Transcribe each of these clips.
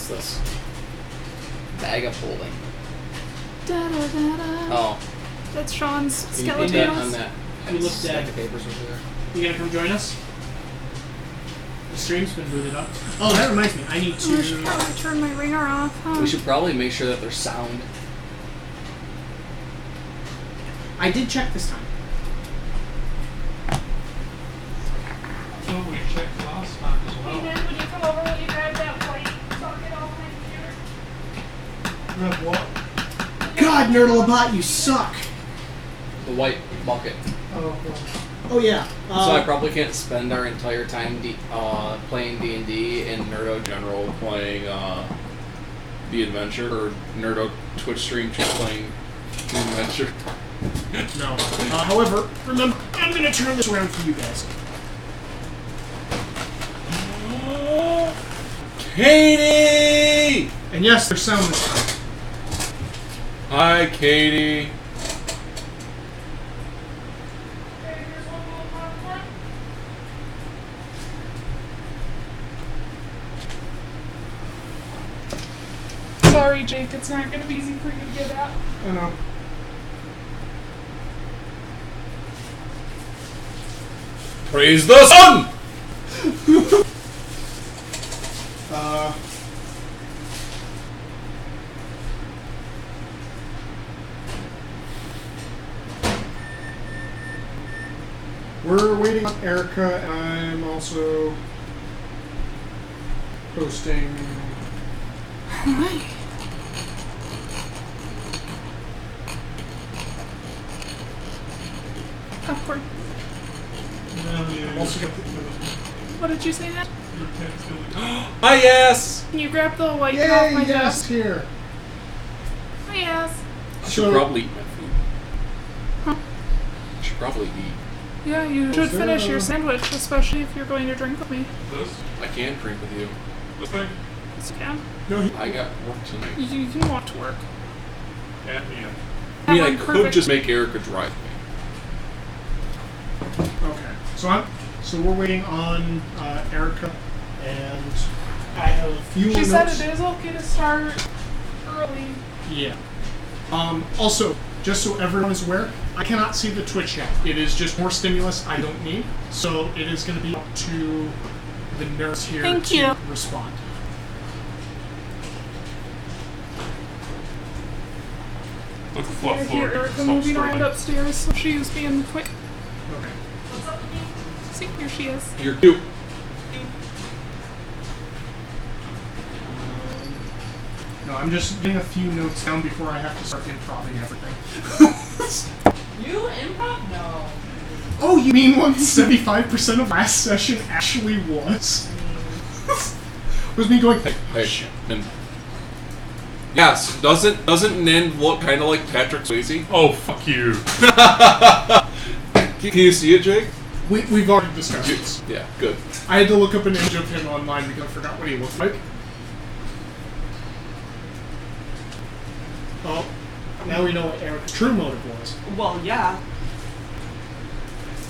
this? Bag of holding. Da, da, da, da. Oh. That's Sean's Can you put skeleton. that on that You look stack dead. of papers over there? You gonna come join us? The stream's been booted up. Oh, that reminds me. I need I should to... probably turn my ringer off. Huh? We should probably make sure that there's sound. I did check this time. Oh, we checked last time as Hey, well. Dan, would you come over when you grab that plate? Socket off my computer. Grab what? God, Nerdolopet, you suck! The white bucket. Oh, well. Oh, yeah. So I probably can't spend our entire time playing D&D and Nerdo General playing The Adventure, or Nerdo Twitch stream just playing The Adventure. No. However, remember, I'm gonna turn this around for you guys. Katie! And yes, there's sound this time. Hi, Katie. Sorry, Jake, it's not going to be easy for you to get out. I know. Praise the sun! We're waiting on Erica, and I'm also posting. Hi. Popcorn. I'm also got the. What did you say, Ned? Hi, yes! Can you grab the white off my Yay! Yes, desk? here. Oh, yes. I should probably eat my food. Huh? I should probably eat. Yeah, you should there finish a- your sandwich, especially if you're going to drink with me. This? I can't drink with you. This thing? Yes, you can. No, he, I got work tonight. You can walk to work. Yeah, yeah. I mean, I Have one could perfect- just make Erica drive me. okay. So we're waiting on Erica, and I have a few She more said notes. it is okay to start early. Yeah. Also, just so everyone is aware, I cannot see the Twitch chat. It is just more stimulus I don't need. So it is going to be up to the nurse here Thank to you. respond. Look at fluff Here, floor. Erica Stop moving around screaming. upstairs, so she's being quick. Okay. See, here she is. You're cute. No, I'm just getting a few notes down before I have to start improving everything. You improv? No. Oh, you mean what 75% of last session actually was? Was me going, Hey, and yes, doesn't Nin look kind of like Patrick Swayze? Oh, fuck you. Can you see it, Jake? we've already discussed this. Yeah, good. I had to look up an image of him online because I forgot what he looked like. Oh, now we know what Eric's true motive was. Well, yeah.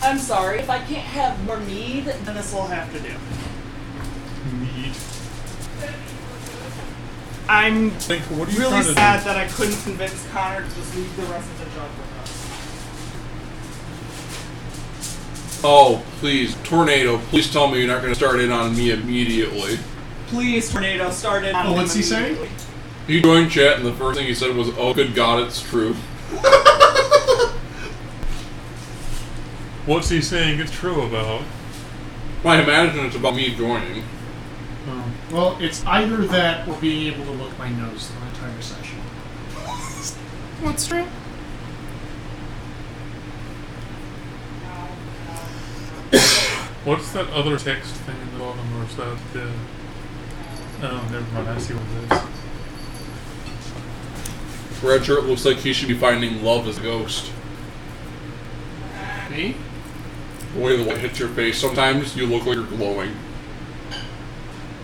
I'm sorry, if I can't have more mead, then this will have to do. Meat. I'm Think, what are you really trying to sad do? that I couldn't convince Connor to just leave the rest of the job with us. Oh, please, Tornado, please tell me you're not going to start in on me immediately. Please, Tornado, start it. Oh, what's he saying? He joined chat and the first thing he said was, "Oh, good God, it's true." What's he saying it's true about? I imagine it's about me joining. Well, it's either that or being able to look my nose the entire session. What's true? What's that other text thing in the bottom, or is that the... Oh, never mind, I see what it is. Red shirt looks like he should be finding love as a ghost. Me? The way the light hits your face, sometimes you look like you're glowing.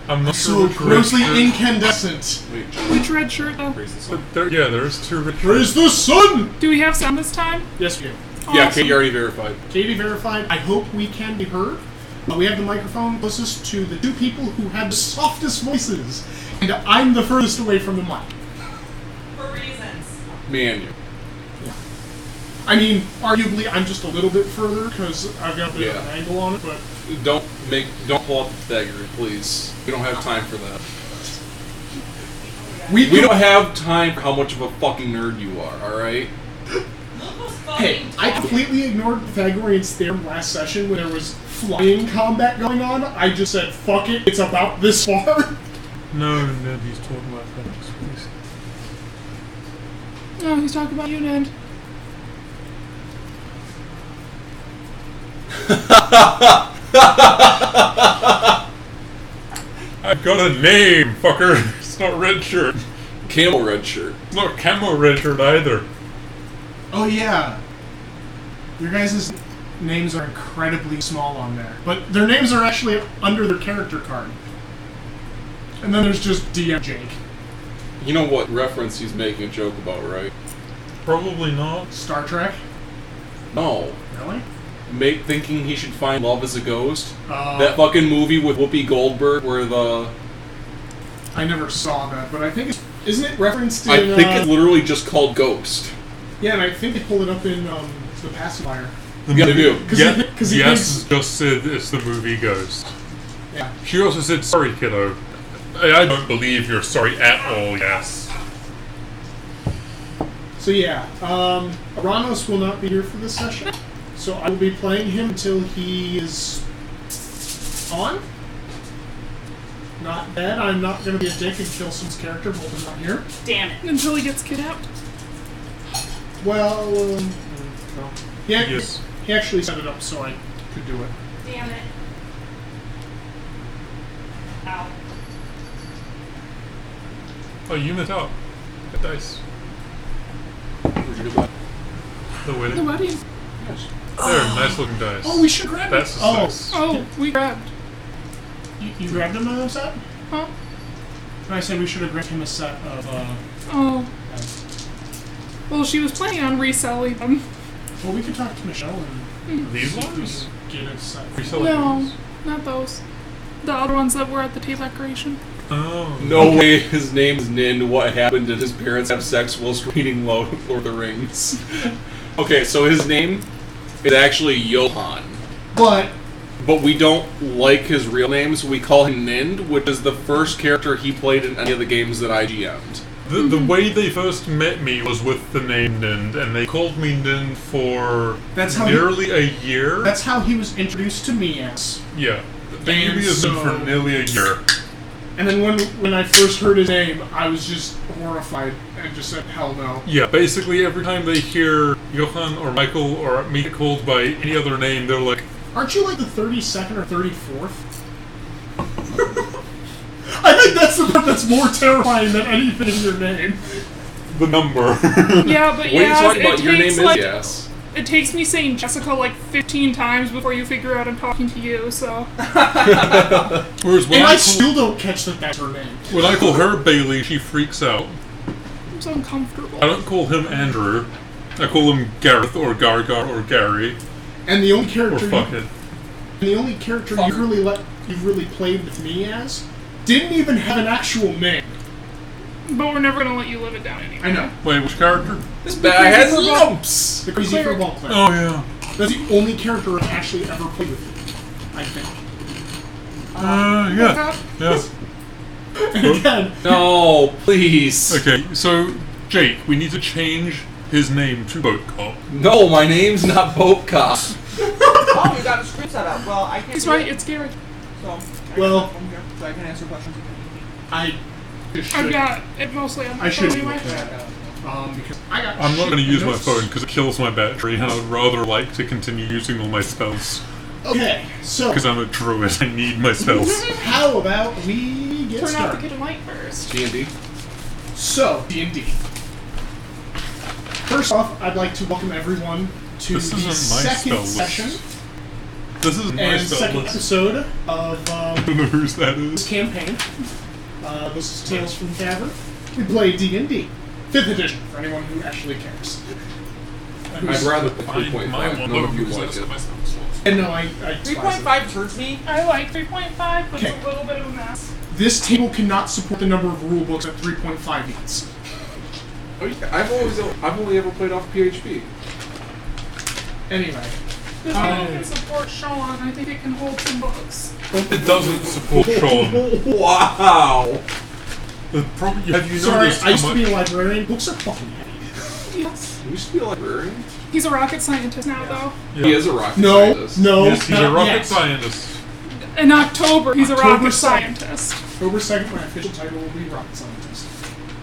I'm not So sure which grossly red shirt- incandescent. Wait, Which red shirt, though? praise the sun. But there, yeah, there's two red Praise the sun! Do we have sound this time? Yes, we do. Yeah, Awesome. Katie already verified. Katie verified. I hope we can be heard. We have the microphone closest to the two people who have the softest voices, and I'm the furthest away from the mic. For reasons. Me and you. I mean, arguably, I'm just a little bit further because I've got a bit of an angle on it, but Don't pull out the Pythagorean, please. We don't have time for that. We don't have time for how much of a fucking nerd you are, alright? Hey, I completely ignored Pythagorean's theorem last session when there was flying combat going on. I just said, fuck it, it's about this far. No, Ned, he's talking about Fenris, please. No, he's talking about you, Ned. I've got a name, fucker. It's not red shirt. Camel red shirt. It's not camo red shirt either. Oh yeah. Your guys' names are incredibly small on there. But their names are actually under their character card. And then there's just DM Jake. You know what reference he's making a joke about, right? Probably not. Star Trek? No. Really? Thinking he should find love as a ghost? Oh. That fucking movie with Whoopi Goldberg where the... I never saw that, but I think it's... Isn't it referenced in... I think it's literally just called Ghost. Yeah, and I think they pulled it up in The Pacifier. Yeah, they do. Cause he Yes, thinks, just said it's the movie Ghost. yeah. She also said, sorry, kiddo. I don't believe you're sorry at all, yes. So yeah, Aranos will not be here for this session. So I will be playing him until he is on. Not bad. I'm not going to be a dick and kill someone's character while I'm not here. Damn it. Until he gets kidnapped. Well, no. Yeah, Yes. he actually set it up so I could do it. Damn it. Ow. Oh, you missed out. Good dice. Where'd you get that? The The wedding. wedding. Yes. There, nice looking dice. Oh, we should grab That's it. a six. Oh, we grabbed. You grabbed him a set? Huh? I said we should have grabbed him a set of, Oh. Well, she was planning on reselling them. well, we could talk to Michelle and These see if we ones? can get a set. Resell No, these? not those. The other ones that were at the table decoration. Oh. No way his name's Nin. What happened? Did his parents have sex whilst reading Lord of the Rings? Okay, so his name is actually Johann. But But we don't like his real name, so we call him Nind, which is the first character he played in any of the games that I GM'd. The way they first met me was with the name Nind, and they called me Nind for That's how nearly a year. that's how he was introduced to me as. Yeah. They knew And me as him for so- nearly a year. And then when I first heard his name, I was just horrified and just said, hell no. Yeah, basically every time they hear Johann or Michael or me called by any other name, they're like, Aren't you like the 32nd or 34th? I think that's the part that's more terrifying than anything in your name. the number. Yeah, but What are you yeah, talking it about? Your name takes is like Yes. it takes me saying Jessica like 15 times before you figure out I'm talking to you. So Whereas when And I, I call, still don't catch that that's her name. when I call her Bailey, she freaks out. I'm so uncomfortable. I don't call him Andrew. I call him Gareth or Gargar or Gary And the only or character Fuckhead. you've really played with me as didn't even have an actual name. But we're never gonna let you live it down anyway. I know. Wait, which character? This bag has lumps! The Crazy Cleric. Football Player. Oh yeah. That's the only character I've actually ever played with you, I think. Yeah. Yeah. And again, No, please. Okay, so Jake, we need to change his name to Boat Cop. No, my name's not Boat Cop. Oh, you got a screen set up. Well, I can't. He's do right. it, It's Gary. So, Well- I'm here, so I can answer questions. I just I've should. got it mostly on my I phone should anyway. because I got. I'm not going to shit use my notes. phone because it kills my battery, and I'd rather like to continue using all my spells. Okay, so Because I'm a druid, I need my spells. how about we get Turn out the started? kitchen light first. D&D. So D&D. First off, I'd like to welcome everyone to This the isn't my second spell list. session This is my and spell second list. episode of I don't know whose that this is. campaign. This is Tales from the Tavern. We play D&D, 5th edition, for anyone who actually cares. I'd rather play Find my 3.5. one None of you because like that's it. my spell slots. And no, I 3.5 turns me. I like 3.5, but Okay. it's a little bit of a mess. This table cannot support the number of rule books that 3.5 needs. Oh, yeah, I've only ever played off PHP. Anyway. This one can support Sean. I think it can hold some books. It doesn't support Sean. Wow. Have you Sorry, noticed I used how to be much? a librarian. Books are fucking heavy. Yes. You used to be a librarian? He's a rocket scientist now, though. He is a rocket No, scientist. no. Yes, he's a not rocket yet. scientist. In October, he's a October rocket 2nd. scientist. October 2nd, my official title will be rocket scientist.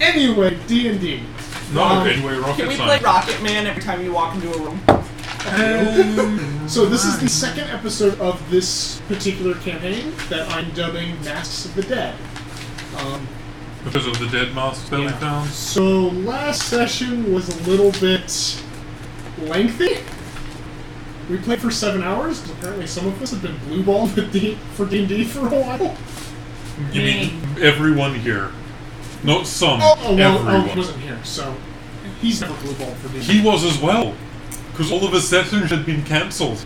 Anyway, D&D. No, anyway, rocket Can we play scientist. Rocket Man every time you walk into a room? So this is the second episode of this particular campaign that I'm dubbing Masks of the Dead. Because of the dead masks that we found. So last session was a little bit lengthy. We played for 7 hours, because apparently some of us have been blue balled for D&D for a while. You mean everyone here? Not some. Well, everyone. he wasn't here, so he's never blue balled for D&D. He was as well. Because all of his sessions had been cancelled.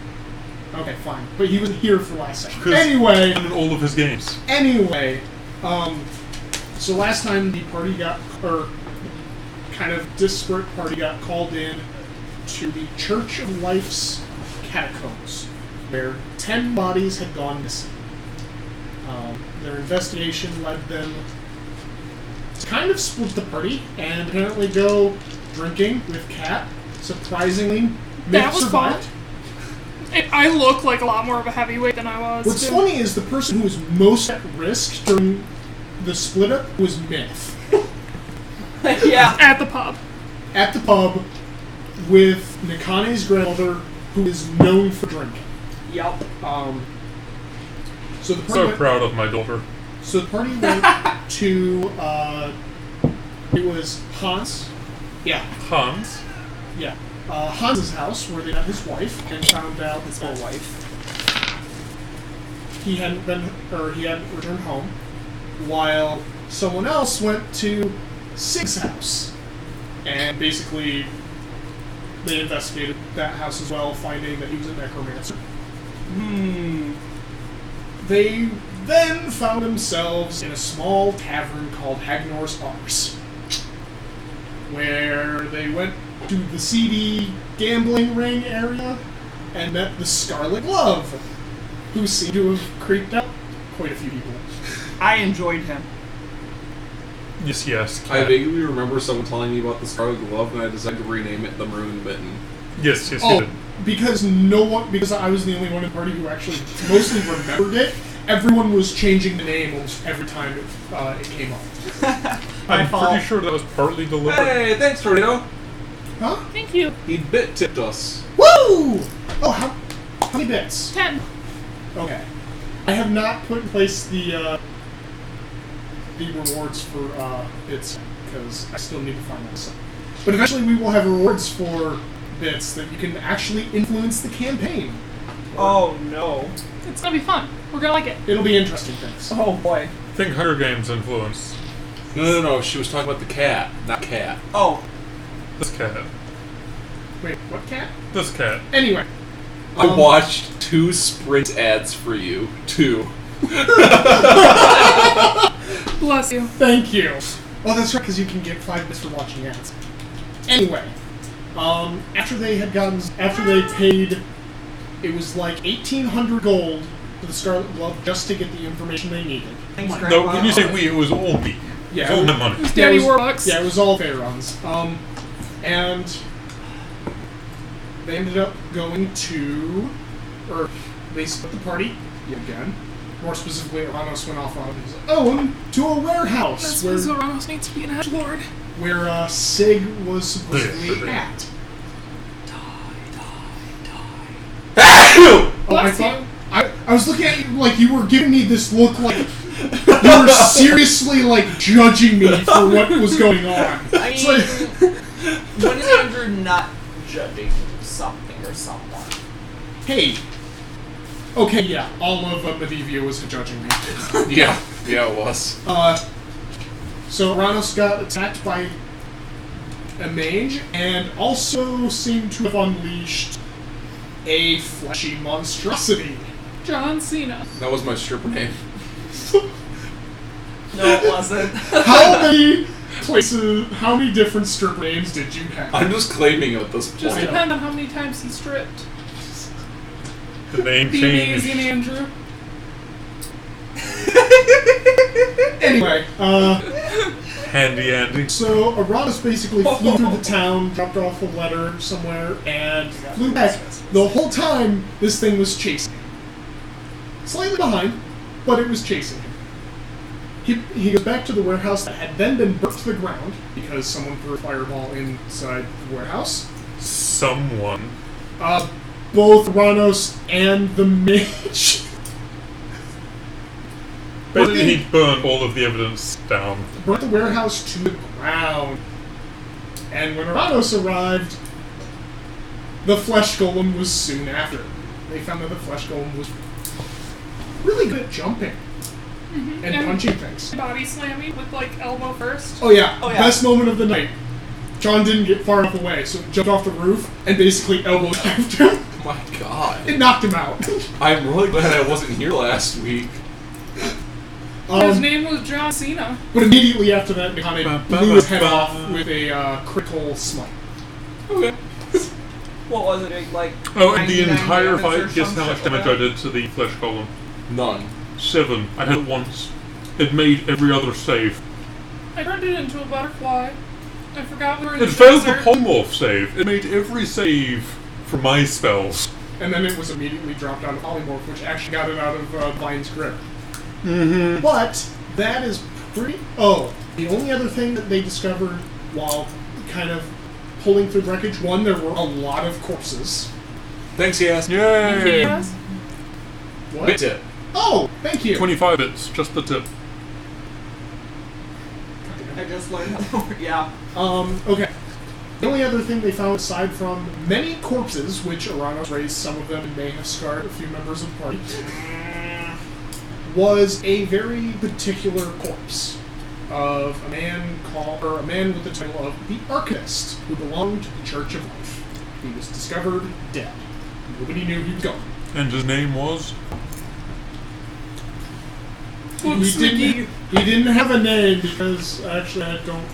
Okay, fine. But he wasn't here for last session. 'Cause Anyway, in all of his games. So last time the party got, or kind of disparate party got called in to the Church of Life's catacombs, where 10 bodies had gone missing. Their investigation led them to kind of split the party and apparently go drinking with Kat. Surprisingly, That Myth was survived. fun. I look like a lot more of a heavyweight than I was. What's funny is the person who was most at risk during the split up was Myth. Yeah. At the pub. At the pub with Nakane's grandmother, who is known for drinking. Yup. So the party So went, proud of my daughter. so the party went to it was Hans. Yeah, Hans. yeah. Hans's house where they met his wife and found out His whole wife. he hadn't returned home, while someone else went to Sig's house. And basically they investigated that house as well, finding that he was a necromancer. They then found themselves in a small tavern called Hagnor's Arms, where they went to the seedy gambling ring area and met the Scarlet Glove, who seemed to have creeped out quite a few people. I enjoyed him. Yes. I vaguely remember someone telling me about the Scarlet Glove, and I decided to rename it the Maroon Mitten. Yes, you Oh, did. because I was the only one in the party who actually mostly remembered it. Everyone was changing the name almost every time it came up. I'm fault. pretty sure that was partly deliberate. Hey, thanks, Tornado. Huh? Thank you. He bit-tipped us. Woo! Oh, how many bits? 10. Okay. I have not put in place the rewards for bits because I still need to find those. But eventually we will have rewards for bits that you can actually influence the campaign. Oh no. It's gonna be fun. We're gonna like it. It'll be interesting things. Oh boy. Think Hunger Games influence. No. She was talking about the cat, not cat. Oh. This cat. Wait, what cat? This cat. Anyway. I watched 2 Sprint ads for you. 2. Bless you. Thank you. Oh, that's right, because you can get 5 bits for watching ads. Anyway, after they paid, it was like 1,800 gold for the Scarlet Glove just to get the information they needed. Thanks, No, Grandpa. when you say we, it was all me. Yeah, It was all my money. It's Daddy it was, Warbucks. Yeah, it was all Pharaohs. And they ended up going to, or they split the party yet again. More specifically, Aranos went off on his own to a warehouse That's where what Zoranos needs to be an edgelord. Sig was supposedly at. Oh, I Bless thought you. I was looking at you like you were giving me this look like you were seriously like judging me for what was going on. I It's mean, like, when is Andrew not judging something or someone? hey, okay, yeah, all of Medivia was judging me. Yeah, it was. So Aranos got attacked by a mage and also seemed to have unleashed a fleshy monstrosity. John Cena. That was my stripper name. No, it wasn't. How many different stripper names did you have? I'm just claiming it at this point. Just depend on how many times he stripped. The name The changed. amazing Andrew. Anyway, Handy Andy. so Aratus basically flew through the town, dropped off a letter somewhere, and flew back. The whole time, this thing was chasing him. Slightly behind, but it was chasing him. He goes back to the warehouse that had then been burnt to the ground because someone threw a fireball inside the warehouse. Someone. Both Ranos and the mage. Basically, he burned all of the evidence down. Burnt the warehouse to the ground. And when Ranos arrived, the flesh golem was soon after. They found that the flesh golem was really good at jumping and punching things. Body slamming with like elbow first. Oh yeah, Oh, yeah. best moment of the night. John didn't get far enough away, so he jumped off the roof and basically elbow dived him. Oh my god. It knocked him out. I'm really glad I wasn't here last week. His name was John Cena. But immediately after that, Mikane blew his head off with a critical smite. Okay. What was it, like... Oh, and the 99 entire damage or fight, guess some how much shit damage like I did to the flesh column? None. 7. I had it once. It made every other save. I turned it into a butterfly. I forgot we were in the It failed the desert. polymorph save. It made every save for my spells. And then it was immediately dropped out of polymorph, which actually got it out of Vine's grip. Mm-hmm. But that is pretty... Oh, the only other thing that they discovered while kind of pulling through the wreckage, one, there were a lot of corpses. Thanks, yes. Yay! Yes. What? Bit tip. Oh, thank you. 25 bits, just the tip. I just learned that. Yeah. Okay. The only other thing they found, aside from many corpses, which Aranos raised some of them and may have scarred a few members of the party, was a very particular corpse of a man with the title of the Arcanist, who belonged to the Church of Life. He was discovered dead. Nobody knew he was gone. And his name was? He didn't have a name because actually I don't.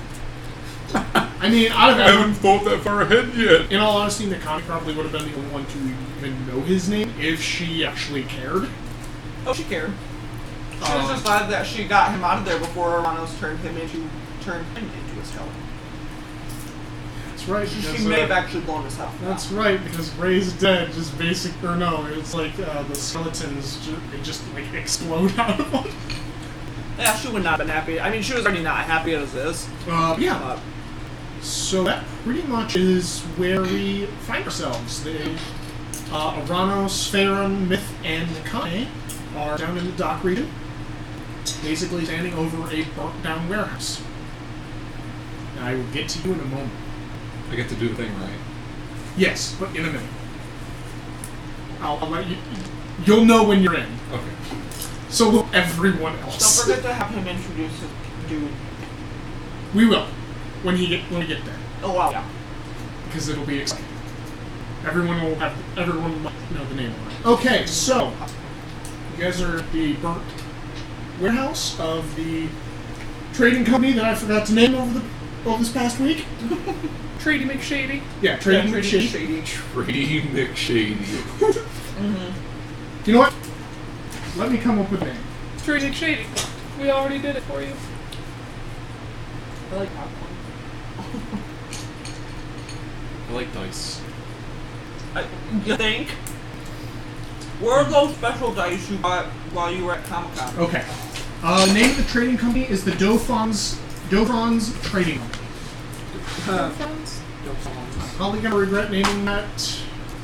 I mean, out of I haven't thought that far ahead yet. in all honesty, Mikami probably would have been the only one to even know his name if she actually cared. Oh, she cared. She was just glad that she got him out of there before Aranos turned him into a skeleton. That's right. She because, may have actually blown his health. That's right, because Ray's dead. Just basic, or no, it's like the skeletons just like explode out of him. Yeah, she would not have been happy. I mean, she was already not happy as is. Yeah. But So that pretty much is where we find ourselves. Aranos, Farron, Myth, and Mikane are down in the dock region, basically standing over a burnt-down warehouse. And I will get to you in a moment. I get to do the thing right. Yes, but in a minute. I'll let you... You'll know when you're in. Okay. So will everyone don't else. forget to have him introduce his dude. We will. When we get there. Oh, wow. Yeah. Because it'll be exciting. Everyone will know the name of it. Okay, so you guys are at the burnt warehouse of the trading company that I forgot to name over this past week. Trady McShady. Yeah, Trading Trading Shady. Trady McShady. You know what? Let me come up with a name. Trady McShady. We already did it for you. I like popcorn. I like dice. You think? Where are those special dice you got while you were at Comic-Con? Okay. Name of the trading company is the Dovron's Trading Company. Friends? Probably gonna regret naming that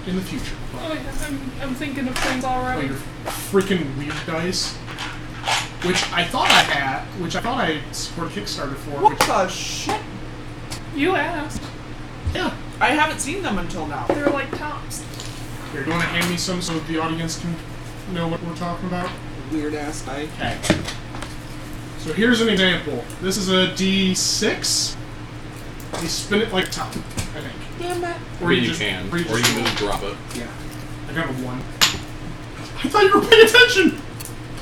in the future. Oh yeah, I'm thinking of things Oh, already. your freaking weird dice. Which I thought I supported Kickstarter for. What Which, the shit? You asked. yeah. I haven't seen them until now. They're like tops. Here, you want to hand me some so the audience can know what we're talking about? Weird ass dice. Okay. So here's an example. This is a D6. You spin it like top, I think. Damn it. Or you can. Or you can just drop it. Yeah. got a 1. I thought you were paying attention!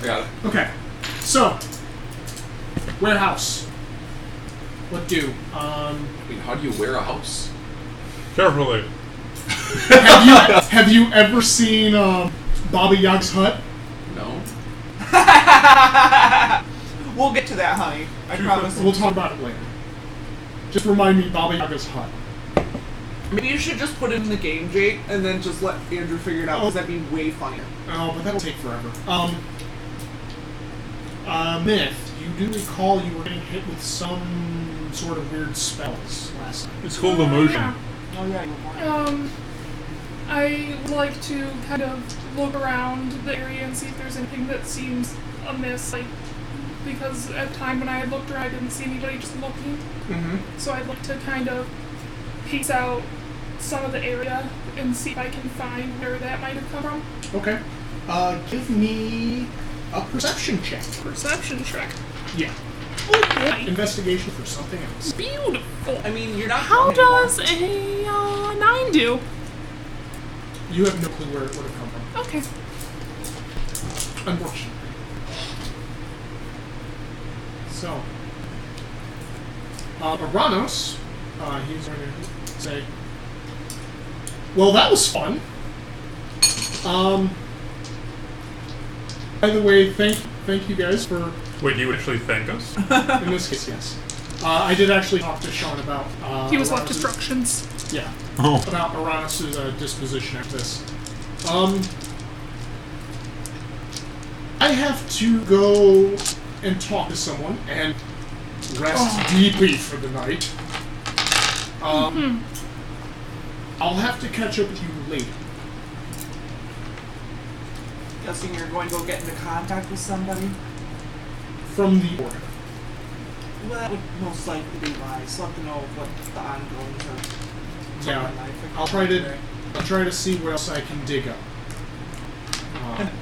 I got it. Okay. So, warehouse. What do? I mean, how do you wear a house? Carefully. Have you ever seen Baba Yaga's hut? No. We'll get to that, honey. I promise. We'll talk about it later. Just remind me, Baba Yaga's hut. Maybe you should just put it in the game, Jake, and then just let Andrew figure it out, because that'd be way funnier. Oh, but that'll take forever. Myth, you do recall you were getting hit with some sort of weird spells last night. It's called emotion. Yeah. Oh, yeah, you were I like to kind of look around the area and see if there's anything that seems amiss, like, because at the time when I had looked around, I didn't see anybody just looking. Mm-hmm. So I'd like to kind of piece out some of the area and see if I can find where that might have come from. Okay. Give me a perception check. Perception check. Yeah. Oh boy. Investigation for something else. Beautiful. I mean, you're not. How drunk does a 9 do? You have no clue where it would have come from. Okay. Unfortunately. So, Aranos, he's going to say, well, that was fun. By the way, thank you guys for, Wait, you actually thank us? in this case, yes. I did actually talk to Sean about, He was left Aranos' instructions. Yeah. Oh. About Aranos' disposition after this. I have to go and talk to someone and rest deeply for the night. I'll have to catch up with you later. Guessing you're going to go get into contact with somebody? From the order. Well, that would most likely be wise. Let them know what the ongoings are. Yeah. I'll try to see what else I can dig up.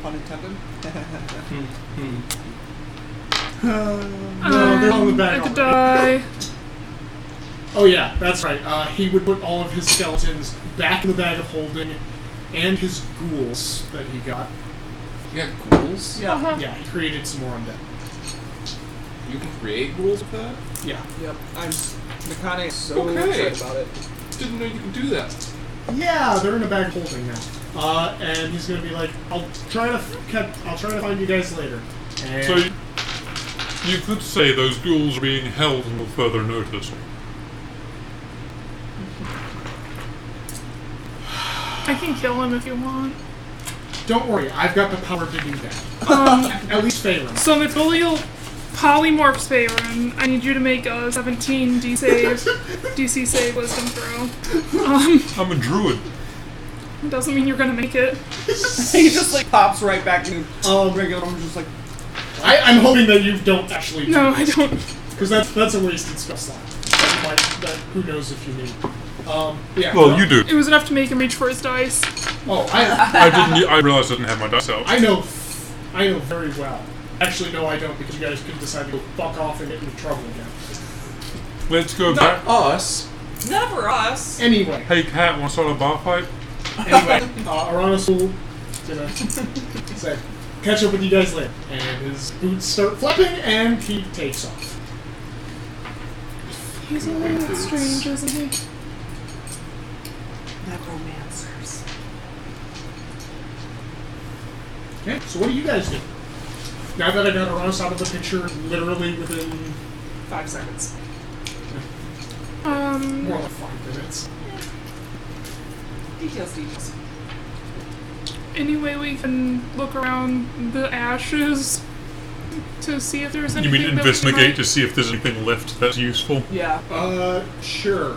Pun intended. No, they're on the bag. I could already. die. Oh yeah, that's right. He would put all of his skeletons back in the bag of holding, and his ghouls that he got. You got ghouls? Yeah. Uh-huh. Yeah, he created some more undead. You can create ghouls with that? Yeah. Yep. Nakane is so Okay. excited about it. Didn't know you could do that. Yeah, they're in a bag of holding now. And he's gonna be like, I'll try to find you guys later. And So you could say those ghouls are being held until further notice. I can kill him if you want. don't worry, I've got the power to do that. At least Phelan. So Natholiel polymorphs Faerun. I need you to make a 17 DC save wisdom throw. I'm a druid. Doesn't mean you're gonna make it. He just like pops right back in regular. I'm just like, I'm hoping that you don't actually. No, I don't. Because that's a wasted spell slot. That who knows if you need. Yeah. Well, you do. It was enough to make him reach for his dice. Oh, I realized I didn't have my dice out. I know very well. Actually, no, I don't, because you guys could decide to go fuck off and get into trouble again. Let's go Not back. us. never us. Anyway, Hey, Cat, want to start a bar fight? Aranos will gonna say, catch up with you guys later. And his boots start flapping, and he takes off. He's a little bit strange, isn't he? Necromancers. Okay, so what do you guys do? Now that I got Aranos out of the picture, literally within 5 seconds. more than 5 minutes. Details. Any way we can look around the ashes to see if there's You anything mean that investigate we to see if there's anything left that's useful? Yeah. Sure.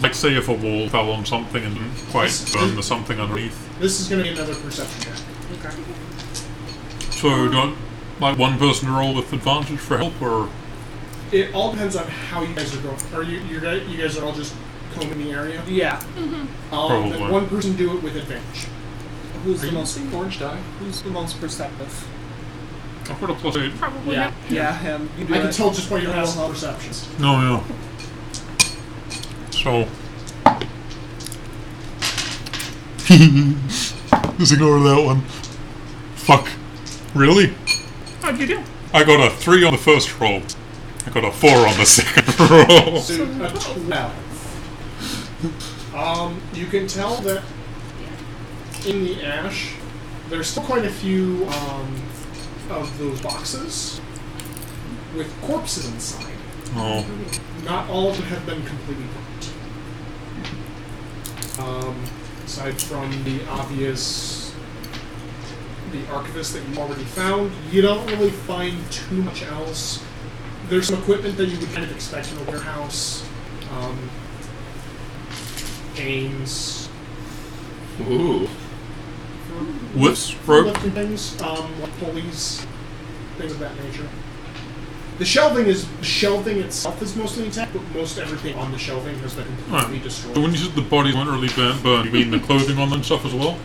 Like, say if a wall fell on something and didn't quite burn the something underneath. This is gonna be another perception check. Okay. So, do you want, like, one person to roll with advantage for help, or... It all depends on how you guys are going. Are you guys are all just combing the area? Yeah. Probably. Then one person do it with advantage. Who's Are the you most seeing orange die? Who's the most perceptive? I've got a +8. probably Yeah. Yeah, him. You do I can it. tell just by your passive perceptions. No, no. So... Just ignore that one. Fuck. Really? How'd you do? I got a 3 on the first roll. I got a 4 on the second roll. So a 12. You can tell that in the ash, there's still quite a few of those boxes with corpses inside. Oh. Not all of them have been completely burnt. Aside from the obvious, the archivist that you already found, you don't really find too much else. There's some equipment that you would kind of expect in a warehouse. Games. Ooh. What's For broke? lifting things, like pulleys, things of that nature. The shelving itself is mostly intact, but most everything on the shelving has been completely destroyed. So when you said the bodies weren't really burnt, you mean the clothing on them and stuff as well?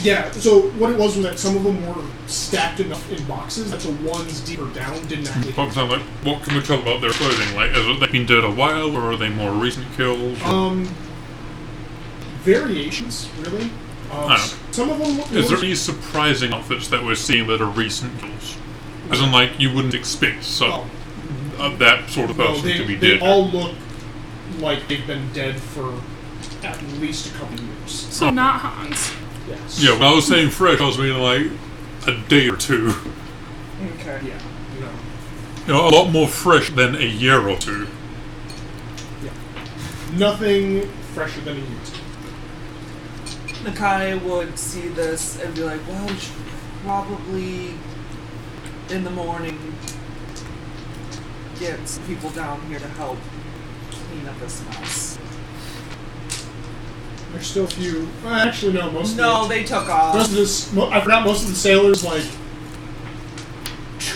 Yeah, so what it was that some of them were stacked enough in boxes that the ones deeper down didn't actually. What can we tell about their clothing? Like, has they been dead a while, or are they more recent kills? Variations, really. Some of them. Is there any surprising outfits that we're seeing that are recent kills? As in, like, you wouldn't expect that sort of person to be they dead. all look like they've been dead for at least a couple years. So not Hans. Yes. Yeah, when I was saying fresh, I was meaning like a day or two. Okay. Yeah. No. You know, a lot more fresh than a year or two. Yeah. Nothing fresher than a year. Nakai would see this and be like, well, we should probably, in the morning, get some people down here to help clean up this mess. There's still a few. Actually, no. Most. No, of they took off. Most of this. I forgot. Most of the sailors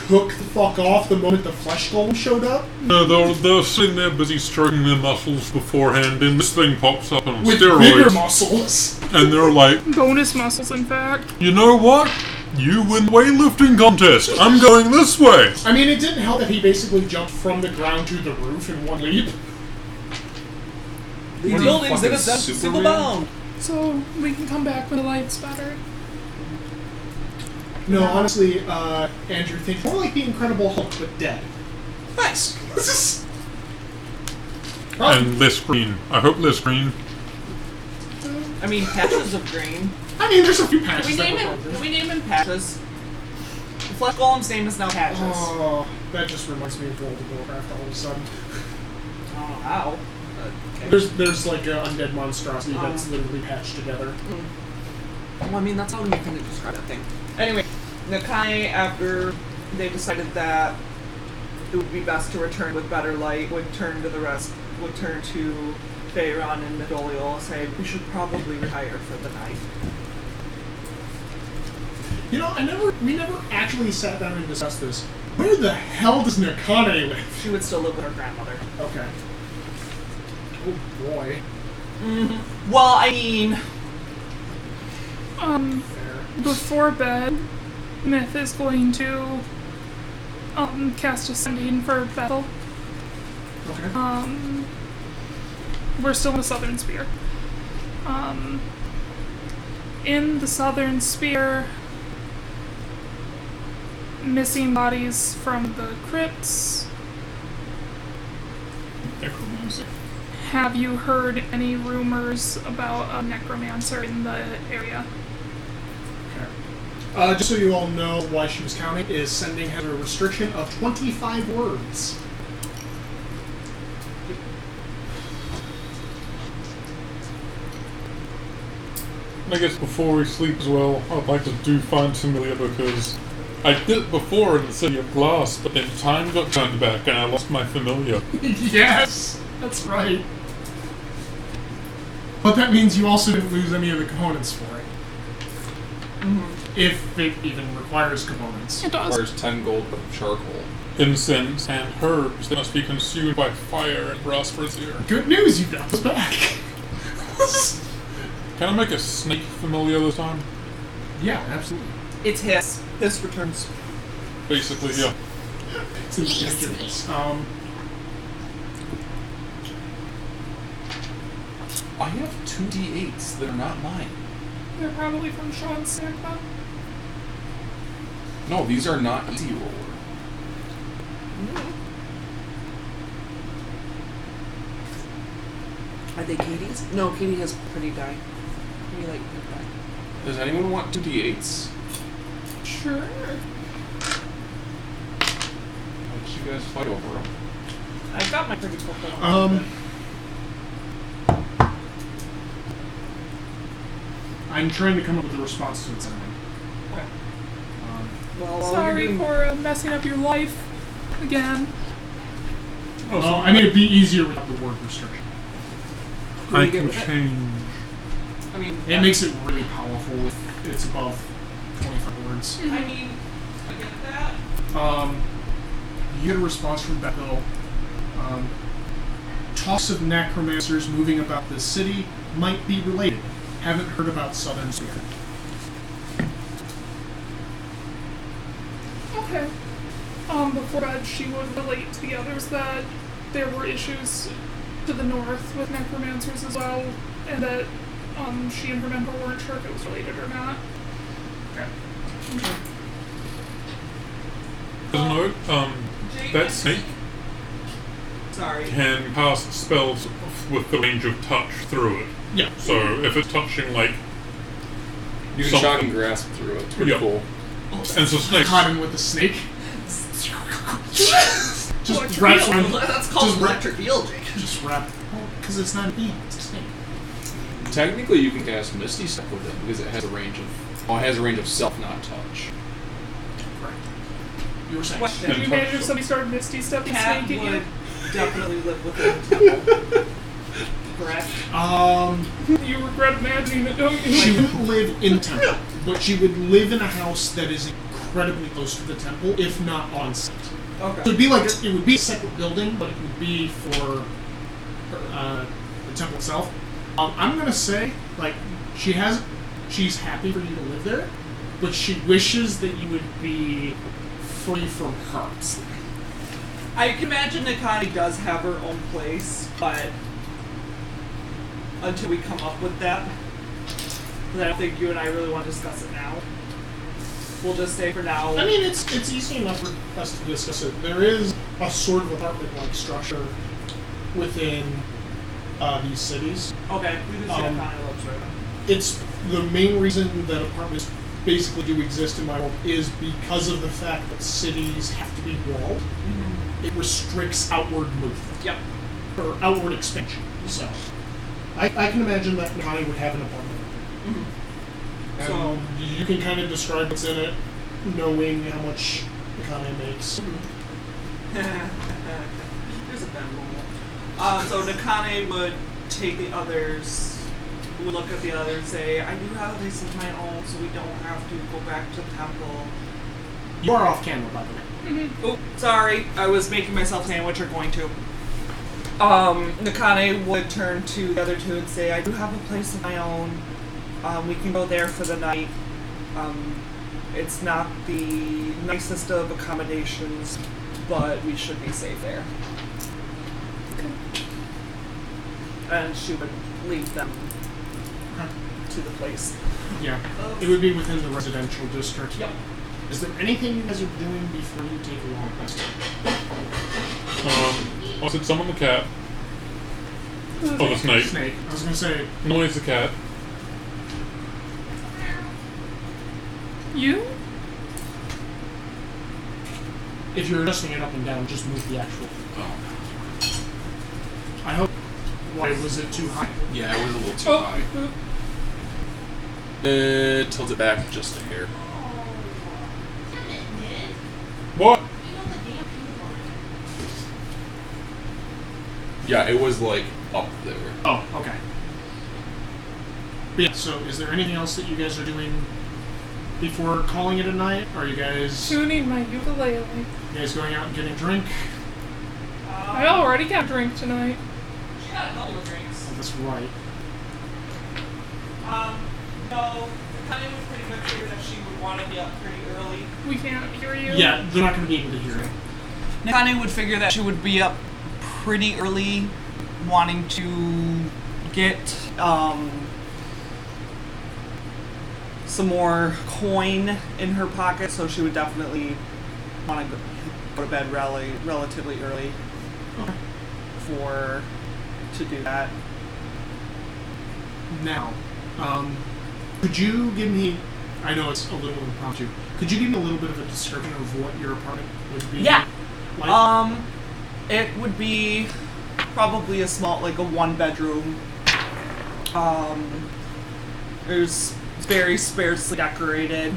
took the fuck off the moment the flesh golem showed up. No, they're sitting there busy stroking their muscles beforehand, and this thing pops up on With steroids. bigger muscles. And they're like, Bonus muscles, in fact. you know what? You win the weightlifting contest. I'm going this way. I mean, it didn't help that he basically jumped from the ground to the roof in one leap. These What are you, buildings in a fucking single Superman? bound. So we can come back when the light's better. No, honestly, Andrew, think more like the Incredible Hulk, but dead. Nice. And less green. I hope less green. I mean, patches of green. I mean, there's a few Can patches we that name were him? broken. Can we name him Patches? The Flesh Golem's name is now Patches. Oh, that just reminds me of World of Warcraft all of a sudden. I don't know how. Okay. There's like an undead monstrosity that's literally patched together. Well, I mean, that's how you can describe that thing. Anyway, Nakai, after they decided that it would be best to return with better light, would turn to Tavern and Nerdolopedia, say, we should probably retire for the night. You know, we never actually sat down and discussed this. Where the hell does Nakane live? She would still live with her grandmother. Okay. Oh boy. Well, I mean... Fair. Before bed, Myth is going to cast a sending for battle. Okay. We're still in the Southern Spear. In the Southern Spear, missing bodies from the crypts. Necromancer. Have you heard any rumors about a necromancer in the area? Okay. Just so you all know why she was counting, is sending has a restriction of 25 words. I guess before we sleep as well, I'd like to do find familiar because I did it before in the City of Glass, but then time got turned back and I lost my familiar. Yes! That's right. But that means you also didn't lose any of the components for it. If it even requires components. It does. Requires 10 gold of charcoal. Incense and herbs that must be consumed by fire and brass brazier. Good news, you got us back. Can I make a snake familiar this time? Yeah, absolutely. It's Hiss. Hiss returns. Basically, yeah. It's ridiculous. I have 2 d8s that are not mine. They're probably from Sean's snack then. No, these are not easy roller. Are they Katie's? No, Katie has pretty dye. We like pink dye. Does anyone want 2d8s? Sure. Let's you guys fight over them. I got my pretty purple one. I'm trying to come up with a response to it somehow. Okay. Well, while Sorry you're doing- for messing up your life again. Well, I mean, it'd be easier without the word restriction. I you get can with it? change. I mean, It makes it really powerful if it's above 25 words. I mean, I get that. You get a response from Bethel. Talks of necromancers moving about the city might be related. Haven't heard about Southern Spirit. Okay. Before bed, she would relate to the others that there were issues to the north with necromancers as well, and that she and her mentor weren't sure if it was related or not. Okay. There's no, that snake Sorry. can cast spells with the range of touch through it. Yeah. So if it's touching like You can something- shock and grasp through it. It's pretty Yeah. cool. and it's a snake. Caught him with the snake. Just Electric wraps eel. around. That's called Just electric eel, Jake. Just wrap. Well, because it's not a eel, it's a snake. Technically, you can cast Misty Step with it because it has a range of. Oh, it has a range of self, not touch. Correct. You were saying. Question. Could you imagine if somebody started Misty Step and Cat snake at would you? definitely live within the temple. Correct? You regret imagining it, don't you? She wouldn't live in temple, but she would live in a house that is incredibly close to the temple, if not on site. So Okay. it'd be like it would be a separate building, but it would be for the temple itself. I'm gonna say like she's happy for you to live there, but she wishes that you would be free from her. I can imagine Nikani does have her own place, but until we come up with that, 'cause I don't think you and I really want to discuss it now. We'll just say for now. I mean, it's easy enough for us to discuss it. There is a sort of apartment-like structure within these cities. Okay, we can see Nikani lives right now. It's the main reason that apartments basically do exist in my world is because of the fact that cities have to be walled. It restricts outward movement Yep. or outward expansion. So I can imagine that Nikani would have an apartment. And So- you can kind of describe what's in it, knowing how much Nikani makes. There's a bend. So Nikane would take the others, would look at the others and say, I do have a place of my own, so we don't have to go back to the temple. You are off camera, by the way. Oh, sorry. I was making myself sandwich or going to. Nikane would turn to the other two and say, I do have a place of my own. We can go there for the night. It's not the nicest of accommodations, but we should be safe there. And she would lead them to the place. Yeah, it would be within the residential district. Yep. Is there anything you guys are doing before you take a long rest? I said summon the cat. Oh, the snake. Snake. I was gonna say. Noise the cat. You? If you're adjusting it up and down, just move the actual. I hope. Why was it too high? Yeah, it was a little too Oh, high. Tilt it back just a hair. What? Yeah, it was like up there. Oh, okay. But yeah, so is there anything else that you guys are doing before calling it a night? Are you guys tuning my ukulele. going out and getting a drink? I already got a drink tonight. She got a couple of drinks. Oh, that's right. No, Nikane would pretty much figure that she would want to be up pretty early. We can't hear you. Yeah, they're not going to be able to hear it. Nikane would figure that she would be up pretty early, wanting to get some more coin in her pocket, so she would definitely want to go to bed relatively early to do that. Now, could you give me, I know it's a little impromptu, could you give me a little bit of a description of what your apartment would be? Yeah. Like? It would be probably a small, like a 1-bedroom. It's very sparsely decorated,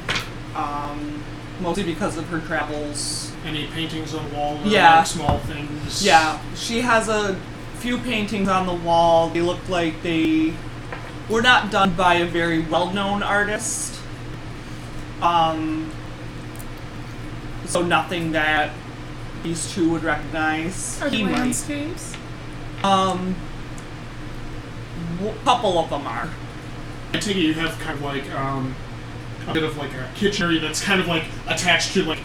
mostly because of her travels. Any paintings on the wall? Or Yeah. like small things? Yeah, she has a few paintings on the wall. They look like they were not done by a very well-known artist. So nothing that these two would recognize. Are they He might. landscapes? Couple of them are. I take it you have kind of like a bit of like a kitchen area that's kind of like attached to like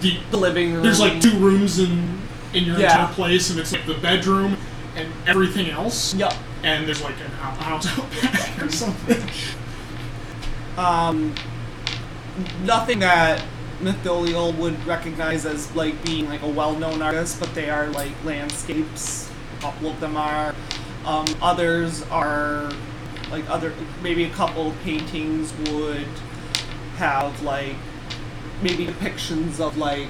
The living room. There's like 2 rooms in your Yeah. entire place, and it's like the bedroom and everything else. Yup. And there's like an house out back or something. Nothing that Mytholial would recognize as like being like a well-known artist, but they are like landscapes. A couple of them are. Others are like maybe a couple of paintings would have like maybe depictions of like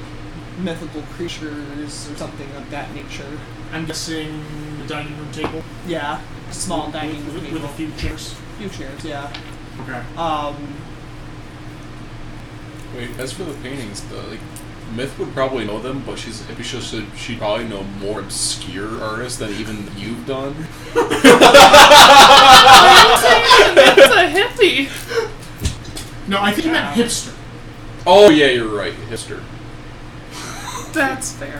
mythical creatures or something of that nature. I'm guessing the dining room table. Yeah, small dining room with table. a few chairs. Few chairs, yeah. Okay. Wait, as for the paintings, like Myth would probably know them, but she'd probably know more obscure artists than even you've done. That's a hippie. No, I think you meant hipster. Oh yeah, you're right, hipster. That's fair.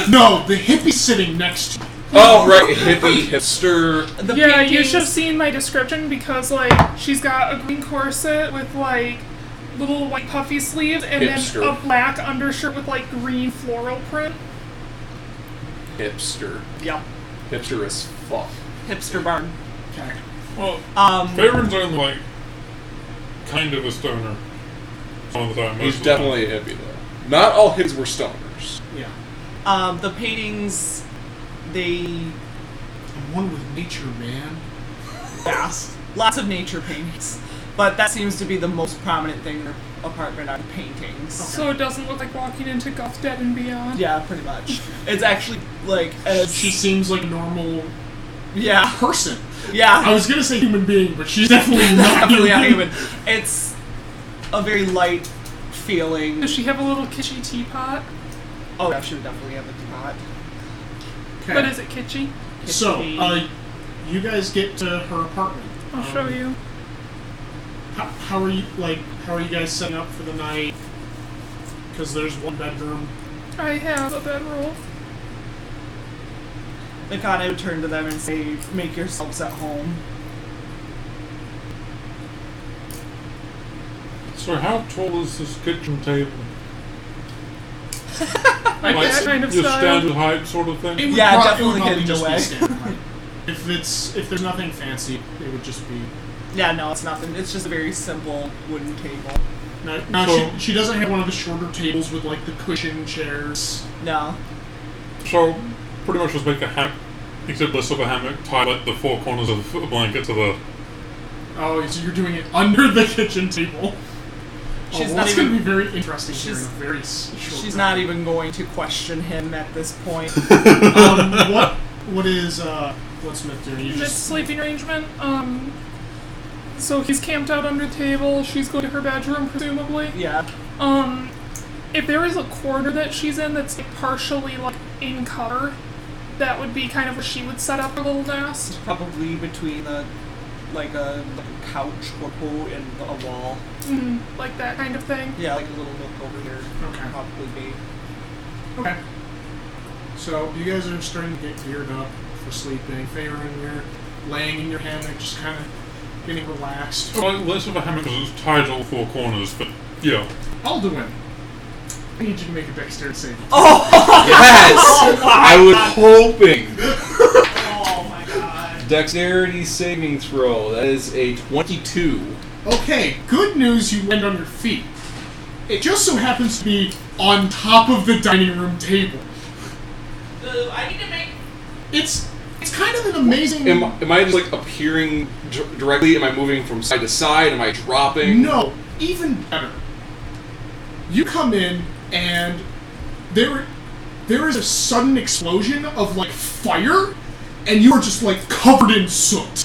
No, the hippie sitting next to you. Oh right, hippie, hipster. The Yeah, you paintings- should have seen my description because, like, she's got a green corset with, like, little white puffy sleeves and Hipster. then a black undershirt with, like, green floral print. Hipster. Yep. Hipster as fuck. Hipster barn. Okay. Well, Um, Faron's only like kind of a stoner. Some of the time. He's most of the time. definitely a hippie though. Not all hippies were stoners. Yeah. the paintings, they I'm one with nature, man. yes, lots of nature paintings, but that seems to be the most prominent thing in her apartment are the paintings. So it doesn't look like walking into Gulf Dead and Beyond. Yeah, pretty much. It's actually like She seems like a normal yeah, person. yeah. I was gonna say human being, but she's definitely not Definitely not human. It's a very light feeling. Does she have a little kitschy teapot? Oh yeah, she would definitely have a teapot. Okay. But is it kitschy? So, you guys get to her apartment. I'll show you. How are you guys setting up for the night? Because there's 1 bedroom. I have a bedroll. Mikana would turn to them and say, "Make yourselves at home." So how tall is this kitchen table? Like that kind of your style. standard height sort of thing? It would Yeah, it definitely would probably hidden just away. be standard height. If there's nothing fancy, it would just be. Yeah, no, it's nothing. It's just a very simple wooden table. No, So- she doesn't have one of the shorter tables with like the cushion chairs. No. So pretty much just make a hammock, except less of a hammock, tie like the 4 corners of a blanket to the... Oh, so you're doing it under the kitchen table. She's Oh, not that's even. going to be very interesting here in a she's- very short She's time. not even going to question him at this point. What is what's Smith doing? You This just sleeping arrangement. So he's camped out under the table. She's going to her bedroom, presumably. Yeah. If there is a corner that she's in that's like partially like in cover, that would be kind of where she would set up her little nest. Probably between like a couch or and a wall. Like that kind of thing. Yeah, like a little nook over here. Okay. Probably be. okay. So you guys are starting to get geared up for sleeping. Farron, you're laying in your hammock, just kind of getting relaxed. Like, less of a hammock because it's tied to all 4 corners, but yeah. Alduin, I need you to make a dexterity save. Oh! Yes! I was hoping. Oh my god. dexterity saving throw. That is a 22. Okay, good news, you land on your feet. It just so happens to be on top of the dining room table. I need to make... It's kind of an amazing... Am I just, like, appearing directly? Am I moving from side to side? Am I dropping? No, even better. You come in, and there is a sudden explosion of, like, fire, and you are just, like, covered in soot.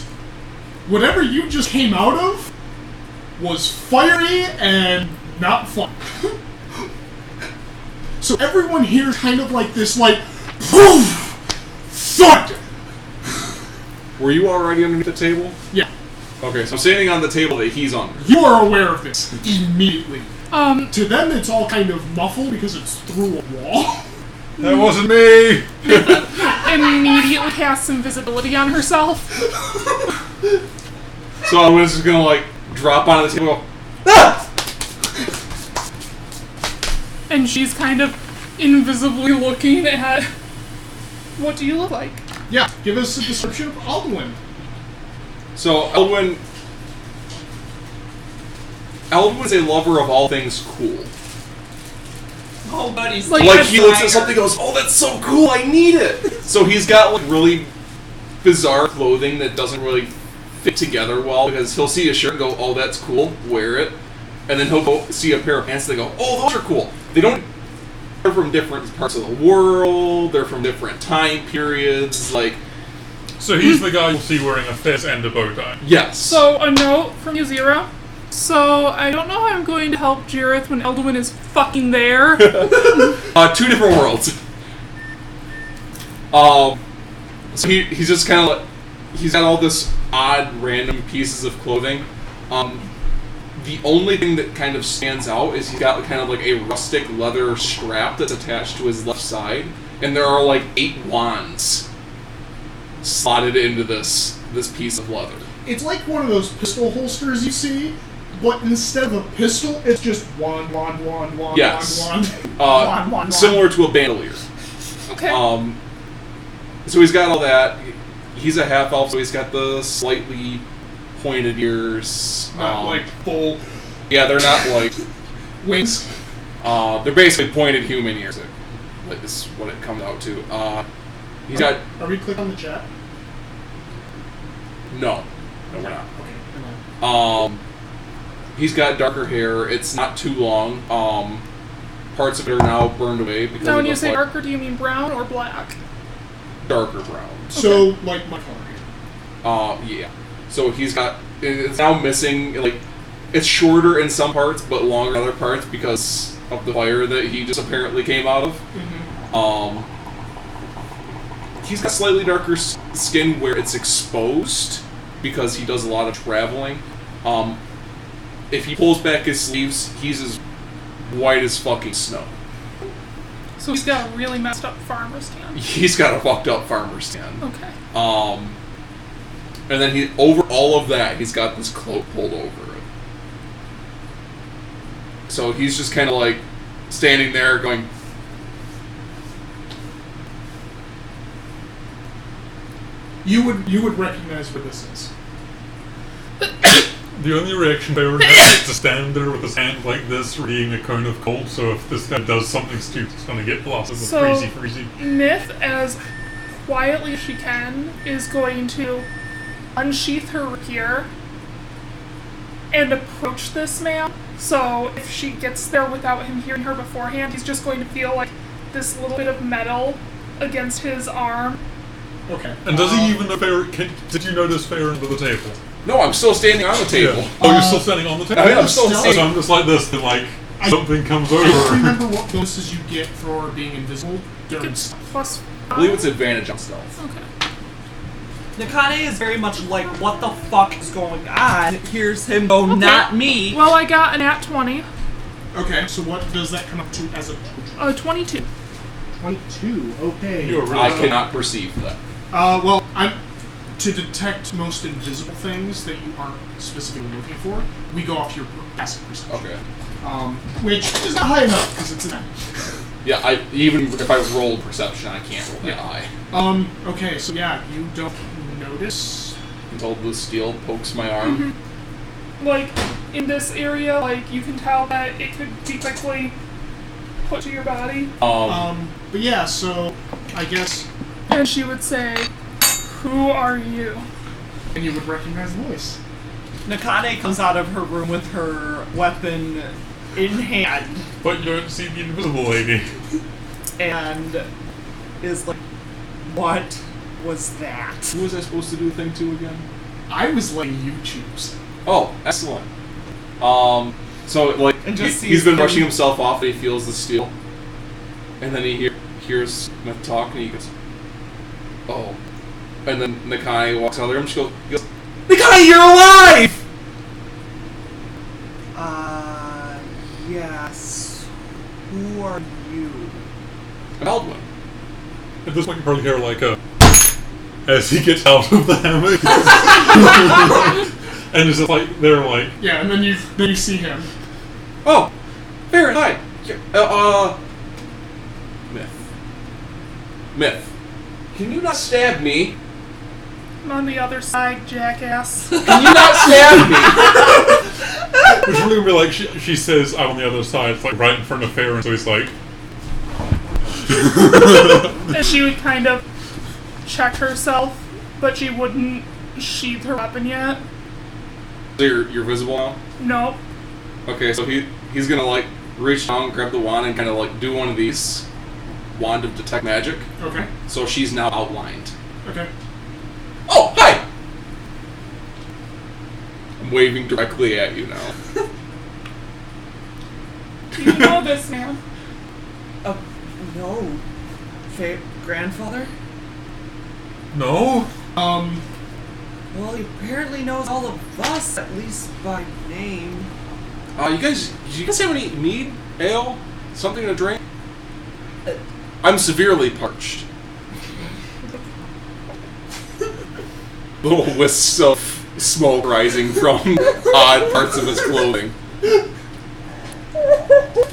Whatever you just came out of was fiery and not fun. So everyone here is kind of like this, like, poof! Thud! Were you already underneath the table? Yeah. Okay, so I'm standing on the table that he's on. You are aware of this immediately. To them, it's all kind of muffled because it's through a wall. That wasn't me! immediately casts invisibility on herself. So I was just gonna, like, drop onto the table and go, ah! And she's kind of invisibly looking at... What do you look like? Yeah, give us a description of Alduin. So, Eldwin's a lover of all things cool. Oh, buddy's Like, he looks at something and goes, oh, that's so cool, I need it! So he's got, like, really bizarre clothing that doesn't really fit together well, because he'll see a shirt and go, oh, that's cool, wear it. And then he'll go see a pair of pants and they go, oh, those are cool. They're from different parts of the world, they're from different time periods, like... So he's the guy you'll see wearing a fez and a bow tie. Yes. So, a note from you, Zero. So, I don't know how I'm going to help Jareth when Eldwin is fucking there. 2 different worlds. So he's just kind of like... He's got all this odd, random pieces of clothing. The only thing that kind of stands out is he's got kind of like a rustic leather strap that's attached to his left side, and there are like 8 wands slotted into this piece of leather. It's like one of those pistol holsters you see, but instead of a pistol, it's just wand, Yes. wand. Similar to a bandolier. Okay. So he's got all that. He's a half elf, so he's got the slightly pointed ears. Not like full Yeah, they're not like... wings. They're basically pointed human ears. Like, this is what it comes out to. He's got... Are we clicking on the chat? No. No, we're not. Okay, hang on. He's got darker hair. It's not too long. Parts of it are now burned away because Now, of when you the say fire. darker, do you mean brown or black? Darker brown. So, like my color here. Yeah. So he's got... It's now missing, like... It's shorter in some parts, but longer in other parts because of the fire that he just apparently came out of. Mm-hmm. He's got slightly darker skin where it's exposed because he does a lot of traveling. If he pulls back his sleeves, he's as white as fucking snow. So he's got a really messed up farmer's tan. He's got a fucked up farmer's tan. Okay. And then over all of that, he's got this cloak pulled over it. So he's just kind of like standing there going... You would recognize what this is. The only reaction Tavern has is to stand there with his hand like this, reading a cone of cold, so if this guy does something stupid, it's gonna get blasted with So- freezy. Myth, as quietly as she can, is going to unsheath her rapier and approach this man. So if she gets there without him hearing her beforehand, he's just going to feel like this little bit of metal against his arm. Okay. And does he even know did you notice Fair under the table? No, I'm still standing on the table. Yeah. Oh, you're still standing on the table? I mean, I'm still Stealth. So standing. I'm just like this, and like, something comes I don't over. remember what bonuses you get for being invisible during It's stuff. plus I believe it's advantage on stealth. Okay. Nakane is very much like, what the fuck is going on? Here's him go, not me. Well, I got an at 20. Okay, so what does that come up to as a total? 22. 22, okay. You're really I cannot perceive that. Well, to detect most invisible things that you aren't specifically looking for, we go off your passive perception. Okay. Which is not high enough, because it's an Yeah, even if I rolled perception, I can't roll that high. Okay, so yeah, you don't notice. Until the steel pokes my arm. Like, in this area, like, you can tell that it could be quickly put to your body. But yeah, so I guess. And she would say, "Who are you?" And you would recognize the voice. Nakane comes out of her room with her weapon in hand But you don't see the invisible lady. and is like, "What was that?" Who was I supposed to do the thing to again? I was letting you choose. Oh, excellent. So, like, And just he's sees been him. brushing himself off and he feels the steel. And then he hears Smith talk and he goes, oh. And then Nakai walks out of the room and she goes, Nakai, you're alive! Yes. Who are you? Baldwin. At this point, you probably hear like a as he gets out of the hammock, and it's just like they're like, Yeah, and then you see him. Oh, Baron, hi. Myth. Can you not stab me? I'm on the other side, jackass. Can you not stab me? which really would be like she says I'm on the other side. It's like right in front of Farron, so he's like, And she would kind of check herself, but she wouldn't sheath her weapon yet. So you're visible now? Nope. Okay, so he's gonna like reach down, grab the wand, and kind of like do one of these wand of detect magic. Okay. So she's now outlined. Okay. Oh, hi! I'm waving directly at you now. Do you know this man? No. Grandfather? no. Well, he apparently knows all of us, at least by name. You guys have any mead, ale, something to drink? I'm severely parched. Little wisps of smoke rising from odd parts of his clothing.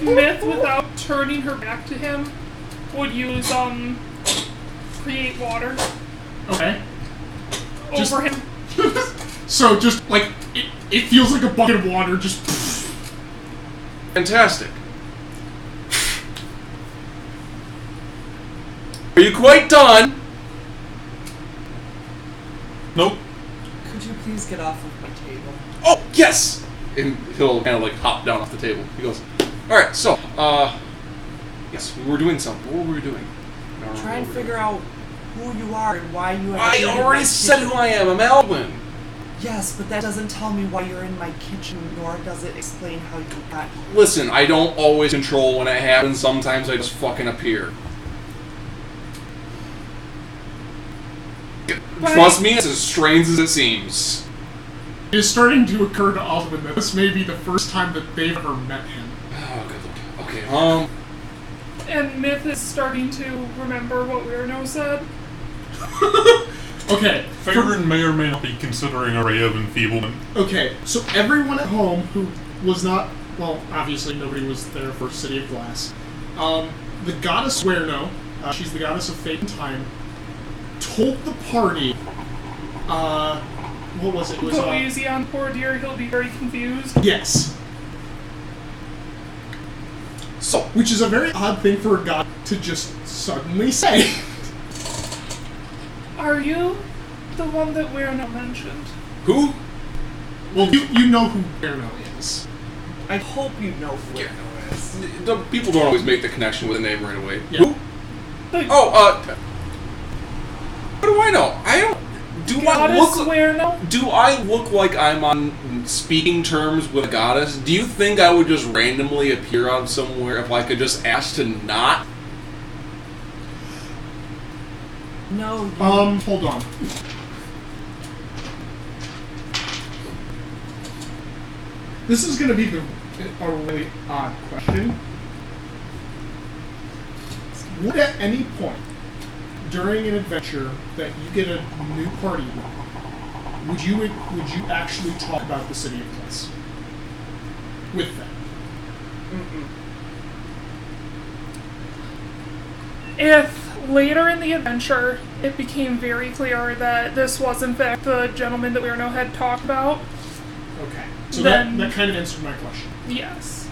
Myth, without turning her back to him, would use, create water Okay. over him. So just like it feels like a bucket of water just. Fantastic. Are you quite done? Nope. Could you please get off of my table? Oh, yes! And he'll kind of like hop down off the table. He goes, alright, so, yes, we were doing something. What were we doing? I don't Try and remember. figure out who you are and why you have I entered my already said kitchen. who I am. I'm Alwyn. Yes, but that doesn't tell me why you're in my kitchen, nor does it explain how you got here. Listen, I don't always control when it happens. Sometimes I just fucking appear. Trust me, it's as strange as it seems. It is starting to occur to Alvin that this may be the first time that they've ever met him. Oh, good lord. Okay, And Myth is starting to remember what Weirno said. Okay. Farron may or may not be considering a ray of enfeeblement. Okay, so everyone at home who was not, well, obviously nobody was there for City of Glass. The goddess Werno, she's the goddess of fate and time, told the party, what was it? It was, Go easy on poor dear, he'll be very confused. yes. so, Which is a very odd thing for a god to just suddenly say. Are you the one that Weirno mentioned? who? Well, you know who Werno is. I hope you know who Weirno is. The people don't always make the connection with a name right away. Yeah. Who? The Oh, what do I know? I don't. goddess Weirno? Do I look like I'm on speaking terms with a goddess? Do you think I would just randomly appear out of somewhere if I could just ask to not? No, you Hold on. This is gonna be a really odd question. Would at any point during an adventure that you get a new party, would you actually talk about the City of Glass with them? If later in the adventure, it became very clear that this was in fact the gentleman that Weirno had talked about. Okay. So Then- that kind of answered my question. Yes.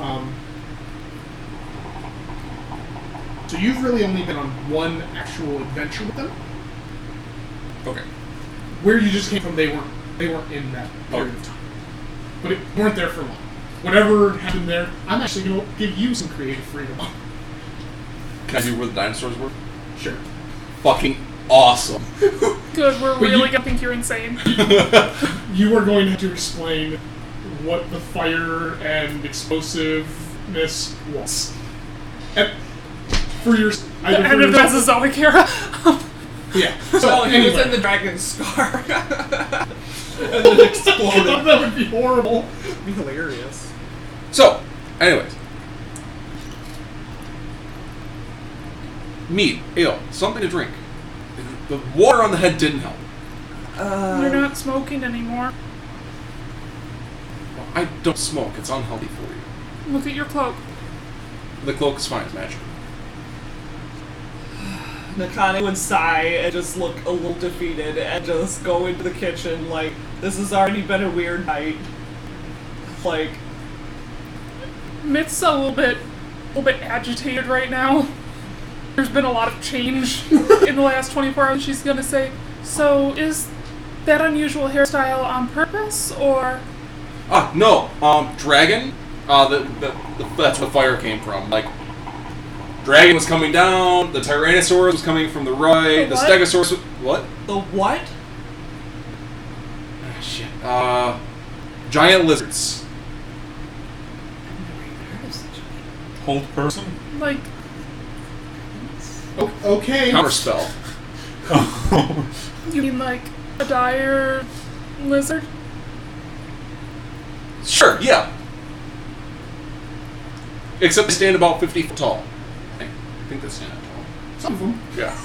So you've really only been on one actual adventure with them? Okay. Where you just came from, they weren't in that period of time. But it weren't there for long. Whatever happened there, I'm actually going to give you some creative freedom. Can I do where the dinosaurs were? Sure. Fucking awesome. Good, we're But really you- gonna think you're insane. You are going to have to explain what the fire and explosiveness was. And for your... The end of the Mesozoic era. Yeah. So he was anyway. in the dragon's scar. And then exploded. That would be horrible. It'd be hilarious. So, anyways. Mead, ale, something to drink. The water on the head didn't help. You're not smoking anymore. Well, I don't smoke. It's unhealthy for you. Look at your cloak. The cloak is fine. It's magic. Nakane would sigh and just look a little defeated and just go into the kitchen like, this has already been a weird night. Like, Mitt's a little bit agitated right now. There's been a lot of change in the last 24 hours. She's gonna say, so is that unusual hairstyle on purpose, or... No. Dragon. That's where fire came from. Like, dragon was coming down. The Tyrannosaurus was coming from the right. The The what? Stegosaurus was... What? the what? Ah, shit. Giant lizards. Hold person? Like, Okay. Counterspell. you mean like a dire lizard? Sure, yeah. Except they stand about 50 feet tall. I think they stand that tall. Some of them. Yeah.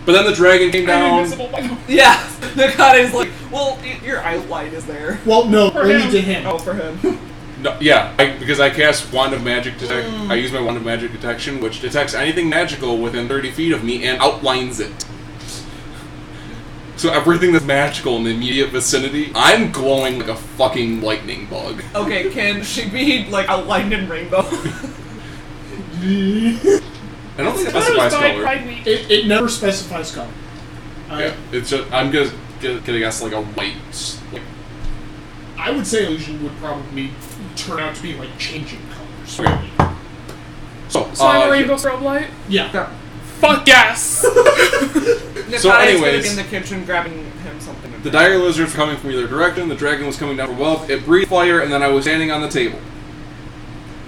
But then the dragon came I'm down. invisible by the way. Yeah, Nakane's like, well, your outline is there. Well, no, For only him. to him. Oh, for him. No, yeah, because I cast Wand of Magic Detect. I use my Wand of Magic Detection, which detects anything magical within 30 feet of me and outlines it. So everything that's magical in the immediate vicinity, I'm glowing like a fucking lightning bug. Okay, can she be, like, outlined in rainbow? I don't think it I thought it was specifies by color. Pride Week. It never specifies color. Yeah, it's just I'm gonna guess like a white. Like, I would say illusion would probably turn out to be like changing colors. Really. so So I'm a yeah. rainbow strobe light? Yeah. Fuck yes! Nakane's anyways, in the kitchen grabbing him something. The dire lizards were coming from either direction. The dragon was coming down from above. It breathed fire, and then I was standing on the table.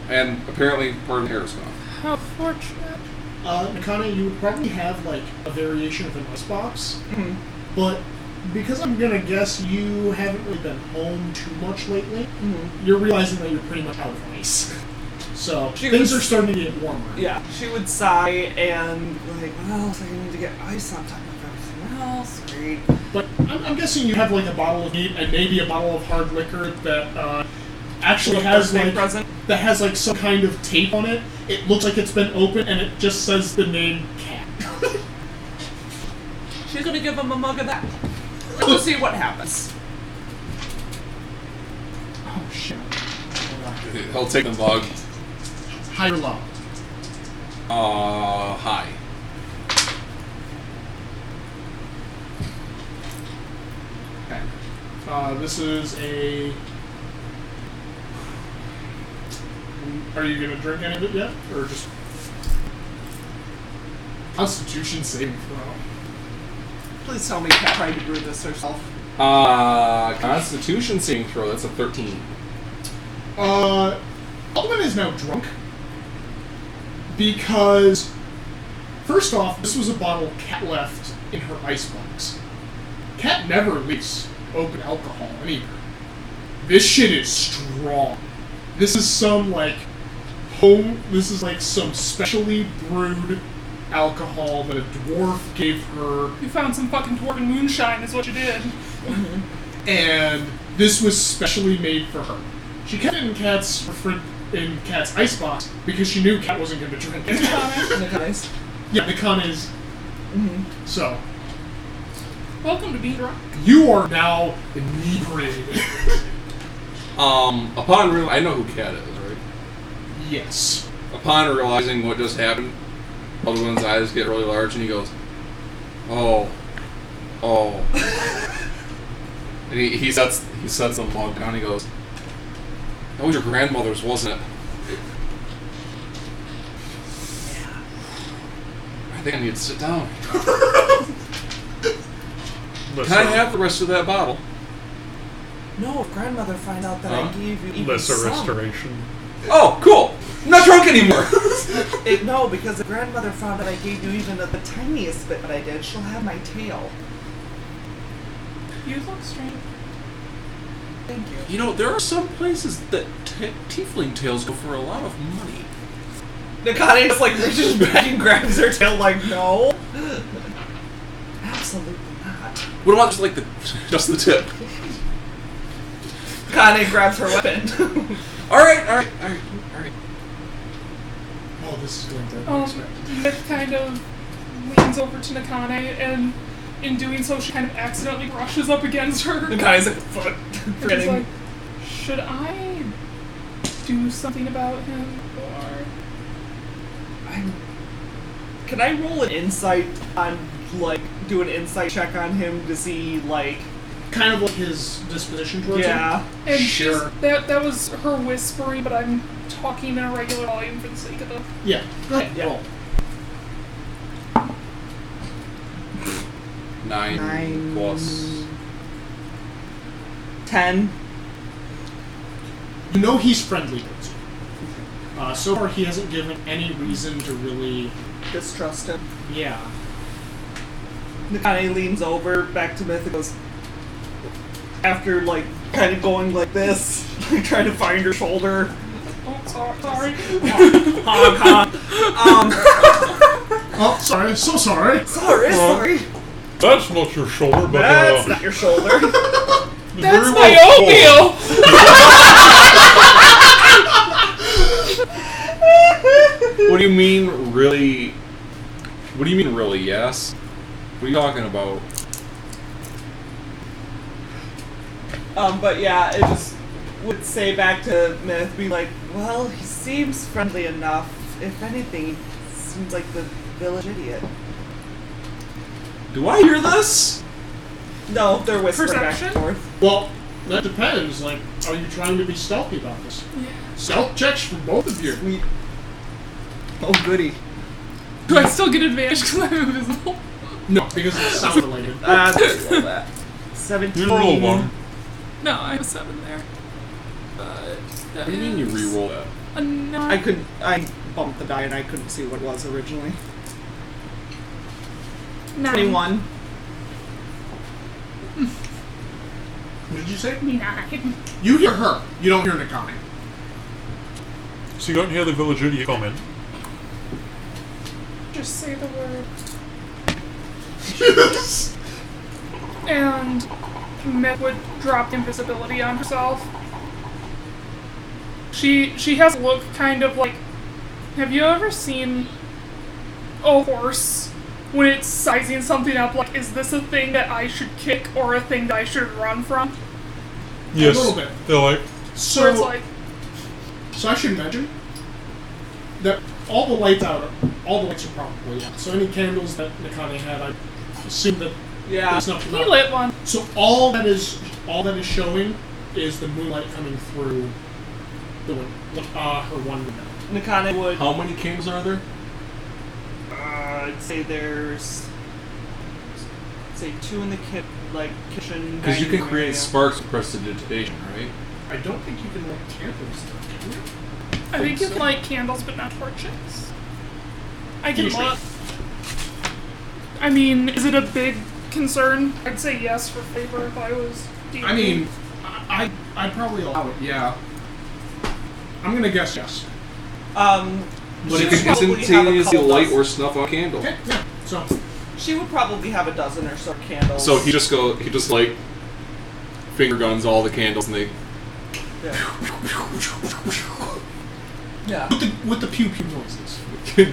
And apparently, part of the hair is gone. How fortunate. Nakane, you would probably have like a variation of an icebox, Mhm. but because I'm gonna guess you haven't really been home too much lately, Mhm. you're realizing that you're pretty much out of ice. So She things was- are starting to get warmer. Yeah, she would sigh and, like, well, I need to get ice on top of everything else. Great. But I'm guessing you have like a bottle of meat and maybe a bottle of hard liquor that actually has Birthday like present. that has like some kind of tape on it. It looks like it's been open and it just says the name Cat. She's gonna give him a mug of that. Let's see what happens. Oh shit. Hold on. He'll take the bug. High or low? High. Okay. This is a. Are you gonna drink any of it yet, or just Constitution saving throw? Please tell me Kat tried to brew this herself. Constitution saving throw. That's a 13. Alderman is now drunk because, first off, this was a bottle Cat left in her icebox. Cat never leaves open alcohol anywhere. This shit is strong. This is some like This is like some specially brewed alcohol that a dwarf gave her, You found some fucking dwarven moonshine is what you did. and this was specially made for her. She kept it in Cat's icebox because she knew Cat wasn't going to drink it. Nice. Yeah, Nikane is. Mm-hmm. So, Welcome to being drunk. you are now inebriated. Upon real, I know who Cat is, right? Yes. Upon realizing what just happened, Baldwin's eyes get really large, and he goes, "Oh, oh." And he sets the mug down. He goes, "That was your grandmother's, wasn't it?" I think I need to sit down. Can I have the rest of that bottle? No, if grandmother find out that I gave you even lesser some. restoration? Oh, cool. I'm not drunk anymore. No, because if grandmother found out I gave you even the tiniest bit that I did, she'll have my tail. You look strange. Thank you. You know, there are some places that tiefling tails go for a lot of money. Nikane just like reaches back and grabs her tail like, no. Absolutely not. What about just the tip? Nikane grabs her weapon. All right. Oh, this is going to be Nick kind of leans over to Nikane, and in doing so, she kind of accidentally brushes up against her. Nikane's like, fuck. And she's Forgetting. like, should I do something about him, or... Can I roll an insight on, like, do an insight check on him to see, like... kind of like his disposition towards Yeah. And Sure. that was her whispering, but I'm talking in a regular volume for the sake of the... him. Yeah. Go ahead. Yeah. Roll. 9 plus. 10. You know he's friendly towards you. So far, he hasn't given any reason to really. Distrust him. Yeah. Nikane leans over, back to Myth, and goes... After, like, kind of going like this, like, trying to find her shoulder. Oh, sorry. Honk, honk. Oh, sorry. So sorry. Sorry. That's not your shoulder, but That's not your shoulder. That's very my well oatmeal! What do you mean, really? What do you mean, really? Yes. What are you talking about? But yeah, it just would say back to Myth, be like, well, he seems friendly enough. If anything, he seems like the village idiot. Do I hear this? No, they're whispering back Perception? and forth. Well, that depends. Like, are you trying to be stealthy about this? Yeah. Stealth checks from both of you. Sweet. Oh, goody. Do I still get advantage because I'm invisible? No, because it's sound related. Let's roll that. 17. You roll one. No, I have a 7 there. But that What do you mean you is re-roll that? a 9. I bumped the die and I couldn't see what it was originally. 9. 21. What did you say? 9. You hear her. You don't hear Nikane. So you don't hear the village idiot comment. Just say the word. Yes. And Myth would drop invisibility on herself. She has a look kind of like... Have you ever seen a horse when it's sizing something up? Like, is this a thing that I should kick or a thing that I should run from? Yes. little bit. They're like, So, Where it's like, so I should imagine that all the lights are probably out. So any candles that Nikane had, I assume that Yeah. it's not. he lit one. So all that is showing is the moonlight coming through the her one window. Nikane would... How many candles are there? I'd say there's... say 2 in the kitchen. Because you can dining create area. sparks with prestidigitation, right? I don't think you can light candles though, can you? I think you can light candles, but not torches. I can Usually. look. I mean, is it a big concern? I'd say yes for favor if I was. I mean, I'd probably allow it. Yeah. I'm gonna guess yes. But she it would can probably have a instantaneously couple light dozen- or snuff out a candle. Okay. Yeah. So She would probably have a dozen or so candles. So he just like finger guns all the candles and they. Yeah. Yeah. With the pew pew noises.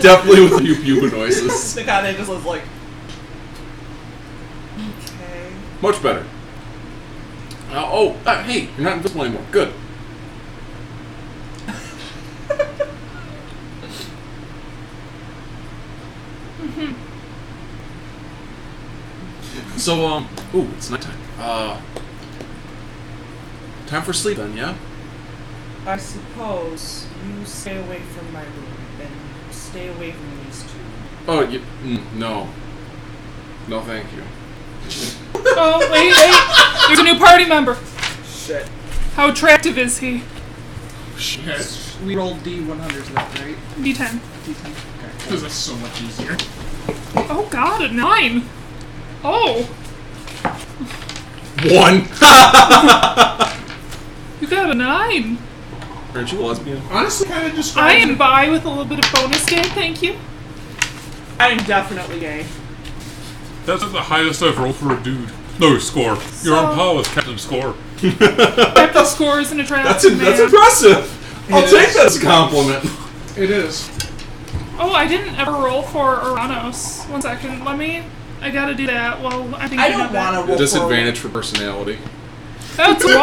Definitely with pew pew noises. The guy that just was like, okay. Much better. Hey, you're not invisible anymore. Good. So, it's nighttime. Time for sleep then, yeah? I suppose you stay away from my room and stay away from these two. Oh, no. No, thank you. Oh, wait. There's a new party member. Shit. How attractive is he? Shit. We rolled D100 to that, right? D10. D10. Okay. Because that's so much easier. Oh god, a 9. Oh. 1! You got a 9. Aren't you a lesbian? Honestly, kind of I describes am bi with a little bit of bonus day, thank you. I'm definitely gay. That's the highest I've rolled for a dude. No, score. You're on So- par with Captain Score. Captain Score is an attractive man. That's impressive! I'll It take is. that as a compliment. It is. Oh, I didn't ever roll for Uranus. 1 second, I gotta do that. Well, I think I don't want to roll Disadvantage for personality. That's 1.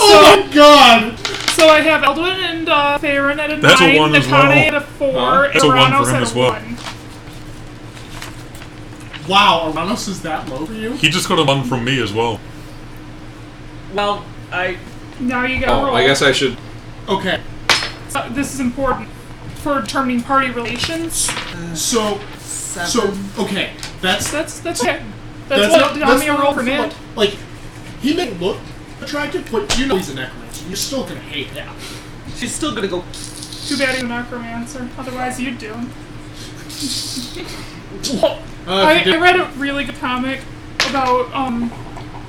Oh my god! So I have Eldwin and Tavern at a That's a 9, 1 as Nakane well. at a 4, and That's a 1 for Uranus him at as a well. 1. Wow, Uranus is that low for you? He just got a 1 from me as well. Well, Now you gotta roll. I guess I should... Okay, This is important for determining party relations. so, 7. okay, that's That's okay. That's what got me a roll for Ned. Like, he may look attractive, but you know he's a necromancer. You're still gonna hate him. She's still gonna go. Too bad he's a necromancer. Otherwise, you'd do him. I read a really good comic about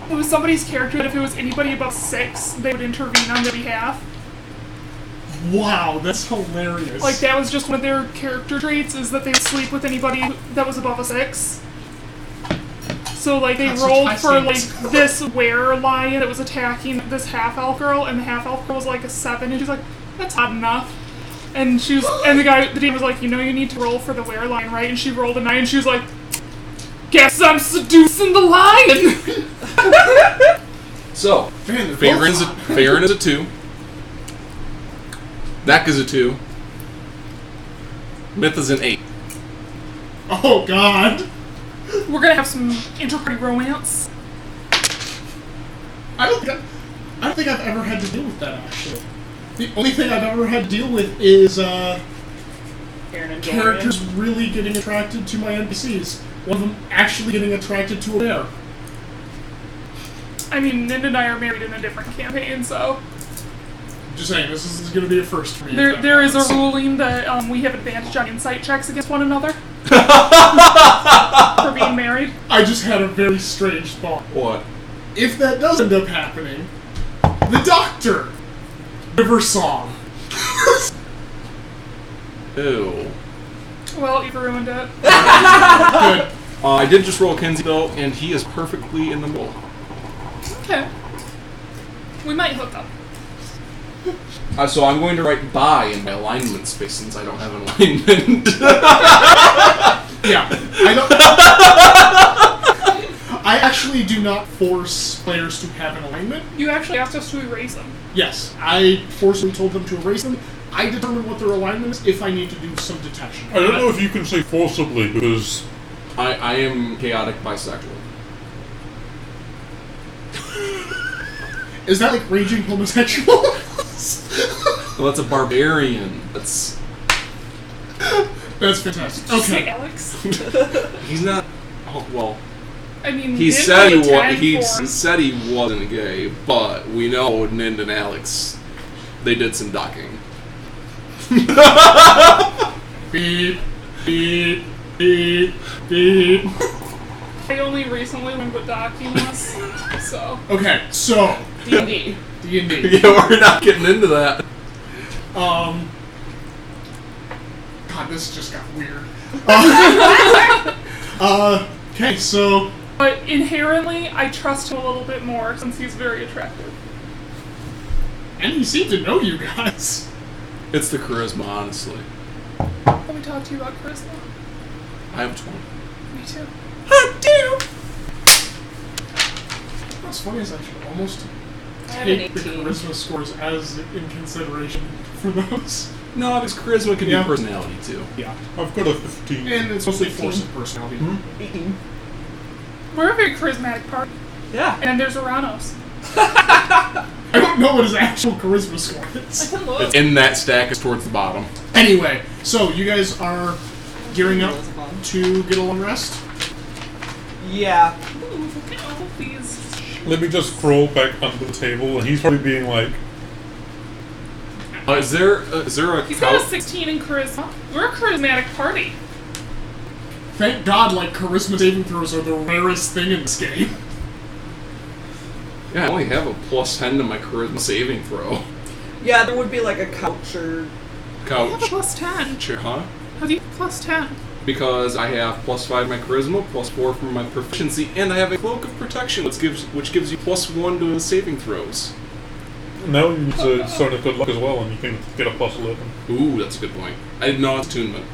it was somebody's character that if it was anybody above 6, they would intervene on their behalf. Wow, that's hilarious. Like that was just one of their character traits is that they would sleep with anybody that was above a 6. So like they That's such rolled high for like stakes. this were-lion that was attacking this half-elf girl, and the half-elf girl was like a 7, and she's like, that's odd enough. And she was, and the DM was like, you know, you need to roll for the were-lion, right? And she rolled a 9, and she was like, guess I'm seducing the lion. So, Man, Farron is a 2. Dak is a 2. Myth is an 8. Oh god. We're gonna have some inter-party romance. I don't think I've ever had to deal with that, actually. The only thing I've ever had to deal with is, Aaron and Dorian. characters really getting attracted to my NPCs. One of them actually getting attracted to a bear. I mean, Nind and I are married in a different campaign, so Just saying, this is going to be a first for me. there is a ruling that we have advantage on insight checks against one another for being married. I just had a very strange thought. What? If that does end up happening, the Doctor! River Song. Ew. Well, you've ruined it. Good. I did just roll Kenzie though, and he is perfectly in the middle. Okay. We might hook up. So I'm going to write "by" in my alignment space since I don't have an alignment. Yeah. I actually do not force players to have an alignment. You actually asked us to erase them. Yes, I forcibly told them to erase them. I determine what their alignment is if I need to do some detection. I don't know if you can say forcibly, because I am chaotic bisexual. Is that like raging homosexual? Well, that's a barbarian. That's fantastic. Did you say Okay. Alex? he's not. Oh, well, I mean, he Nind said was he a was. 10 He for said he wasn't gay, but we know Nind and Alex, they did some docking. Beep, beep, beep, beep. I only recently learned what docking was, so. Okay, so D&D. D&D. Yeah, we're not getting into that. God, this just got weird. Okay, so But inherently, I trust him a little bit more since he's very attractive. and he seemed to know you guys. It's the charisma, honestly. Let me talk to you about charisma. I have 20. Me too. Hot damn! What's funny is I should almost I have an take the 18. charisma scores as in consideration for those. No, because charisma can Yeah. be personality too. Yeah. I've got a 15. And it's mostly force of personality. 18. We're a very charismatic party. Yeah. And there's Oranos. I don't know what his actual charisma score I is. can look. It's in that stack, is towards the bottom. Anyway, so you guys are gearing up That's fun. to get a long rest? Yeah. Ooh, look at all of these. Let me just scroll back under the table, and he's probably being like, Is there a He's got a couch? 16 in charisma. We're a charismatic party. Thank God, like, charisma saving throws are the rarest thing in this game. Yeah, I only have a +10 to my charisma saving throw. Yeah, there would be like a couch or... I have a Couch. plus 10. Chair, huh? How do you have plus 10? Because I have +5 my charisma, +4 for my proficiency, and I have a cloak of protection, which gives you +1 to the saving throws. now you need to start a good luck as well, and you can get a +11. Ooh, that's a good point. I didn't know it's attunement.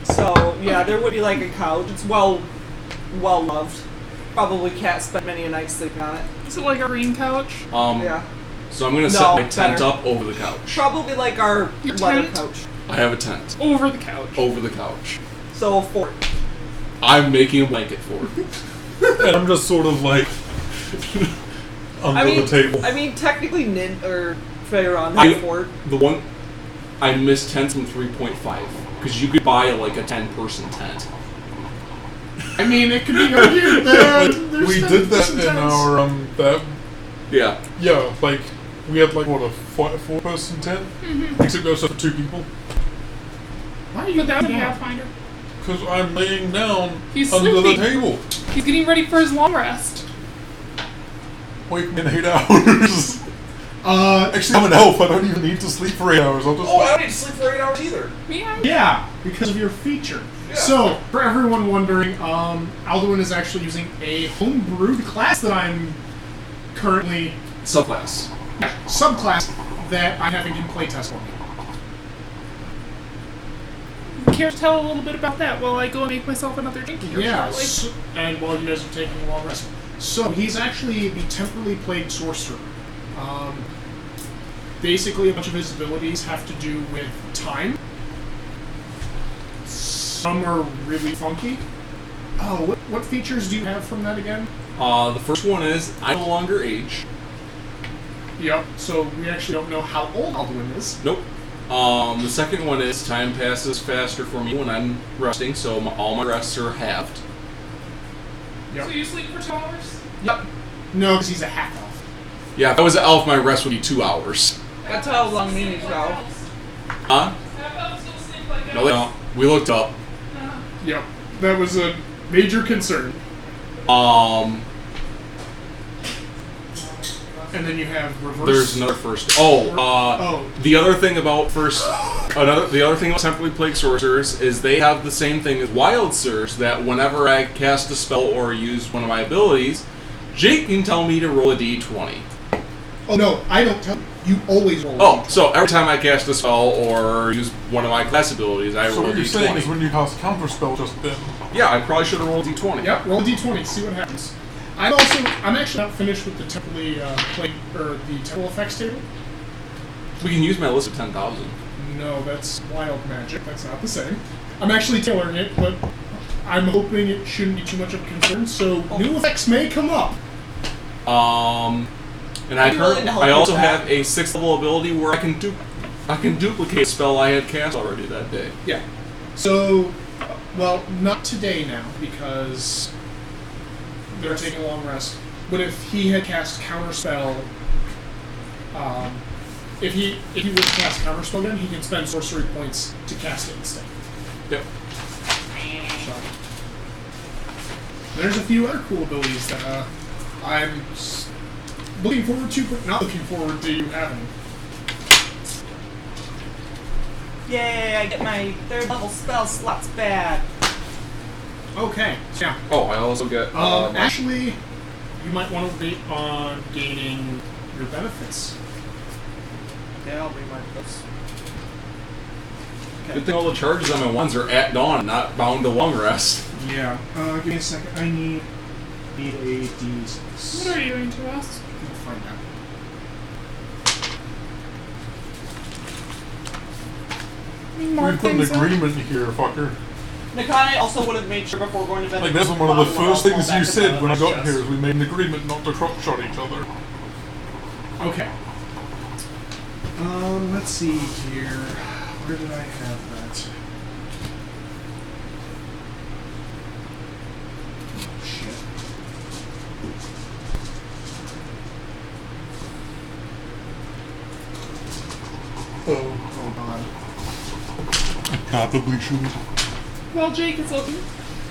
So, yeah, there would be like a couch. It's well loved. Probably can't spend many a night sleeping on it. Is it like a green couch? Yeah. So I'm gonna set No, my tent better. up over the couch. Probably like our Your leather tent? couch. I have a tent Over the couch. over the couch. So a fort. I'm making a blanket for it. And I'm just sort of like under the table. I mean, technically, or Faerun I- has a fort. The one I missed tents from 3.5 because you could buy like a 10-person tent. I mean, it could be argued that there's We some did that in tents. our that Yeah. yeah, like we had like what a 4-person tent, except it was for 2 people. Why are you But that was a doing that? Pathfinder. Because I'm laying down He's under sleeping. the table. He's getting ready for his long rest. Wake me in 8 hours. Actually, I'm an elf. I don't even need to sleep for 8 hours. I'll just. don't need to sleep for 8 hours either. Yeah. Yeah, because of your feature. So, for everyone wondering, Alduin is actually using a homebrewed class that I'm currently Subclass. subclass that I'm having him playtest for me. Care to tell a little bit about that while I go and make myself another drink here Yeah, shortly? so, and while you guys are taking a long rest. So, he's actually the temporally plagued sorcerer. Basically, a bunch of his abilities have to do with time. Some are really funky. Oh, what features do you have from that again? The first one is I no longer age. Yep, so we actually don't know how old Alduin is. Nope. The second one is time passes faster for me when I'm resting, so all my rests are halved. Yep. So you sleep for 2 hours? Yep. No, because he's a half elf. Yeah, if I was an elf, my rest would be 2 hours. That's how long minis go. Huh? Half-elves still sleep like No, they don't. We looked up. Yep. That was a major concern. And then you have reverse. There's another first. Oh. The other thing about the other thing about temporally plagued sorcerers is they have the same thing as wild surge. That whenever I cast a spell or use one of my abilities, Jake can tell me to roll a d20. Oh no, I don't tell you. You always roll. Oh, so every time I cast a spell or use one of my class abilities, I So roll a what you're saying is d20. when you cast counterspell just then. Yeah, I probably should have rolled a d20. Yep. Roll a d20. See what happens. I'm actually not finished with the temporally plague or the temporal effects table. We can use my list of 10,000. No, that's wild magic. That's not the same. I'm actually tailoring it, but I'm hoping it shouldn't be too much of a concern. So new effects may come up. And I Are you willing to help I with also that? have a 6th level ability where I can duplicate a spell I had cast already that day. Yeah. So, well, not today now because they're taking a long rest. But if he had cast counterspell, if he would cast counterspell again, he can spend sorcery points to cast it instead. Yep. So, there's a few other cool abilities that I'm looking forward to, but not looking forward to you having. Yay, I get my 3rd level spell slots back. Okay, yeah. Oh, I also get. Actually, you might want to wait on gaining your benefits. Yeah, I'll bring my books. Good thing all the charges on my ones are at dawn, not bound to long rest. Yeah. Give me a second. I need a D6. What are you doing to us? We'll find out. More We put an things up. agreement here, fucker. Nakai also would have made sure before going to bed. Like, that's one of the first things you said when I got here, is we made an agreement not to crop shot each other. Okay. Let's see here. Where did I have that? Oh, shit. Oh, Hold on. I probably should. While Jake is looking,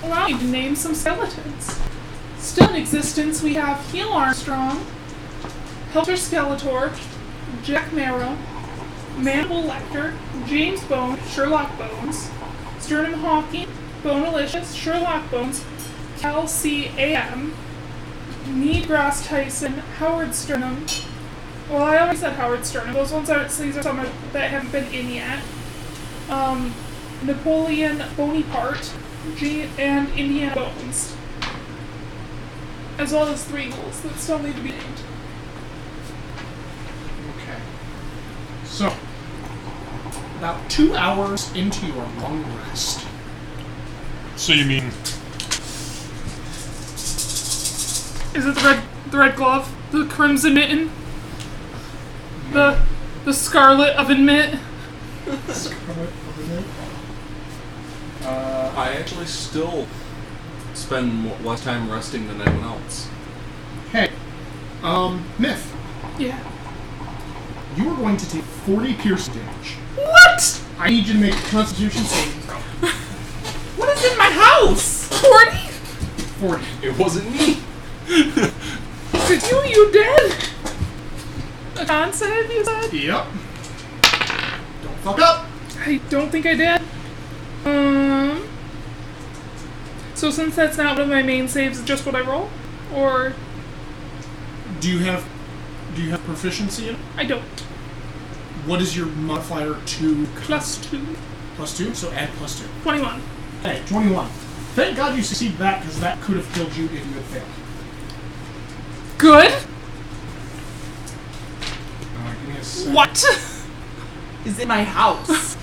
allow me to name some skeletons. Still in existence, we have Heel Armstrong, Helter Skeletor, Jack Marrow, Mandible Lecter, James Bone, Sherlock Bones, Sternum Hawking, Bonalicious, Sherlock Bones, Cal C. A.M., Needgrass Tyson, Howard Sternum. Well, I already said Howard Sternum. These are some that haven't been in yet. Napoleon Bonaparte, and Indiana Bones. As well as 3 ghouls that still need to be named. Okay. So, about 2 hours into your long rest. So you mean... Is it the red glove? The crimson mitten? The scarlet oven mitt? I actually still spend less time resting than anyone else. Hey, Myth, Yeah. you are going to take 40 piercing damage. What? I need you to make a Constitution saving throw. What is in my house? 40? 40. It wasn't me. Did you dead? A con save, you said? Yep. Don't fuck up. I don't think I did. So since that's not one of my main saves, just what I roll? Or... Do you have proficiency in it? I don't. What is your modifier to +2. +2? So add +2. 21. Okay, 21. Thank God you succeeded that, because that could have killed you if you had failed. Good? Give me a sec. What? Is in my house.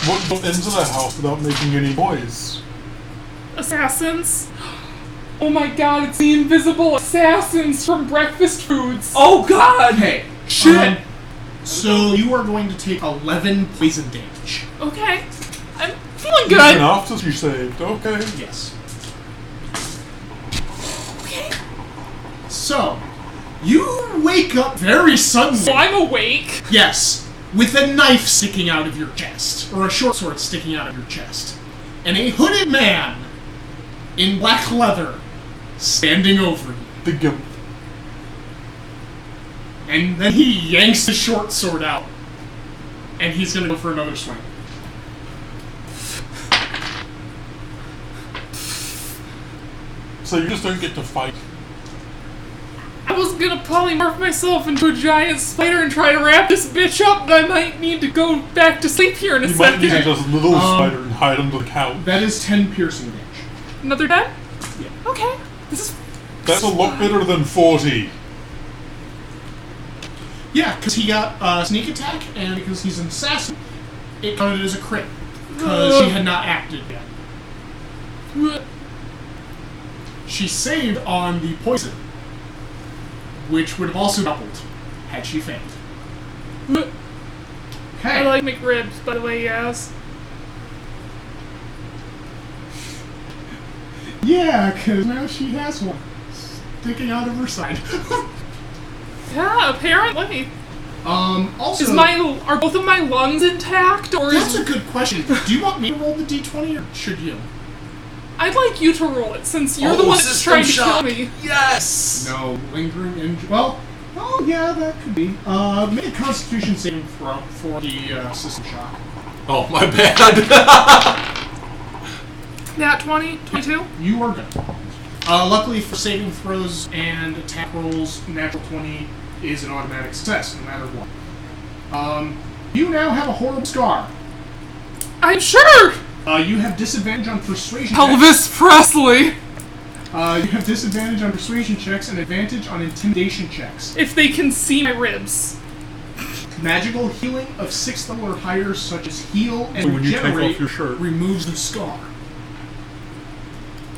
What got into the house without making any noise? Assassins? Oh my god, it's the invisible assassins from Breakfast Foods. Oh god! Okay. Shit. So you are going to take 11 poison damage. Okay. I'm feeling Even good. after you saved, okay. Yes. Okay. So, you wake up very suddenly. So I'm awake. Yes, with a knife sticking out of your chest, or a short sword sticking out of your chest, and a hooded man in black leather standing over you. The gimp. And then he yanks the short sword out, and he's gonna go for another swing. So you just don't get to fight. I was gonna polymorph myself into a giant spider and try to wrap this bitch up, but I might need to go back to sleep here in a You might second. need to just little spider and hide under the couch. That is 10 piercing damage. Another dead? Yeah. Okay. This is... That's a lot better than 40. Yeah, because he got sneak attack, and because he's an assassin, it counted as a crit. Because she had not acted yet. She saved on the poison, which would have also doubled had she failed. I Okay. like McRibs, by the way, yes. Yeah, because now she has one sticking out of her side. Yeah, apparently. Also, Are both of my lungs intact, or that's is... a good question. Do you want me to roll the d20 or should you? I'd like you to roll it, since you're the one that's system trying to shock. kill me. Yes! No, lingering injury. Well, oh yeah, that could be. Make a Constitution saving throw for the system shock. Oh, my bad. Nat 20, 22? You are good. Luckily for saving throws and attack rolls, natural 20 is an automatic success, no matter what. You now have a horrible scar. I'm sure! You have disadvantage on persuasion Elvis Presley! checks. You have disadvantage on persuasion checks and advantage on intimidation checks. If they can see my ribs. Magical healing of 6th level or higher, such as heal and So when you take regenerate, off your shirt. removes the scar.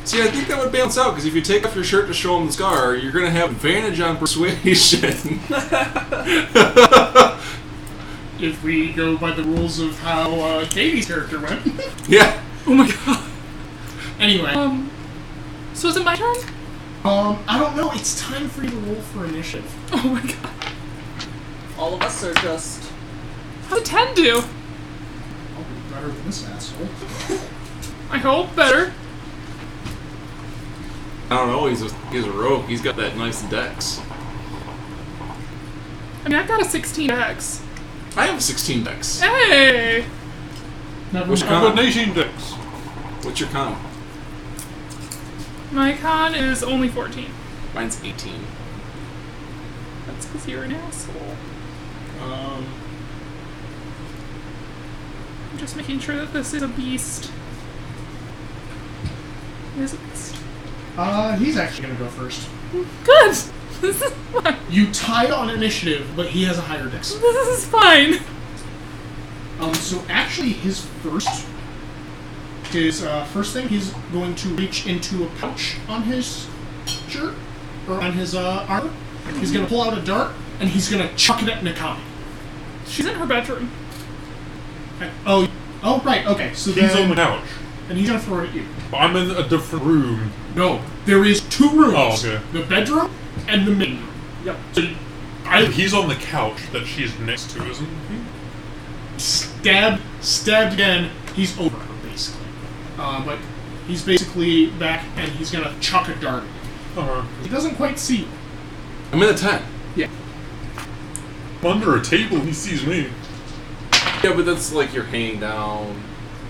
See, I think that would balance out, because if you take off your shirt to show them the scar, you're going to have advantage on persuasion. If we go by the rules of how Katie's character went. Yeah. Oh my god. Anyway. So is it my turn? I don't know. It's time for you to roll for initiative. Oh my god. All of us are just. How's a 10 do? I'll be better than this asshole. I hope better. I don't know, he's a rogue. He's got that nice dex. I mean, I've got a 16 X. I have a 16 dex. Hey! Never Which mind. I've con? got 18 dex. What's your con? My con is only 14. Mine's 18. That's because you're an asshole. I'm just making sure that this is a beast. Is it? He's actually gonna go first. Good! This is fine. You tied on initiative, but he has a higher dex. This is fine. So actually his first thing, he's going to reach into a pouch on his shirt, or on his armor. He's gonna pull out a dart, and he's gonna chuck it at Nakami. She's in her bedroom. Oh, right, okay, so He's then... on the couch. And he's gonna throw it at you. But I'm in a different room. No, there is 2 rooms. Oh, okay. The bedroom and the main room. Yep. So He's on the couch that she's next to, isn't he? stabbed again, he's over her, basically. But he's basically back, and he's gonna chuck a dart. He doesn't quite see you. I'm in a 10. Yeah. I'm under a table, he sees me. Yeah, but that's like you're hanging down.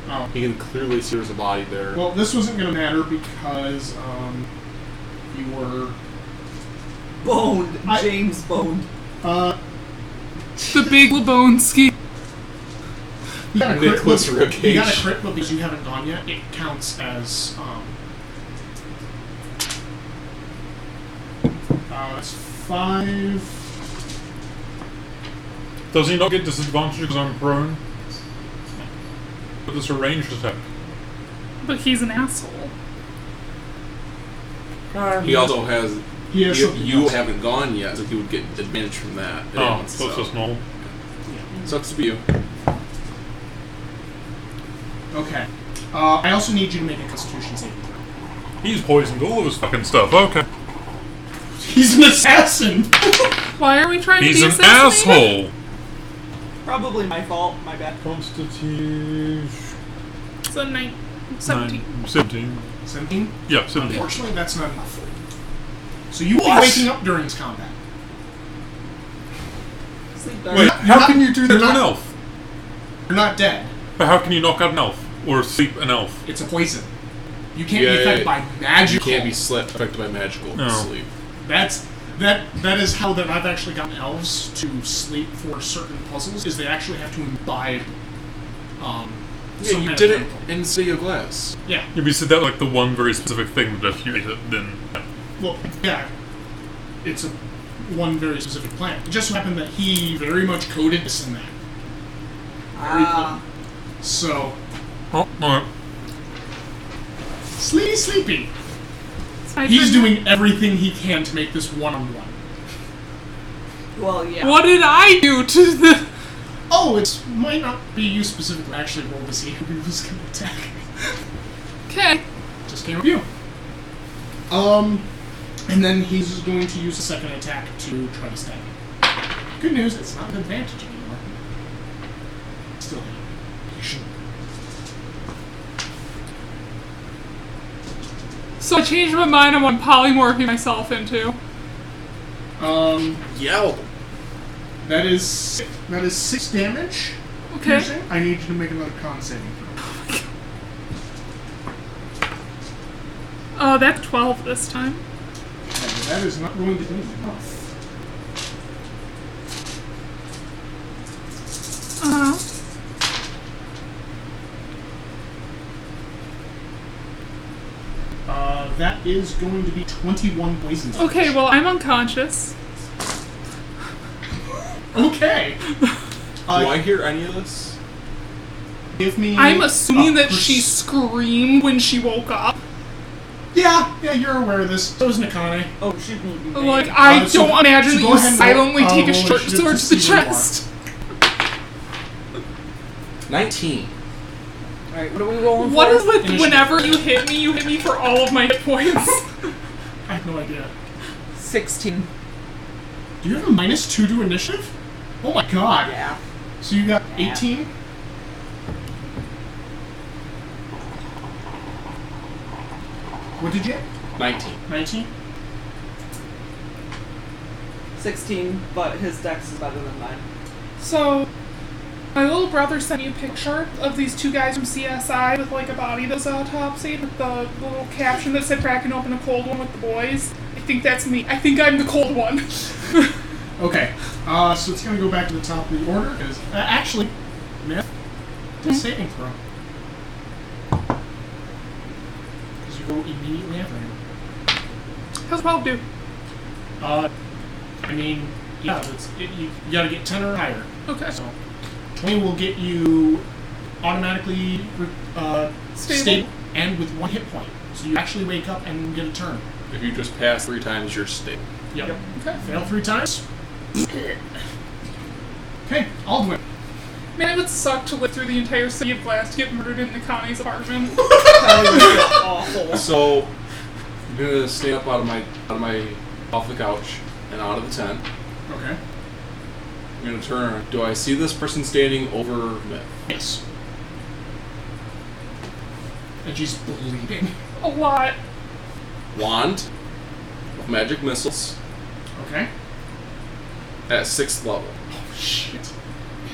Oh. You can clearly see there's a body there. Well, this wasn't gonna matter because, you were... Boned. James boned. The big Lebonski. You got a Nick crit, was but, ribcage. you got a crit, but because you haven't gone yet, it counts as, it's 5... Does he not get disadvantage because I'm prone? But it's a ranged attack. But he's an asshole. He also has... He has You, something you else. haven't gone yet, so he would get advantage from that. Oh, so it's just normal. Sucks to be you. Okay. I also need you to make a Constitution saving throw. He's poisoned all of his fucking stuff, okay. He's an assassin! Why are we trying He's to an be assassinated? asshole! Probably my fault. My bad. Constitution... So 17. 17. 17? Yeah, 17. Unfortunately, that's not enough. So you will be What? waking up during this combat. Sleep Wait, dark. how can you do that you're to an not- elf? You're not dead. But how can you knock out an elf? Or sleep an elf? It's a poison. You can't be affected by You magical. can't be affected by magical No. sleep. That is how that I've actually gotten elves to sleep for certain puzzles. Is they actually have to imbibe. Yeah, some you kind did of it chemical. in City of Glass. Yeah. Yeah, but you said that like the one very specific thing that if you ate it, then... Well, yeah. It's one very specific plant. It just so happened that he very much coded this in that. Very potent. So, Oh, alright. sleepy. It's my He's turn. doing everything he can to make this one-on-one. Well, yeah. What did I do to the... Oh, it might not be you specifically. Actually, roll to see who he was going to attack. Okay. Just came with you. And then he's going to use a second attack to try to stab you. Good news, it's not an advantage anymore. Still hit. You should. So I changed my mind on what I'm polymorphing myself into. Yell. That is 6 damage. Okay. Piercing. I need you to make another con saving throw. That's 12 this time. Okay, that is not going to be enough. that is going to be 21 poison damage. Okay, well, I'm unconscious. Okay. Do I hear any of this? Give me. I'm assuming a that she screamed when she woke up. Yeah, you're aware of this. So is Nakane. Oh, she moved me. Like, I so- don't imagine so that go you ahead and silently roll- take a roll short initiative sword to to the see where you are. chest. 19. Alright, what are we rolling What for? is with Initiative. whenever you hit me for all of my hit points? I have no idea. 16. Do you have a -2 to initiative? Oh my god. Yeah. So you got 18? What did you get? 19. 19? 16, but his dex is better than mine. So, my little brother sent me a picture of these two guys from CSI with like a body that was autopsied with the little caption that said cracking open a cold one with the boys. I think that's me. I think I'm the cold one. Okay. So it's going to go back to the top of the order. Because actually, Myth, it's a saving throw. Because you go immediately after him. How's 12 do? I mean, yeah, you got to get 10 or higher. Okay. So 20 will get you automatically stable and with 1 hit point. So you actually wake up and get a turn. If you just pass 3 times, you're stable. Yep. Okay. Fail 3 times. Okay, Aldwin. Man, it would suck to live through the entire city of Glass to get murdered in Nakane's apartment. That would be awful. So, I'm gonna stand up off the couch and out of the tent. Okay. I'm gonna turn. Do I see this person standing over Myth? Yes. And she's bleeding. A lot. Wand of magic missiles Okay. at 6th level. Oh, shit.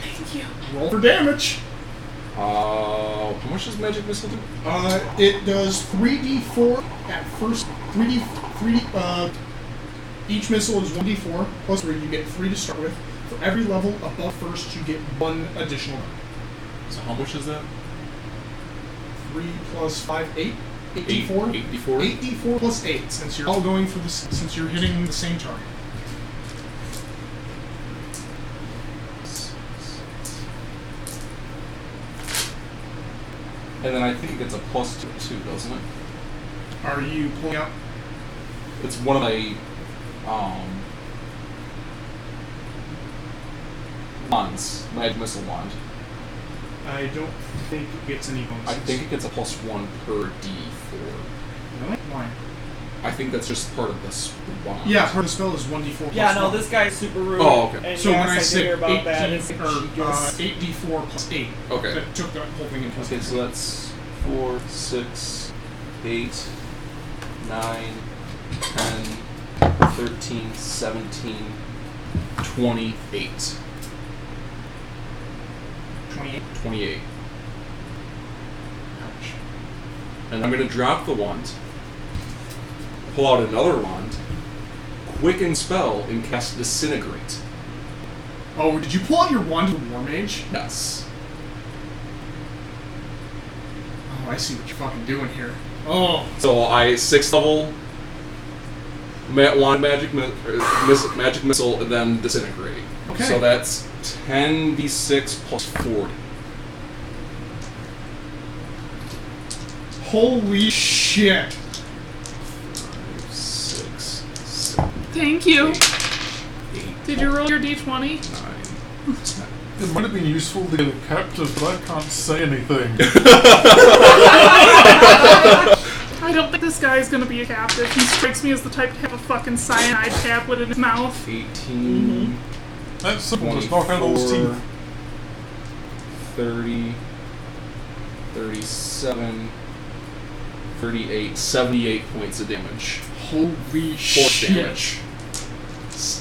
Thank you. Roll for damage. How much does magic missile do? It does 3d4 at first. 3d. Each missile is 1d4 plus 3. You get 3 to start with. For every level above first, you get 1 additional. So how much is that? 3 plus 5, 8. 8 8d4. 8d4? 8d4 plus 8, since you're all going for this. Since you're hitting the same target. And then I think it gets a plus 2 too, doesn't it? Are you pulling out? It's one of my wands, magic missile wand. I don't think it gets any bonuses. I think it gets a plus 1 per d4. Really? Why? I think that's just part of this wand. Yeah, part of the spell is 1d4 plus Yeah, no, 1. this guy's super rude. Oh, okay. And So yes, when I did said hear about 8d, that. It's like or, genius. 8d4 plus 8, Okay. that took the whole thing into Okay, account. so that's 4, 6, 8, 9, 10, 13, 17, 28. 28. 28. Ouch. And I'm going to drop the wand, pull out another wand, quicken spell, and cast Disintegrate. Oh, did you pull out your wand with War Mage? Yes. Oh, I see what you're fucking doing here. Oh. So 6th level wand magic missile, and then Disintegrate. Okay. So that's 10d6 plus 40. Holy shit. 5, 6, 7, Thank you. 8, Did you roll your d20? 9, 10. It might have been useful to get a captive, but I can't say anything. I don't think this guy is gonna be a captive. He strikes me as the type to have a fucking cyanide tablet in his mouth. 18, That's simple, just knock out all his 24, teeth. 30, 37, 38, 78 points of damage. Holy Force shit. damage.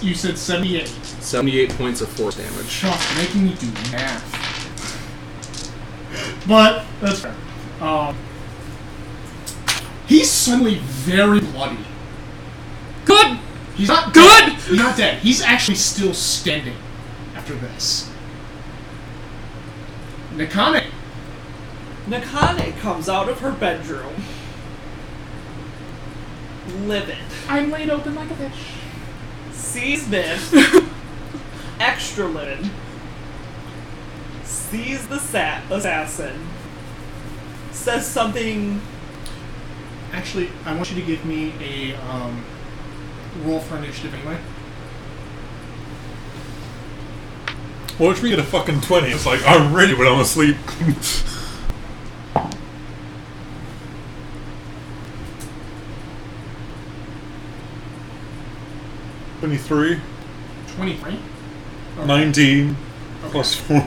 You said 78. 78 points of force damage. Fuck, making me do math. But, that's fair. He's suddenly very bloody. Good! He's not Good! dead. He's not dead. He's actually still standing after this. Nakane. Nakane comes out of her bedroom. livid. I'm laid open like a fish. Sees Myth, extra livid. Sees the assassin. Says something. Actually, I want you to give me a roll for initiative anyway. Well, if we get a fucking 20, it's like, I'm ready when I'm asleep. 23, 23. 19, Okay. plus 4.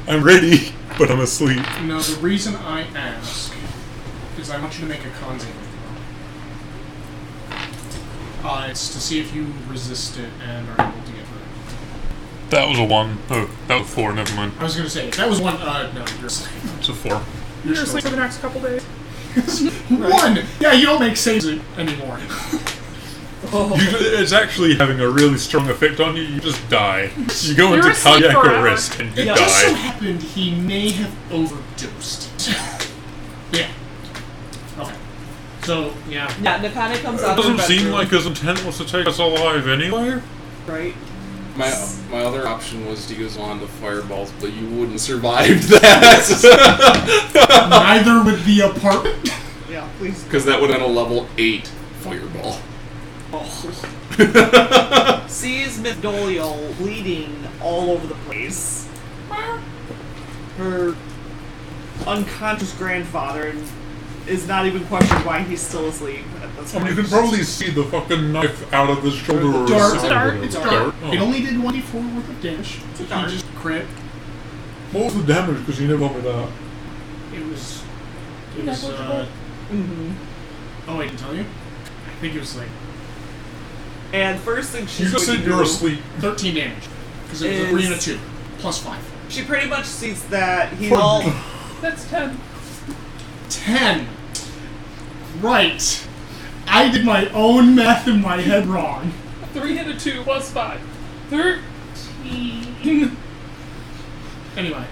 I'm ready, but I'm asleep. No, the reason I ask is I want you to make a con saving throw. It's to see if you resist it and are able to get through it. That was a 1. Oh, that was 4, never mind. I was gonna say, if that was one, no, you're asleep. It's a 4. You're asleep for the next couple days. One! Yeah, you don't make saves anymore. It's actually having a really strong effect on you. You just die. You go You're into asleep cardiac forever. arrest and you It just so die. happened he may have overdosed. Yeah. Okay. So, yeah. Yeah, Nakane comes out It of her doesn't seem bedroom, like his intent was to take us alive anyway. right? My other option was to use on the fireballs, but you wouldn't survive that. Neither would the apartment. Yeah, please. Because that would have been a level 8 fireball. Oh. Sees Miss Dolio bleeding all over the place. Her unconscious grandfather is not even questioning why he's still asleep at this I mean, point. you can probably see the fucking knife out of his shoulder or Dark. something. It's dark. dark. Oh. It only did 1d4 worth of damage. So he dark. just crit. What was the damage? Because you never told me that. It was. Mm-hmm. Oh, I didn't tell you? I think it was like And first thing You she's just going said to you're do, – asleep. 13 damage. Because it was a 3 and a 2. Plus 5. she pretty much sees that he's all... That's 10. 10. Right. I did my own math in my head wrong. 3 and a 2 plus 5. 13. Anyway.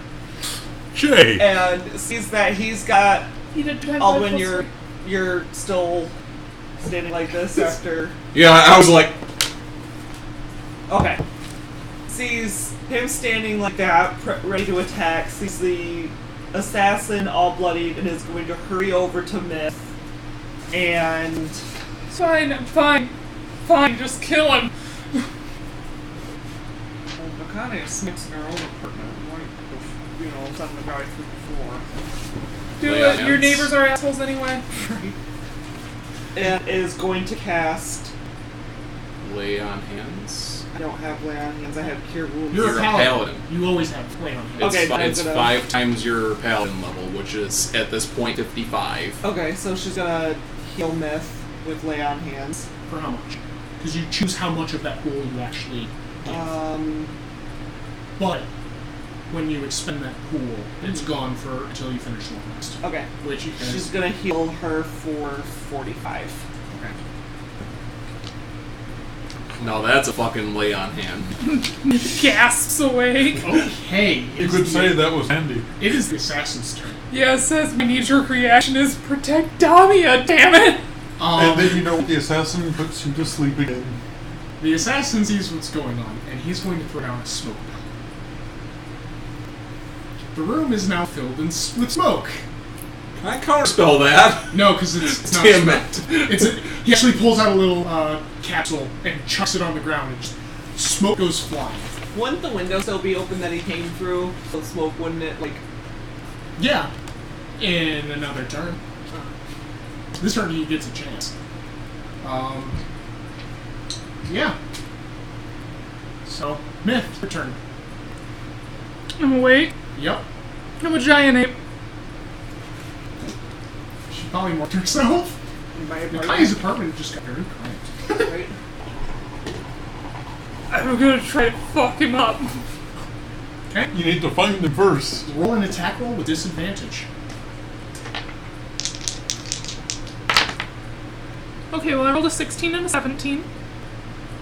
Jay! and sees that he's got... He did 10 Alwyn, plus you're still standing like this after... Yeah, I was like, Okay. Sees him standing like that, ready to attack. Sees the assassin all bloodied and is going to hurry over to Myth. And It's fine, I'm fine. Fine, just kill him. well, Nakane is mixing her own apartment. Like, you know, it's on the guy through the floor. Do Yeah, it. Your it's- neighbors are assholes anyway. And is going to cast. lay on hands. I don't have lay on hands. I have cure wounds. You're You're a a paladin. paladin. You always have play on hand. It's, Okay, then I'm it's gonna- 5 times your paladin level, which is at this point 55. Okay, so she's gonna heal Myth with lay on hands. For how much? Because you choose how much of that pool you actually give. But when you expend that pool, it's gone for until you finish long rest. Okay. Which you can. She's gonna heal her for 45. Okay. No, that's a fucking lay on hand. Gasps awake. Okay. You could say that was handy. It is the assassin's turn. Yeah, it says my knee-jerk reaction is protect Damia, damn it! And then you know what, the assassin puts you to sleep again. The assassin sees what's going on, and he's going to throw down a smoke bell. The room is now filled with smoke. Can I counterspell that? No, because it's not Damn smoke. it. He actually pulls out a little capsule and chucks it on the ground, and just smoke goes flying. Wouldn't the window still be open that he came through? So smoke wouldn't it, like... Yeah. In another turn. This turn he gets a chance. Yeah. So, Myth, your turn. I'm awake. Yep. I'm a giant ape. She probably marked herself. In my Kai's apartment just got very quiet. right? I'm gonna try to fuck him up. Okay. You need to find him first. Roll an attack roll with disadvantage. Okay, well I rolled a 16 and a 17.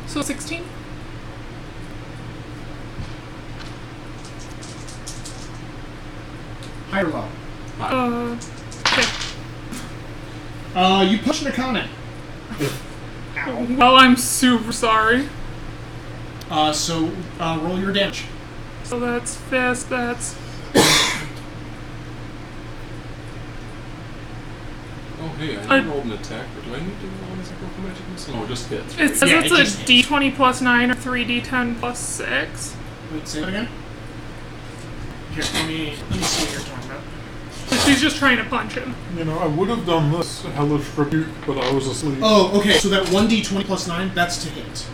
So 16? High or low? Okay. You push Nakane. Well, I'm super sorry. So roll your damage. So that's fist, that's... Oh, hey, I rolled an attack, but do I need to roll an attack for magic missile? No, just hit. It says Yeah, it's it a just hits. d20 plus 9 or 3d10 plus 6. Wait, say that again? Here, let me see what you're talking about. But she's just trying to punch him. You know, I would have done this hellish rebuke, but I was asleep. Oh, okay, so that 1d20 plus 9, that's to hit.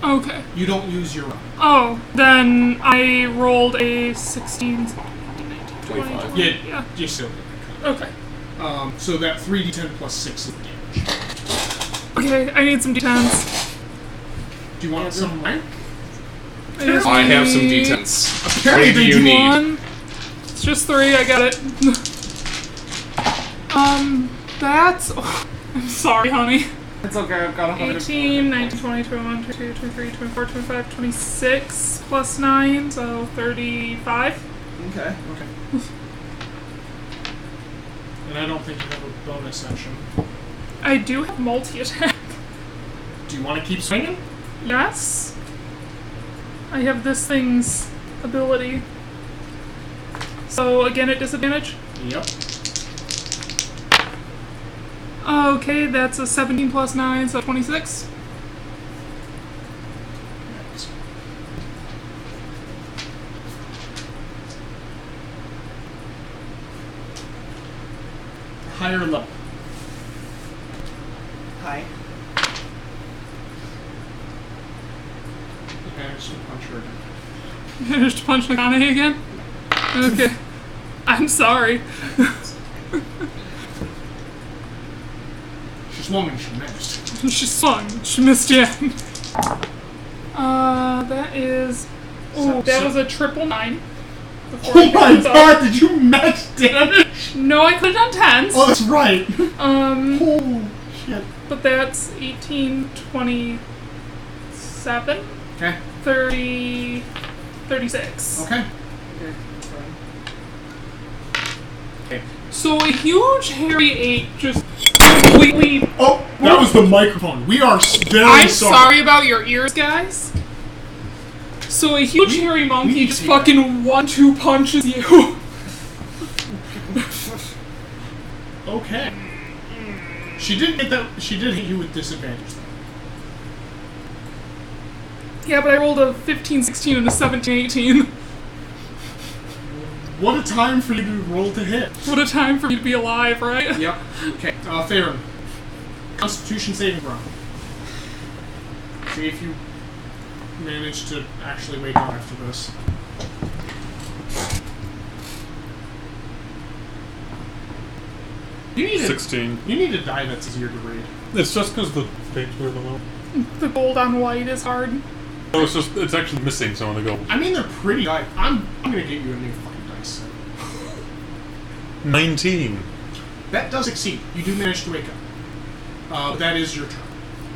Okay. You don't use your own. Oh, then I rolled a 16... 25. Yeah, you still hit. Okay. So that 3d10 plus 6 is damage. Okay, I need some d10s. Do you want some mine? I have some d10s. Apparently What do they you do need? One. It's just 3, I got it. That's... Oh, I'm sorry, honey. It's okay, I've got 100. 18, 19, 20, 21, 22, 23, 24, 25, 26 plus 9, so 35. Okay. Okay. And I don't think you have a bonus action. I do have multi-attack. Do you want to keep swinging? Yes. I have this thing's ability. So again at disadvantage? Yep. Okay, that's a 17 plus 9, so 26. Higher level. Hi. Okay, I'm just gonna punch her again. Managed to punch McConaughey again? Okay. I'm sorry. She swung and she missed. She swung. She missed again. That is... Oh, that was a triple 9. Before I Oh picked my this up. god, did you max damage? No, I could have done 10s. Oh, that's right. Oh, shit. But that's 18, 27, Okay. 30, 36. Okay. So a huge hairy ape just completely... Oh, that was the microphone. We are very I'm sorry. sorry about your ears, guys. So a huge hairy monkey just take fucking 1-2 punches you. Okay. She did hit that. She did hit you with disadvantage, though. Yeah, but I rolled a 15, 16, and a 17, 18. What a time for you to roll to hit. What a time for you to be alive, right? Yep. Okay. Tavern. Constitution saving throw. See if you manage to actually wake up after this. You need 16. You need a die that's easier to read. It's just because the page were low. The gold on white is hard. No, it's actually missing some of the gold. I mean, they're pretty. I'm gonna get you a new fucking dice set. 19. That does succeed. You do manage to wake up. But that is your turn.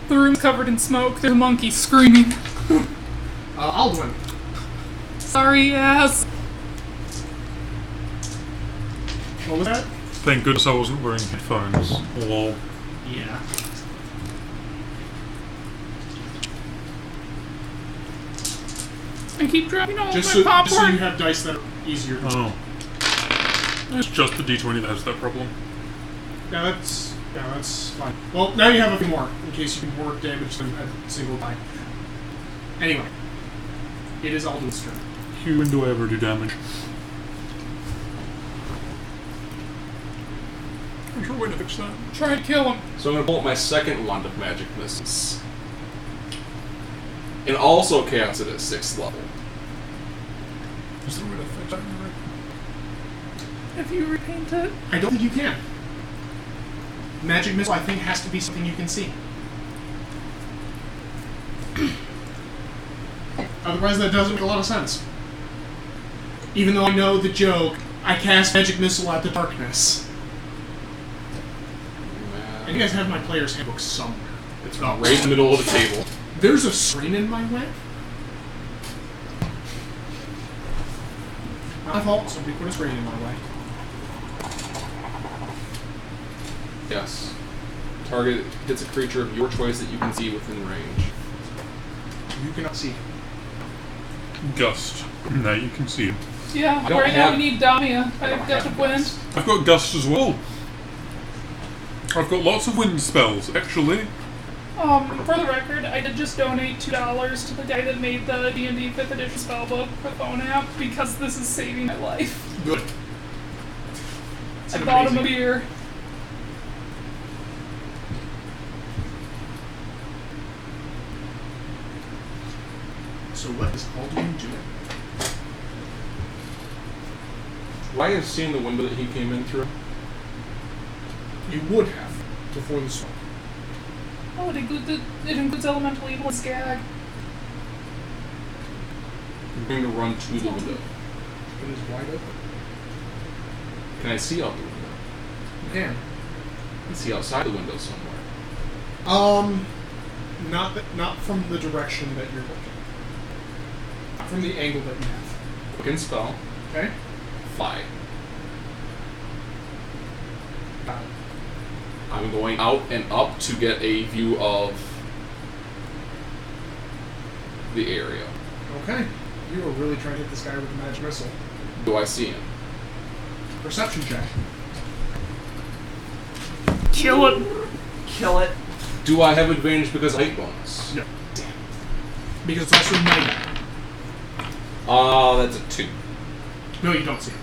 The room's covered in smoke. There's a monkey screaming. Aldwin. Sorry, ass. What was that? Thank goodness I wasn't wearing headphones. Lol. Yeah. I keep dropping all Just my so popcorn. you have dice that are easier to Oh. It's just the D20 that has that problem. Yeah, that's fine. Well, now you have a few more, in case you can more damage than a single die. Anyway. It is Aldwin's turn. Hugh, when do I ever do damage? I'm sure a way to fix that. Try to kill him. So I'm going to pull up my second wand of magic missiles. And also cast it at 6th level. Is there a way to fix that? If you repaint it. I don't think you can. Magic missile, I think, has to be something you can see. Otherwise, that doesn't make a lot of sense. Even though I know the joke, I cast magic missile at the darkness. And you guys have my player's handbook somewhere. It's right in the middle of the table. There's a screen in my way. My fault, somebody put a screen in my way. Yes. Target hits a creature of your choice that you can see within range. You cannot see. Gust. Now you can see it. Yeah, I don't right now have- we need Damia. I don't I've got have the wind. Gust. I've got Gust as well. I've got lots of wind spells, actually. For the record, I did just donate $2 to the guy that made the D&D 5th edition spellbook for the phone app because this is saving my life. Good. It's I an bought him a amazing- beer. So what is Alduin doing? Why have seen the window that he came in through? You would have before the smoke. Oh, it includes elemental evil and skag. I'm going to run to the window. It is wide open. Can I see out the window? You can. I can see outside the window somewhere. Not from the direction that you're looking. Not from the angle that you have. Quick and spell. Okay? Fly. Got it. I'm going out and up to get a view of the area. Okay. You are really trying to hit this guy with a magic missile. Do I see him? Perception check. Kill it. Kill it. Do I have advantage because of height bonus? No. Because it's also night. That's a 2. No, you don't see it.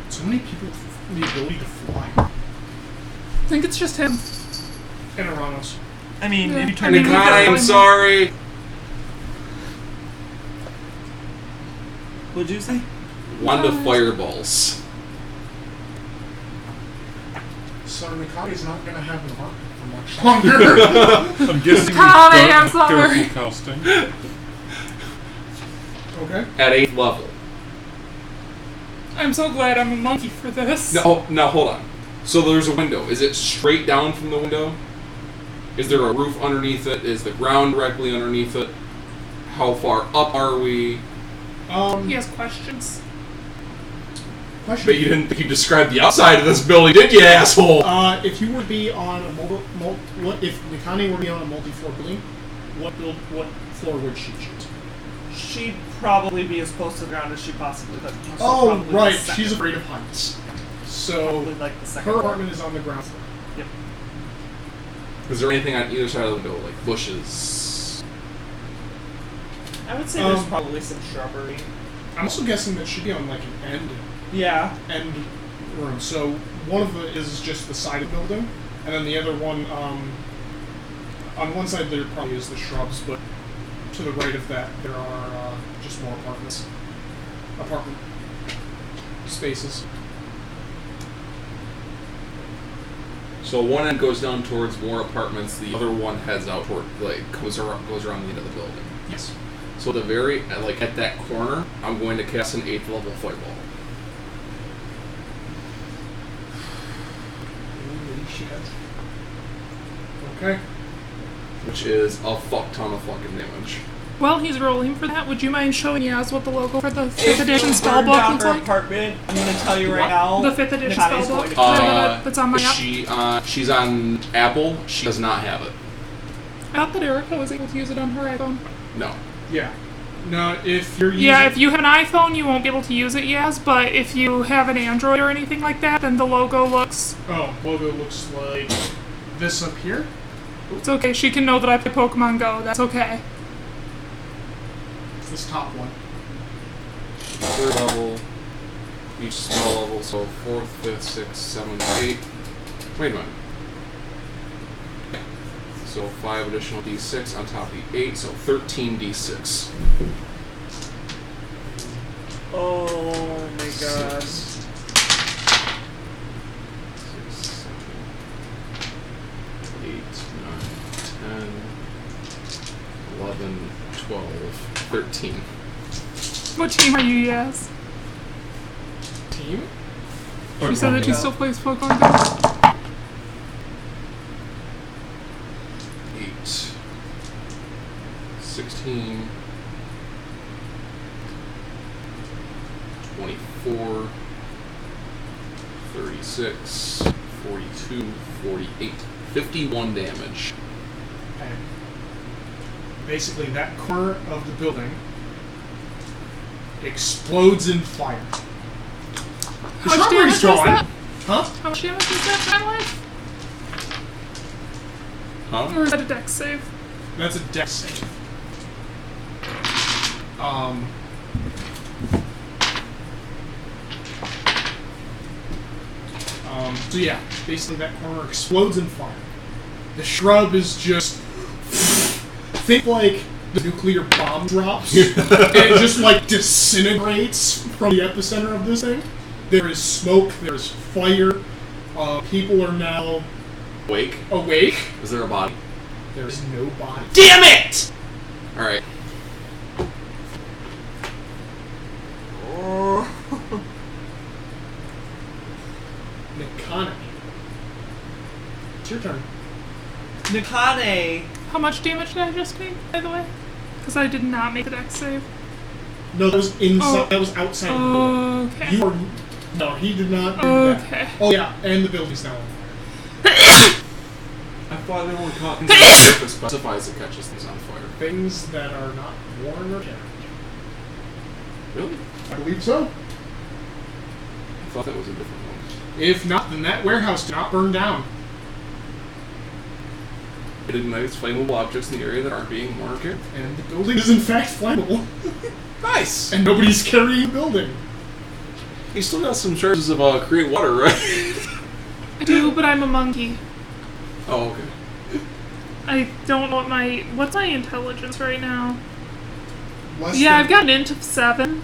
So many people with the ability to fly. I think it's just him. And Aranos. I mean, Yeah. if you I turn mean, it we got I'm one. sorry. What'd you say? Wanda fireballs. So Nikai's not going to have an arc for much longer. I'm guessing you Tommy, don't I'm have sorry. careful casting. Okay. At 8th level. I'm so glad I'm a monkey for this. No, now hold on. So there's a window. Is it straight down from the window? Is there a roof underneath it? Is the ground directly underneath it? How far up are we? He has questions. Question. But you didn't think you described the outside of this building, did you, asshole? If you would be on a if Nikani were to be on a multi-floor building, what floor would she choose? She'd probably be as close to the ground as she possibly could. So Oh, probably right. the second. She's afraid of heights. So Probably like the second her floor. apartment is on the ground floor. Yep. Is there anything on either side of the window, like bushes? I would say there's probably some shrubbery. I'm also guessing that she'd be on like an Yeah. end room. So one of it is just the side of the building, and then the other one, on one side there probably is the shrubs, but to the right of that there are just more apartment spaces. So one end goes down towards more apartments, the other one heads out toward, like, goes around the end of the building. Yes. So at that corner, I'm going to cast an 8th level fireball. Holy shit. Okay. Which is a fuck ton of fucking damage. While he's rolling for that, would you mind showing Yaz what the logo for the 5th If edition you burn spellbook down looks her like? apartment, I'm going to tell you right now. The 5th edition Nikani's spellbook? going to That's on my app. She's on Apple. She does not have it. I thought that Erica was able to use it on her iPhone. No. Yeah. No, if you're using... Yeah, if you have an iPhone, you won't be able to use it, Yaz, but if you have an Android or anything like that, then the logo looks... Oh, logo looks like this up here. It's okay, she can know that I play Pokemon Go, that's okay. This top one. 3rd level. Each spell level, so 4th, 5th, 6th, 7th, 8th. Wait a minute. So 5 additional d6 on top of the 8, so 13 d6. Oh my god. 6, 7, 8, 9, 10, 11, 12, 13. What team are you, Yaz? Team? She said that she still plays Pokemon Go. 8, 16, 24, 36, 42, 48, 51 damage. Okay. Basically, that corner of the building explodes in fire. The How much shrubbery's damage was gone. that? Huh? How much damage is that to my life? Huh? Or is that a dex save? That's a dex save. So yeah, basically that corner explodes in fire. The shrub is just... Think like the nuclear bomb drops, and it just like disintegrates from the epicenter of this thing. There is smoke, there is fire, people are now... Awake? Is there a body? There is no body. Damn it! Alright. Nikane. It's your turn. Nikane, How much damage did I just take, by the way? Because I did not make a dex save. No, that was inside. Oh. That was outside the building. Okay. You are. No, he did not do Okay. that. Oh yeah, and the building's now on fire. I thought it only caught things on fire. It specifies it catches things on fire. Things that are not worn or carried. Really? I believe so. I thought that was a different one. If not, then that warehouse did not burn down. It ignites flammable objects in the area that aren't being worn or carried. And the building is in fact flammable. Nice! And nobody's carrying the building. You still got some charges of create water, right? I do, but I'm a monkey. Oh, okay. I don't know what what's my intelligence right now? Less Yeah, than- I've got an int of 7.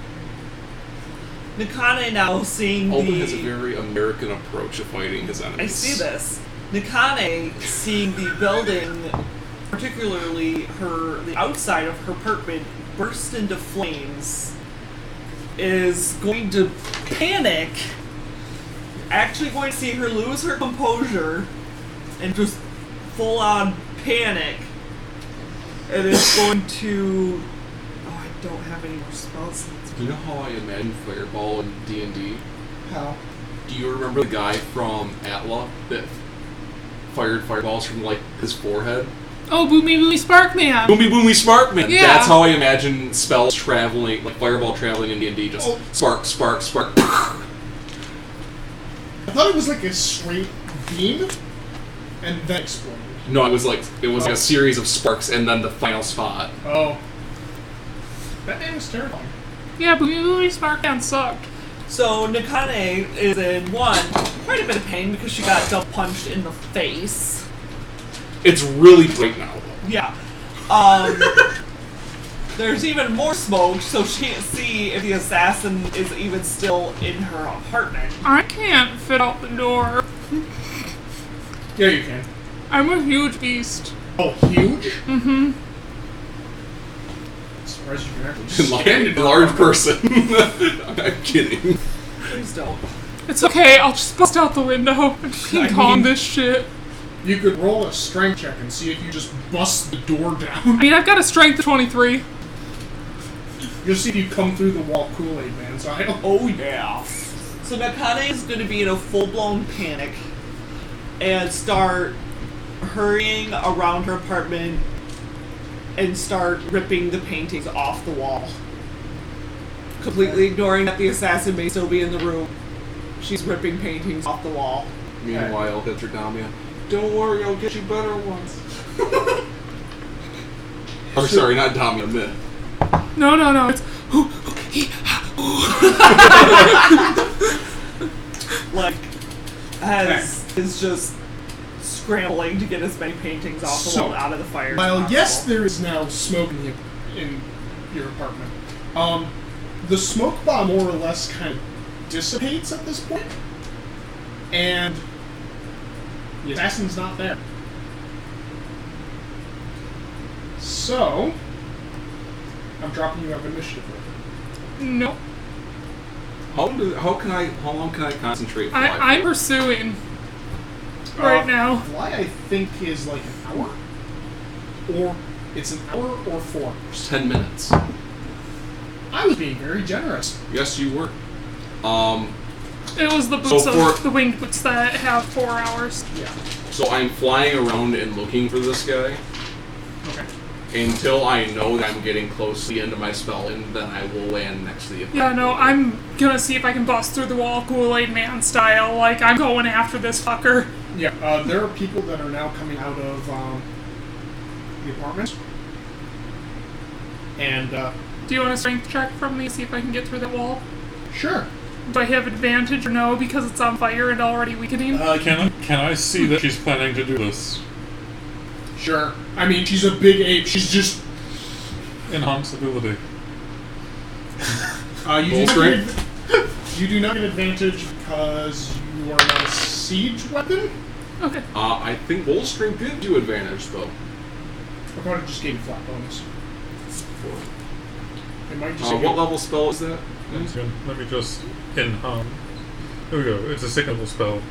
Nikane now seeing Alden the... has a very American approach to fighting his enemies. I see this. Nikane seeing the building, particularly the outside of her apartment, burst into flames, is going to panic, actually going to see her lose her composure, and just full-on panic, and is going to... Oh, I don't have any more spells. Do you know how I imagine Fireball in D&D? How? Do you remember the guy from Atla that fired fireballs from, like, his forehead? Oh, Boomy Boomy Sparkman! Boomy Boomy Sparkman! Yeah. That's how I imagine spells traveling, like Fireball traveling in D&D, just Oh. spark, spark, spark. I thought it was like a straight beam, and then exploded. No, it was like a series of sparks and then the final spot. Oh. That name was terrifying. Yeah, Boomy Boomy Sparkman sucked. So Nikane is in quite a bit of pain because she got double punched in the face. It's really bright now, though. Yeah. There's even more smoke, so she can't see if the assassin is even still in her apartment. I can't fit out the door. Yeah, you can. I'm a huge beast. Oh, huge? Mm-hmm. I'm surprised you can actually stand in Large person. I'm kidding. Please don't. It's okay, I'll just bust out the window and King Kong this shit. You could roll a strength check and see if you just bust the door I down. mean, I've got a strength of 23. You'll see if you come through the wall Kool-Aid Man style. Oh yeah. So Nakane is going to be in a full-blown panic and start hurrying around her apartment and start ripping the paintings off the wall. Completely ignoring that the assassin may still be in the room. She's ripping paintings off the wall. Meanwhile, Petrodamia, don't worry, I'll get you better ones. Or sorry, not Damia, Myth. No, it's... Like, is just scrambling to get as many paintings off the wall and out of the fire as While yes, possible. there is now smoke in your apartment, the smoke bomb more or less kind of dissipates at this point, and the assassin's not there. So, I'm dropping you up initiative. No. How long can I concentrate? I'm pursuing. Right now. Fly, I think, is like an hour, or it's an hour or 4 hours. 10 minutes. I was being very generous. Yes, you were. It was the boots So the winged boots that have 4 hours. Yeah. So I'm flying around and looking for this guy Okay. until I know that I'm getting close to the end of my spell, and then I will land next to the Yeah, no, I'm gonna see if I can bust through the wall Kool-Aid Man style. Like, I'm going after this fucker. Yeah, there are people that are now coming out of the apartments. And, Do you want a strength check from me, see if I can get through the wall? sure. Do I have advantage or no because it's on fire and already weakening? Can I see that she's planning to do this? Sure. I mean, she's a big ape. She's just... Enhance ability. You do not get advantage because you are not a siege weapon. Okay. I think Bull Strength gives you advantage, though. I thought it just gave you flat bonus. It might just What level spell is that? That's good. Let me just enhance. There we go. It's a second level spell.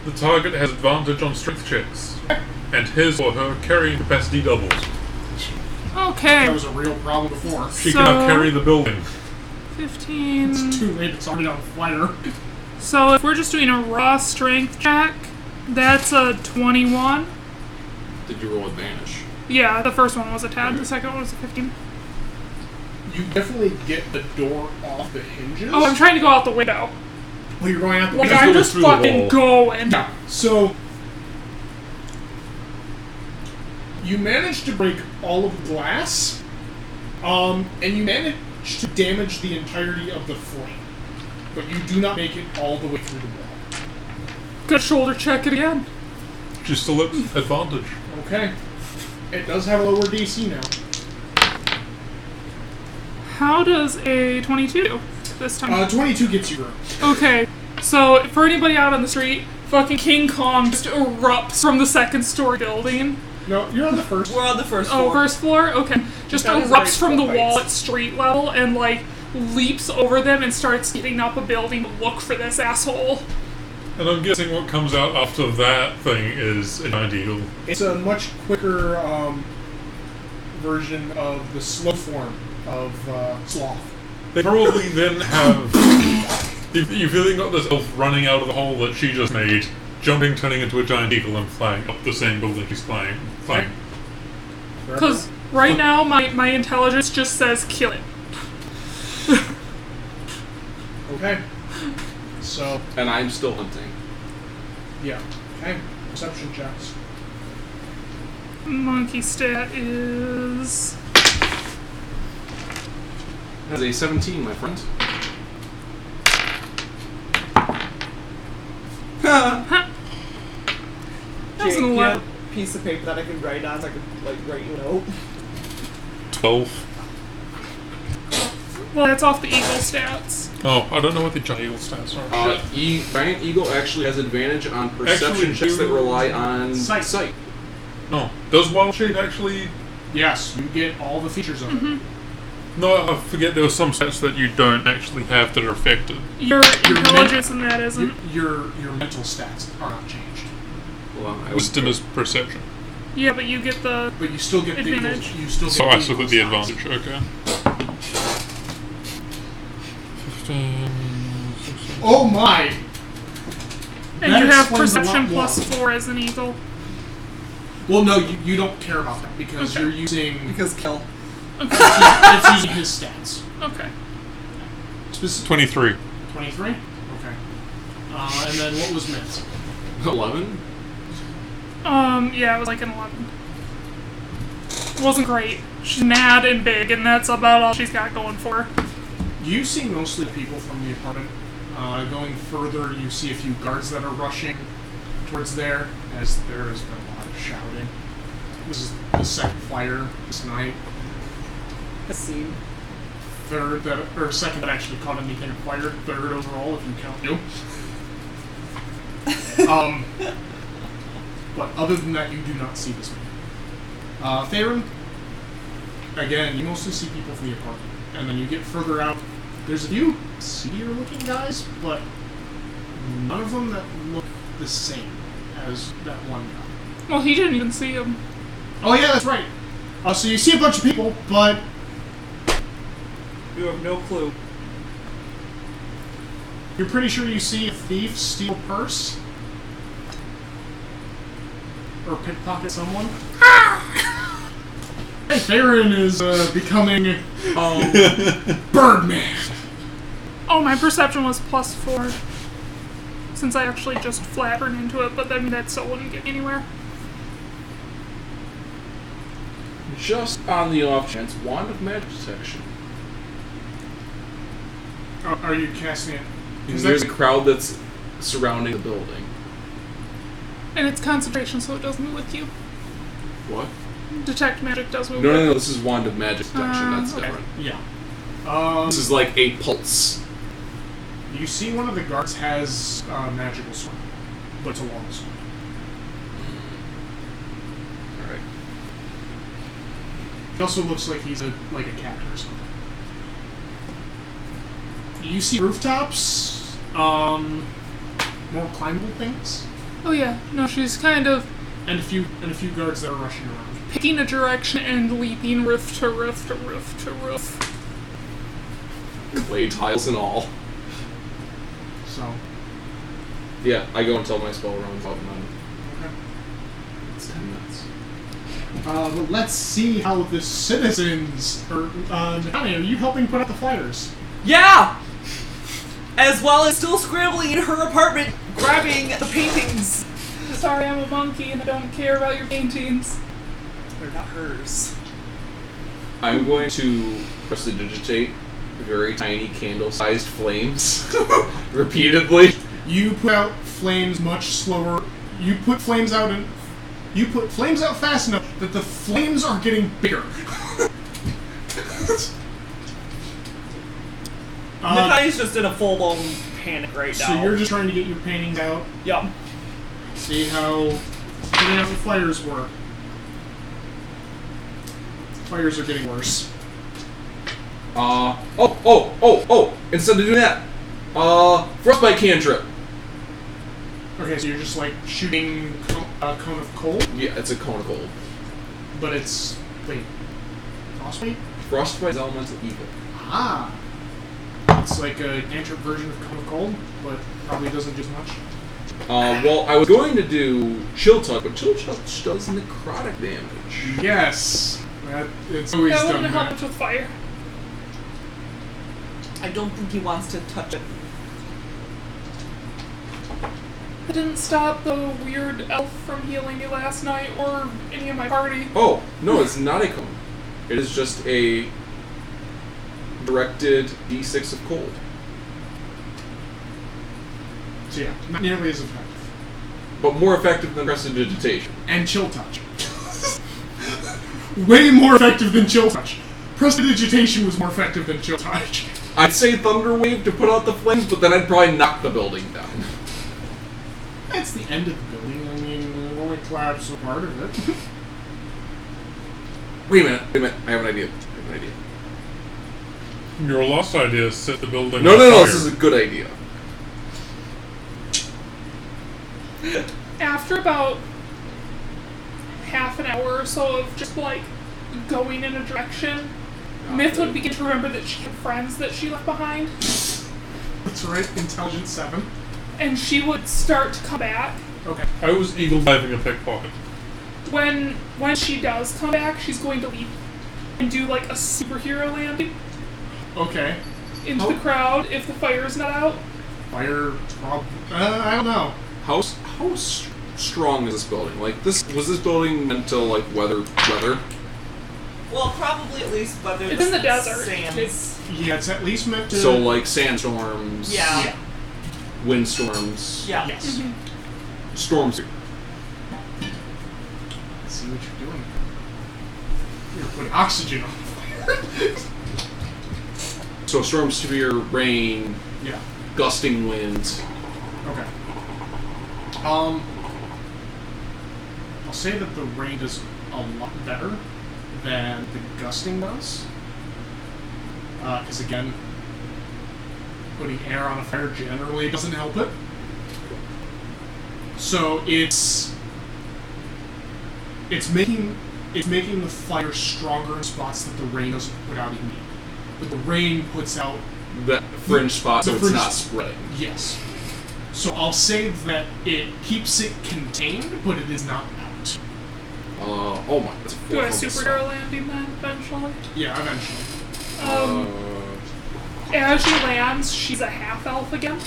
The target has advantage on strength checks, and his or her carrying capacity doubles. Okay. That was a real problem before. She can now carry the building. 15. It's too late. It's already on fire. So if we're just doing a raw strength check, that's a 21. Did you roll advantage? Yeah, the first one was a 10, the second one was a 15. You definitely get the door off the hinges. Oh, I'm trying to go out the window. Well, you're going out the Like, window. I'm go just through the fucking wall. going. Yeah. So you manage to break all of the glass, and you manage to damage the entirety of the frame, but you do not make it all the way through the wall. Good shoulder check it again. She's still at advantage. Okay. It does have a lower DC now. How does a 22 do this time? 22 gets you through. Okay, so for anybody out on the street, fucking King Kong just erupts from the second story building. No, you're on the first. We're on the first Oh, floor. first floor? Okay. Just That is erupts very from the cool wall heights. at street level and, like, leaps over them and starts getting up a building to look for this asshole. And I'm guessing what comes out after that thing is an ideal. It's a much quicker version of the slow form of sloth. They probably then have... You've really got this elf running out of the hole that she just made, jumping, turning into a giant eagle and flying up the same building she's flying. Because right now, my intelligence just says kill it. Okay. So, And I'm still hunting. yeah. Okay. Perception checks. Monkey stat is... That's a 17, my friend. That was Jake, an you 11. have a piece of paper that I can write on so I can, like, write you a note. 12. Well, that's off the eagle stats. Oh, I don't know what the giant eagle stats are. Giant Eagle actually has advantage on perception Actually, checks that do- rely on Sight. No. Does Wild Shade actually... Yes, you get all the features of it. No, I forget there were some stats that you don't actually have that are affected. Your intelligence and that isn't. Your mental stats are not changed, Hold on, Wisdom is perception. Yeah, but you get the... but you still get Advantage. the you still get So I still eagle get the stats. advantage, okay. 15... Oh my! And That you have explains a lot perception more. plus 4 as an eagle. Well, no, you don't care about that because you're using Because kill. it's using his stats. Okay. Specific 23. 23. Okay. And then what was Mitt's? 11? Yeah, it was like an 11. Wasn't great. She's mad and big, and that's about all she's got going for her. You see mostly people from the apartment. Going further, you see a few guards that are rushing towards there, as there has been a lot of shouting. This is the second fire this night. A scene. Second that actually caught anything on fire. Third overall, if you count you. But other than that, you do not see this man. Tavern, again, you mostly see people from the apartment. And then you get further out, there's a few seedier-looking guys, but none of them that look the same as that one guy. Well, he didn't even see him. Oh yeah, that's right. So you see a bunch of people, but You have no clue. You're pretty sure you see a thief steal a purse? Or pickpocket someone? Hey, Tavern is becoming Birdman. Oh, my perception was +4. Since I actually just flat ran into it, but then that still wouldn't get me anywhere. Just on the off chance, Wand of Magic Detection. Are you casting it? There's a crowd that's surrounding the building. And it's concentration, so it does move with you. What? Detect magic does move No, with no, no, this is Wand of Magic Detection, that's okay. different. Yeah. This is like a pulse. You see one of the guards has a magical sword, but it's a long sword. Alright. He also looks like he's like a captain or something. You see rooftops, more climbable things, Oh yeah, no, she's kind of and a few guards that are rushing around. picking a direction and leaping roof to roof to roof to roof. Clay tiles and all. So, Yeah, I go until my spell runs out and then okay. it's 10 minutes. But let's see how the citizens, or Johnny, are you helping put out the fires? Yeah! As well as still scrambling in her apartment, grabbing the paintings. Sorry, I'm a monkey and I don't care about your paintings. They're not hers. I'm going to prestidigitate very tiny candle-sized flames repeatedly. You put out flames much slower. You put flames out fast enough that the flames are getting bigger. Nikai's just in a full-blown panic right now. So you're just trying to get your paintings out, Yup. see how putting out the fires work. Fires are getting worse. Instead of doing that, frostbite cantrip. Okay, so you're just like shooting a cone of cold, Yeah, it's a cone of cold. but it's frostbite. Frostbite is elemental evil. Ah, it's like a cantrip version of cone of cold, but probably doesn't do as much. Well, I was going to do chill touch, but chill touch does necrotic damage. Yes, it's always That done wouldn't help that. much with fire. I don't think he wants to touch it. It didn't stop the weird elf from healing me last night or any of my party. Oh, no, it's not a cone. It is just a directed d6 of cold. So yeah, not nearly as effective. But more effective than prestidigitation. And chill touch. Way more effective than chill touch. Prestidigitation was more effective than chill touch. I'd say Thunder Wave to put out the flames, but then I'd probably knock the building down. That's the end of the building. I mean, it only collapsed a part of it. Wait a minute. I have an idea. Your lost idea is set the building No, on no, fire. this is a good idea. After about half an hour or so of just like going in a direction, Myth would begin to remember that she had friends that she left behind, That's right, Intelligence 7. and she would start to come back. Okay. I was eagle diving a pickpocket. When she does come back, she's going to leap and do like a superhero landing Okay. into the crowd if the fire is not out. Fire I don't know. How strong is this building? Like, was this building meant to, like, weather? Well, probably at least whether It's in the desert. sands. Yeah, it's at least meant to... So, like, sandstorms, Yeah. windstorms, Yeah. Yes. storms. I see what you're doing. You're putting oxygen on fire. So storms, severe rain, Yeah. gusting winds. Okay. I'll say that the rain does a lot better than the gusting does. Because again, putting air on a fire generally doesn't help it. So it's making the fire stronger in spots that the rain doesn't put out immediately. But the rain puts out that fringe spot The so it's fringe not spot. spreading. Yes. So I'll say that it keeps it contained, but it is not out. Oh my, that's Do I horrible superhero landing then eventually? Yeah, eventually. As she lands, she's a half elf again.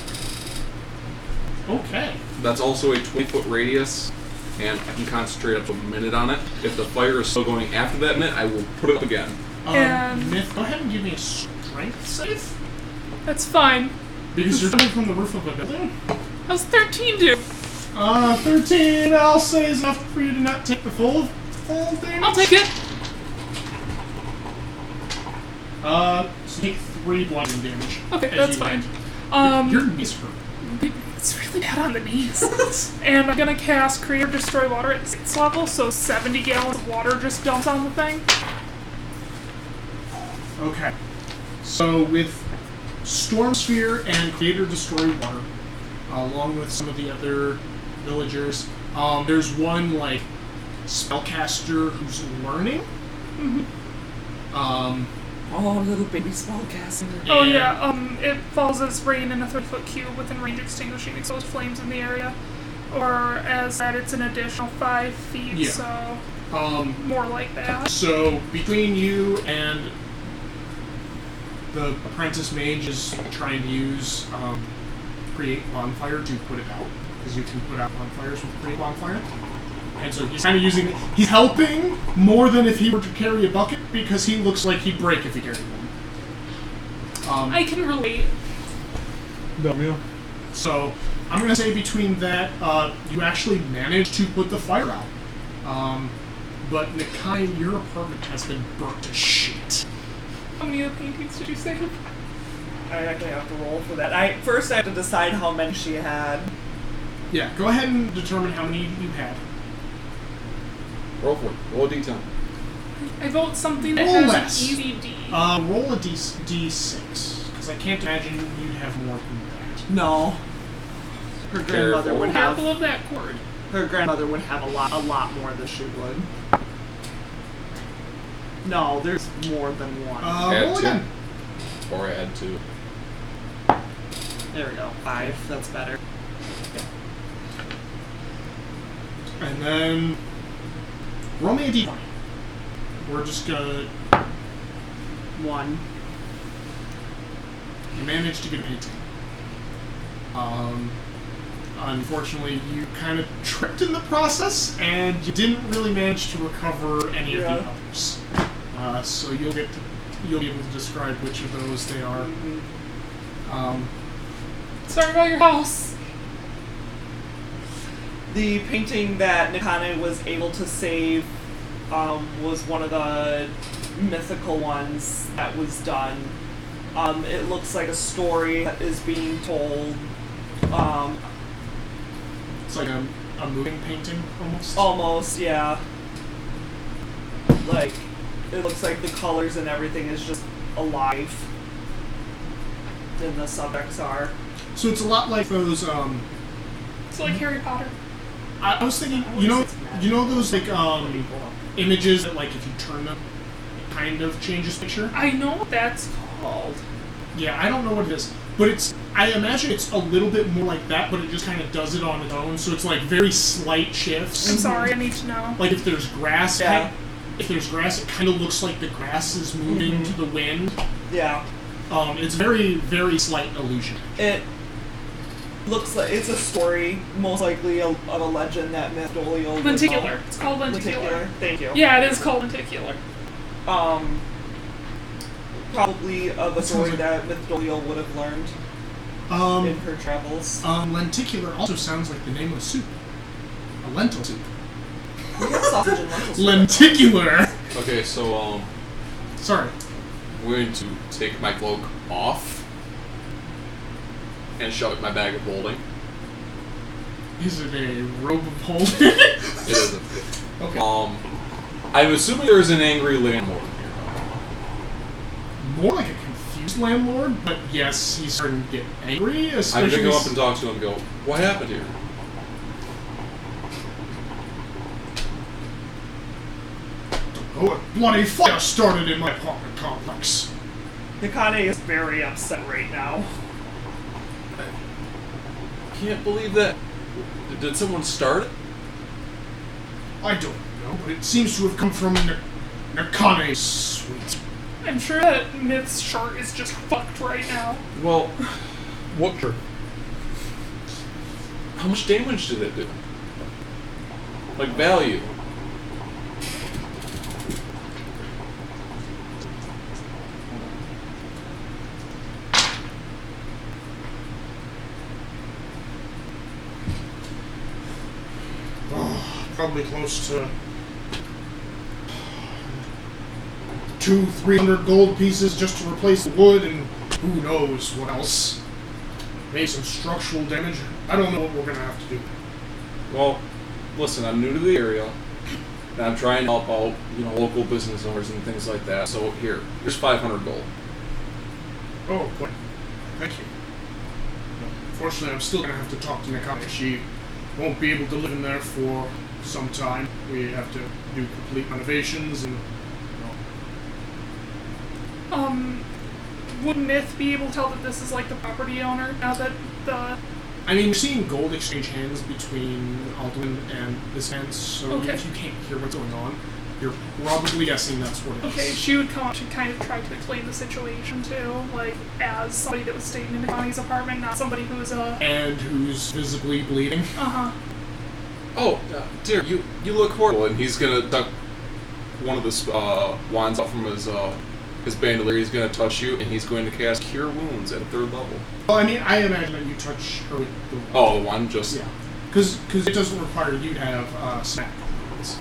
Okay. That's also a 20-foot radius, and I can concentrate up to a minute on it. If the fire is still going after that minute, I will put it up again. And- Myth, go ahead and give me a strength save. That's fine. Because you're jumping from the roof of a building. How's 13 do? 13, I'll say, is enough for you to not take the full damage. I'll take it. So take 3 bludgeoning damage. Okay, as that's you fine. land. Your knees hurt. It's really bad on the knees. And I'm gonna cast Create or Destroy Water at 6th level, so 70 gallons of water just dumps on the thing. Okay. So with Storm Sphere and Create or Destroy Water, along with some of the other villagers, there's one like spellcaster who's learning. Oh, little baby spellcaster. Oh yeah, it falls as rain in a 30-foot cube within range extinguishing exposed flames in the area. Or as that, it's an additional 5 feet, Yeah. so more like that. So between you and the apprentice mage is trying to use Create Bonfire to put it out, because you can put out bonfires with Create Bonfire. And so he's kind of using, he's helping more than if he were to carry a bucket, because he looks like he'd break if he carried one. I can relate. Damn, So I'm going to say between that, you actually managed to put the fire out. But Nakai, your apartment has been burnt to shit. How many of the paintings did you save? I actually have to roll for that. First I have to decide how many she had. Yeah, go ahead and determine how many you had. Roll for it. Roll a d10. I vote something that Roll has less. an easy D. Roll a D6, because I can't imagine you'd have more than that. No. Her grandmother would have. Careful of that cord. Her grandmother would have a lot more than she would. No, there's more than one. Add Roll 2. again. Or add 2. There we go. 5. That's better. And then roll me a D20. We're just gonna. 1. You managed to get an 18. Unfortunately, you kind of tripped in the process, and you didn't really manage to recover any of the others. So you'll be able to describe which of those they are. Sorry about your house. The painting that Nikane was able to save was one of the mythical ones that was done. It looks like a story that is being told. It's like a moving painting, almost. Almost, yeah. Like, it looks like the colors and everything is just alive. And the subjects are. So it's a lot like those. It's like Harry Potter. I was thinking, you know those like images that like if you turn them, it kind of changes picture. I know what that's called. Yeah, I don't know what it is, but I imagine it's a little bit more like that, but it just kind of does it on its own. So it's like very slight shifts. I'm sorry, I need to know. Like if there's grass, Yeah. if there's grass, it kind of looks like the grass is moving to the wind. Yeah. It's very, very slight illusion. It looks like it's a story, most likely of a legend that Nerdolopedia would Lenticular. know. It's called lenticular. Lenticular. Thank you. Yeah, it is called lenticular. Probably of a story that Nerdolopedia would have learned in her travels. Lenticular also sounds like the name of a soup. A lentil soup. We have sausage and lentils. Lenticular! Okay, so, Sorry. I'm going to take my cloak off and shove it in my bag of holding. Is it a robe of holding? It isn't. Okay. I'm assuming there's an angry landlord here. More like a confused landlord, but yes, he's starting to get angry, I'm especially... going to go up and talk to him and go, what happened here? Oh, a bloody fire started in my apartment complex. Nikane is very upset right now. Can't believe that. Did someone start it? I don't know, but it seems to have come from Nakane's suite. I'm sure that Myth's shirt is just fucked right now. Well, What shirt? how much damage did it do? Like value. Probably close to 200-300 gold pieces just to replace the wood, and who knows what else. Maybe some structural damage. I don't know what we're gonna have to do. Well, listen, I'm new to the area, and I'm trying to help out, local business owners and things like that. So here's 500 gold. Oh, boy. Thank you. Unfortunately, I'm still gonna have to talk to Nikane. She won't be able to live in there for some time. We have to do complete renovations and. Would Myth be able to tell that this is like the property owner now that the... I mean, you're seeing gold exchange hands between Alduin and this hand, so Okay. if you can't hear what's going on, you're probably guessing that's what it is. Okay, she would come up to kind of try to explain the situation too, like, as somebody that was staying in Nikane's apartment, not somebody who's And who's visibly bleeding. Uh-huh. Oh, dear, you look horrible. And he's gonna tuck one of the wands out from his bandolier. He's gonna touch you, and he's going to cast Cure Wounds at 3rd level. Well, I mean, I imagine that you touch her with the... Oh, the one just... Yeah. Because it doesn't require you to have snap points.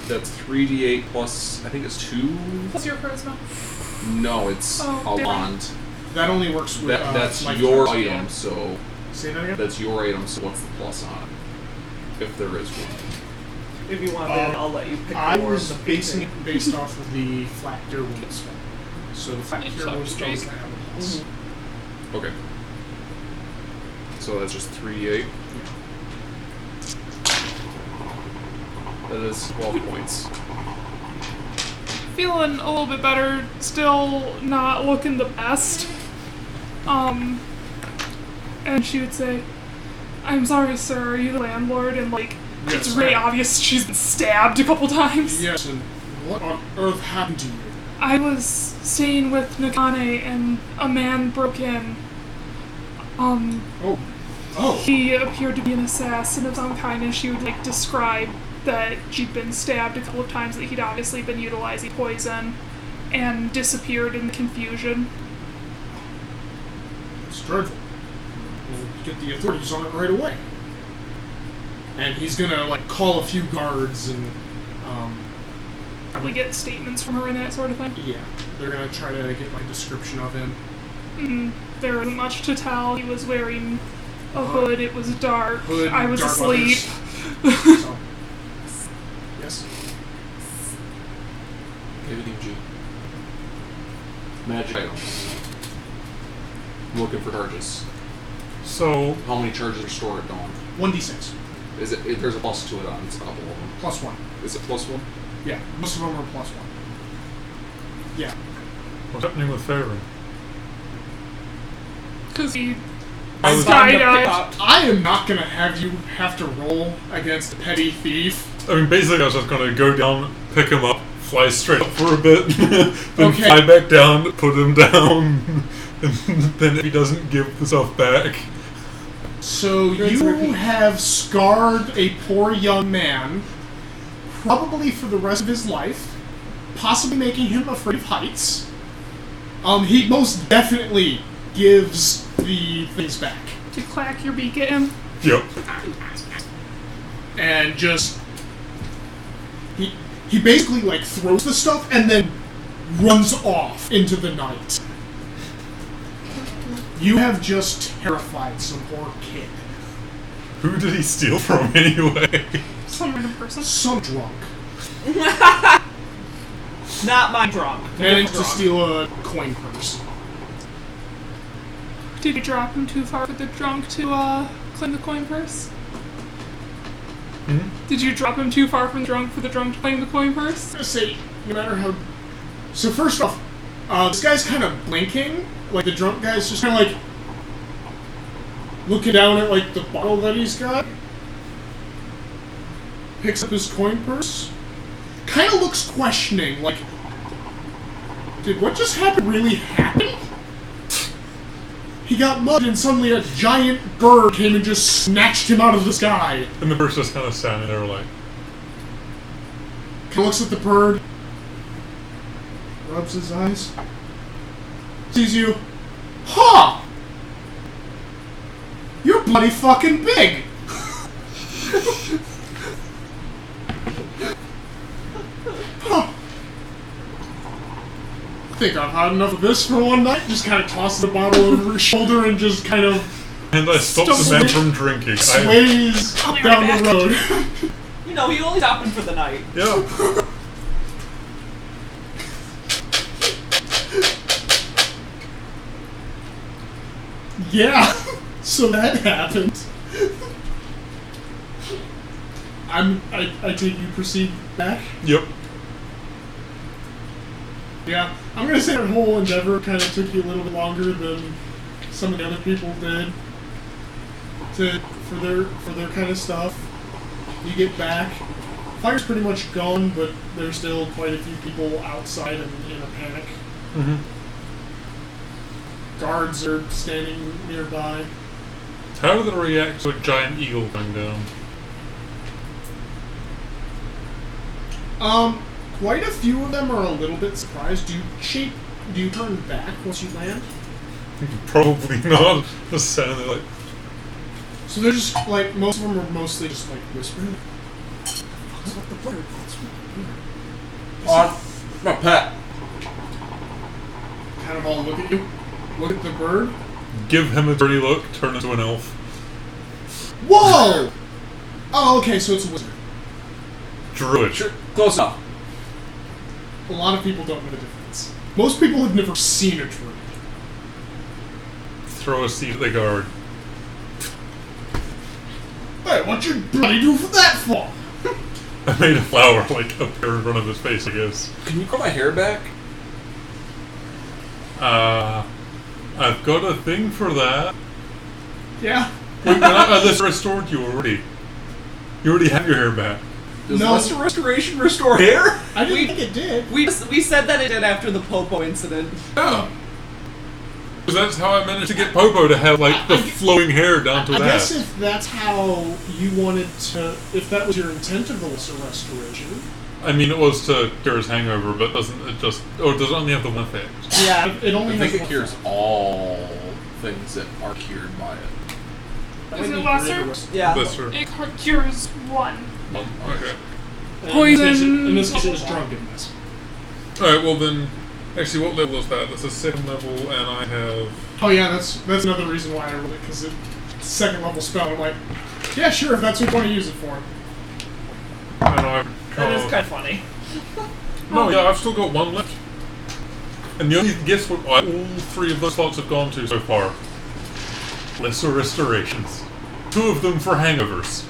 That's 3d8 plus, I think it's 2? What's your charisma? No, it's a different. wand. That only works with... That's life your touch. item, so... Say that again? That's your item, so what's the plus on it? If there is one. If you want, then I'll let you pick I more was of the basing pacing. it based off of the flat cure wound spell. So the flat It's cure up wound spell straight. doesn't have a plus. Okay. So that's just 3d8. That is 12 points. Feeling a little bit better, still not looking the best. And she would say, "I'm sorry, sir, are you the landlord?" And like, Yes, it's really I am. obvious she's been stabbed a couple times. Yes, and what on earth happened to you? I was staying with Nikane and a man broke in. Oh. He appeared to be an assassin of some kind, and she would like describe that she'd been stabbed a couple of times, that he'd obviously been utilizing poison, and disappeared in the confusion. It's dreadful. We'll get the authorities on it right away. And he's gonna, like, call a few guards and, Probably get statements from her and that sort of thing. yeah. They're gonna try to get, like, a description of him. There wasn't much to tell. He was wearing a hood, it was dark, Hood, I was dark asleep. leathers. So. Yes? AVG. Magic items. I'm looking for charges. So, How many charges are stored at dawn? 1d6. Is it? There's a plus to it on a couple of them. Plus 1. Is it plus 1? Yeah, most of them are plus 1. Yeah. what's happening with Tavern? Because he I was- died out. I am not gonna have you have to roll against a petty thief. I mean, basically, I was just gonna go down, pick him up, fly straight up for a bit, then Okay. fly back down, put him down, and then if he doesn't give the stuff back, So Rinse, you repeat. have scarred a poor young man, probably for the rest of his life, possibly making him afraid of heights. He most definitely gives the things back. To clack your beak at him. yep. And just... He basically, like, throws the stuff and then runs off into the night. You have just terrified some poor kid. Who did he steal from anyway? Some random person. Some drunk. Not my drunk. Managed to Drunk. steal a coin purse. Did you drop him too far for the drunk to claim the coin purse? Did you drop him too far from the drunk for the drunk to claim the coin purse? I'm gonna say, no matter how So first off, this guy's kind of blinking. Like, the drunk guy's just kind of, like, looking down at, like, the bottle that he's got. Picks up his coin purse. Kind of looks questioning, like, did what just happened really happen? He got mugged and suddenly a giant bird came and just snatched him out of the sky. And the bird's just kind of standing there like... He looks at the bird. Rubs his eyes. Sees you. Huh! You're bloody fucking big! Huh. I think I've had enough of this for one night. Just kind of tosses the bottle over his shoulder and just kind of... And I stopped the man from drinking. Sways down the road. You know, he only stopping for the night. Yeah. Yeah, so that happened. I take you proceed back? Yep. Yeah, I'm gonna say that whole endeavor kind of took you a little bit longer than some of the other people did for their kind of stuff. You get back, fire's pretty much gone, but there's still quite a few people outside and in a panic. Mm-hmm. Guards are standing nearby. How do they react to a giant eagle going down? Quite a few of them are a little bit surprised. Do you turn back once you land? Probably not. Just standing there like... So they're just, like, most of them are mostly just, like, whispering. My pet. Kind of all look at you. Look at the bird. Give him a dirty look, turn into an elf. Whoa! Oh, okay, so it's a wizard. Druid. Sure, close enough. A lot of people don't know the difference. Most people have never seen a druid. Throw a seed at the guard. Hey, what you bloody do for that for? I made a flower, like, appear in front of his face, I guess. Can you grow my hair back? I've got a thing for that. Yeah. Wait, I just restored you already. You already have your hair back. Does No. lesser restoration restore hair? I didn't think it did. We said that it did after the Popo incident. Oh. Because that's how I managed to get Popo to have, like, the flowing hair down to I that. guess if that's how you wanted to, if that was your intent of the lesser restoration. I mean, it was to cure his hangover, but doesn't it just... Or does it only have the one effect? Yeah. It only I has think it one cures effect. all things that are cured by it. That Is might it be lesser? greater. Yeah. Lesser. It cures one. Okay. Poison. In this case, it was drunkenness. Alright, well then... Actually, what level is that? That's a 2nd level, and I have... Oh yeah, that's another reason why I rolled it, because it's a 2nd level spell. I'm like, yeah, sure, if that's what you want to use it for. And I've That is got... kind of funny. No, yeah, I've still got 1 left. And you only guess what all 3 of those slots have gone to so far. Lesser restorations. 2 of them for hangovers.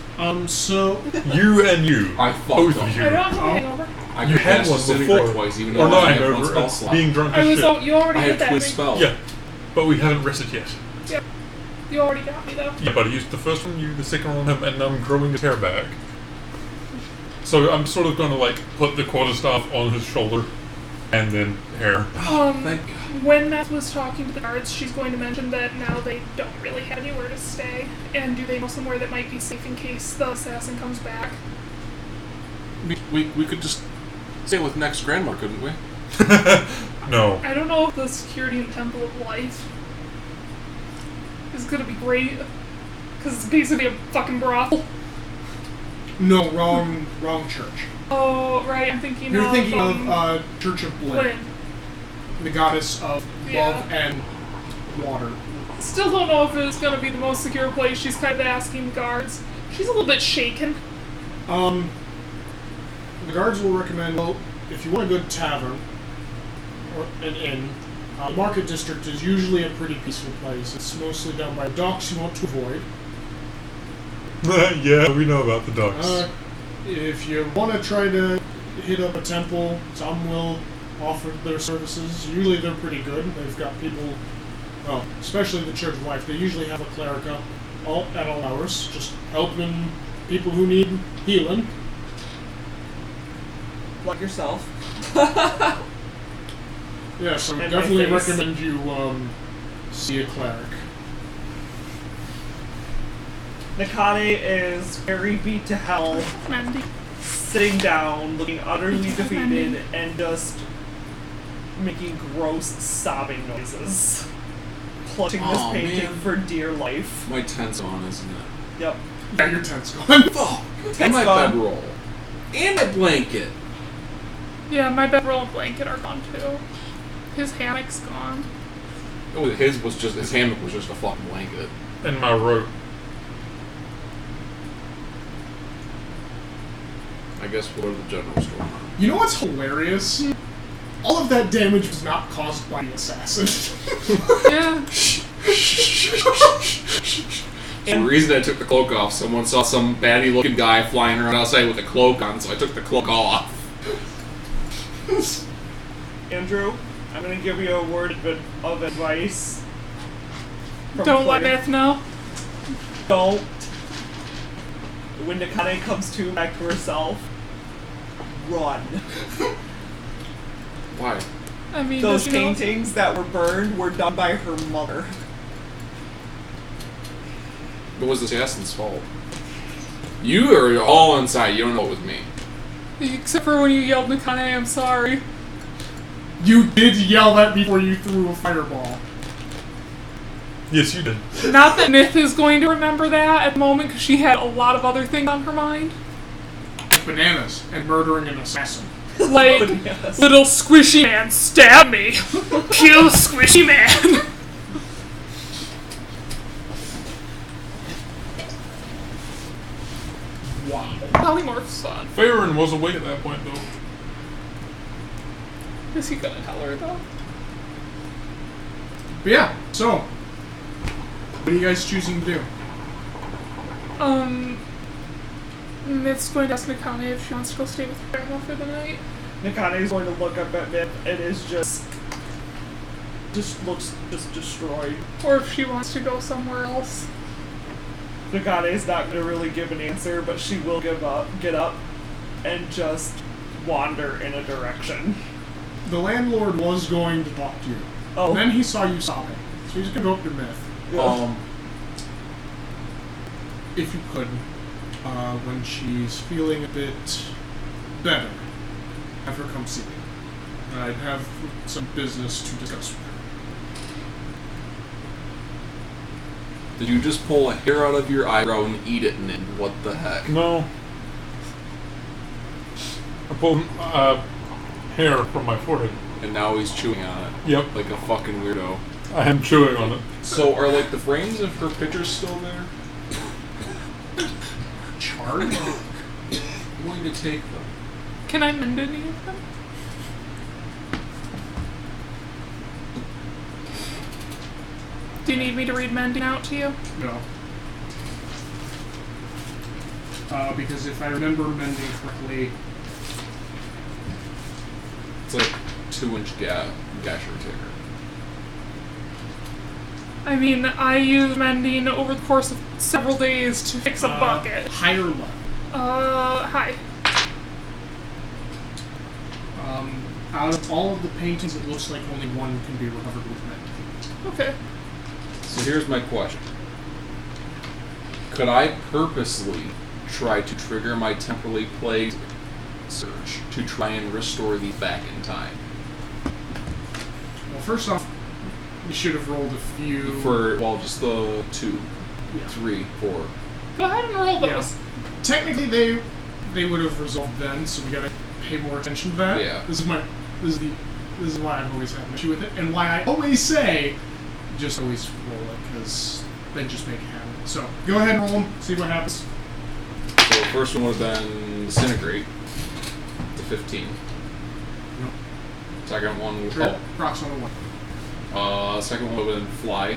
So You and you. I fucked Both up. of you. I don't have a hangover. I You could had cast one disintegrate before. twice, even Or though not I only have one hangover, spell slot. being drunk I as was. shit. Oh, you already I did have that. twist right? spell. Yeah, but we haven't rested yet. Yep. You already got me though. Yeah, but I used the first one, you the second one on him, and now I'm growing his hair back. So I'm sort of going to, like, put the quarterstaff on his shoulder, and then hair. Thank God. When Matt was talking to the guards, she's going to mention that now they don't really have anywhere to stay. And do they know somewhere that might be safe in case the assassin comes back? We could just stay with next grandma, couldn't we? No. I don't know if the security in Temple of Life is gonna be great. Because it's basically a fucking brothel. no, wrong church. Oh, right, I'm thinking You're of... thinking of Church of Blinn, Blinn. the goddess of Yeah. love and water. Still don't know if it's gonna be the most secure place. She's kind of asking guards. She's a little bit shaken. The guards will recommend, well, if you want a good tavern or an inn, the market district is usually a pretty peaceful place. It's mostly down by docks you want to avoid. Yeah, we know about the ducks. If you want to try to hit up a temple, some will offer their services. Usually they're pretty good. They've got people, well, especially the Church of Life, they usually have a cleric up at all hours, just helping people who need healing. Like yourself. Yes, I And my definitely face. recommend you see a cleric. Nakane is very beat to hell, Mandy. sitting down, looking utterly defeated, and just making gross sobbing noises. Clutching this Aw, painting man. for dear life. My tent's on, isn't it? Yep. Yeah, your tent's gone. Fuck! Tent's And my gone. bedroll. And a blanket. Yeah, my bedroll and blanket are gone too. His hammock's gone. Oh, his hammock was just a fucking blanket. And my rope. I guess we'll go to the general store. You know what's hilarious? All of that damage was not caused by the assassin. Yeah. The reason I took the cloak off, someone saw some baddie looking guy flying around outside with a cloak on, so I took the cloak off. Andrew, I'm gonna give you a word of advice. from Don't let Claire. Beth know. Don't. When Nakane comes back to herself, run. Why? I mean, Those does she know- paintings that were burned were done by her mother. It was the assassin's fault. You are all inside, you don't know it was me. Except for when you yelled, Nakane, I'm sorry. You did yell that before you threw a fireball. Yes, you did. Not that Nith is going to remember that at the moment, because she had a lot of other things on her mind. Bananas and murdering an assassin. Like, Bananas. little squishy man, stab me! Kill squishy man! Wow. Polymorph's fun. Farron was awake at that point, though. Is he gonna tell her, though? But yeah, so what are you guys choosing to do? Nith's going to ask Nakane if she wants to go stay with her grandma for the night. Nakane is going to look up at Myth and is just looks destroyed. Or if she wants to go somewhere else. Nakane is not going to really give an answer, but she will get up, and just wander in a direction. The landlord was going to talk to you. Oh. And then he saw you sobbing. So he's gonna go up to Myth. If you could, when she's feeling a bit better, have her come see me. I'd have some business to discuss with her. Did you just pull a hair out of your eyebrow and eat it, Nin? What the heck? No. I pulled hair from my forehead. And now he's chewing on it. Yep. Like a fucking weirdo. I am chewing on it. So are like the frames of her pictures still there? Charred? I'm going to take them. Can I mend any of them? Do you need me to read mending out to you? No. Because if I remember mending correctly, It's like 2-inch gasher tear. I mean, I use mending over the course of several days to fix a bucket. higher level. Hi. Out of all of the paintings, it looks like only one can be recovered with mending. Okay. So here's my question. Could I purposely try to trigger my temporally plagued surge to try and restore these back in time? Well, first off, you should have rolled a few. For, well, just the 2, Yeah. 3, 4. Go ahead and roll Yeah. those. Technically, they would have resolved then, so we gotta pay more attention to that. Yeah. This is why I've always had an issue with it, and why I always say, just always roll it, because they just make it happen. So go ahead and roll them, see what happens. So the first one would have been Disintegrate to 15. Nope. Second one would Sure. Rocks on the one. second one would have been Fly.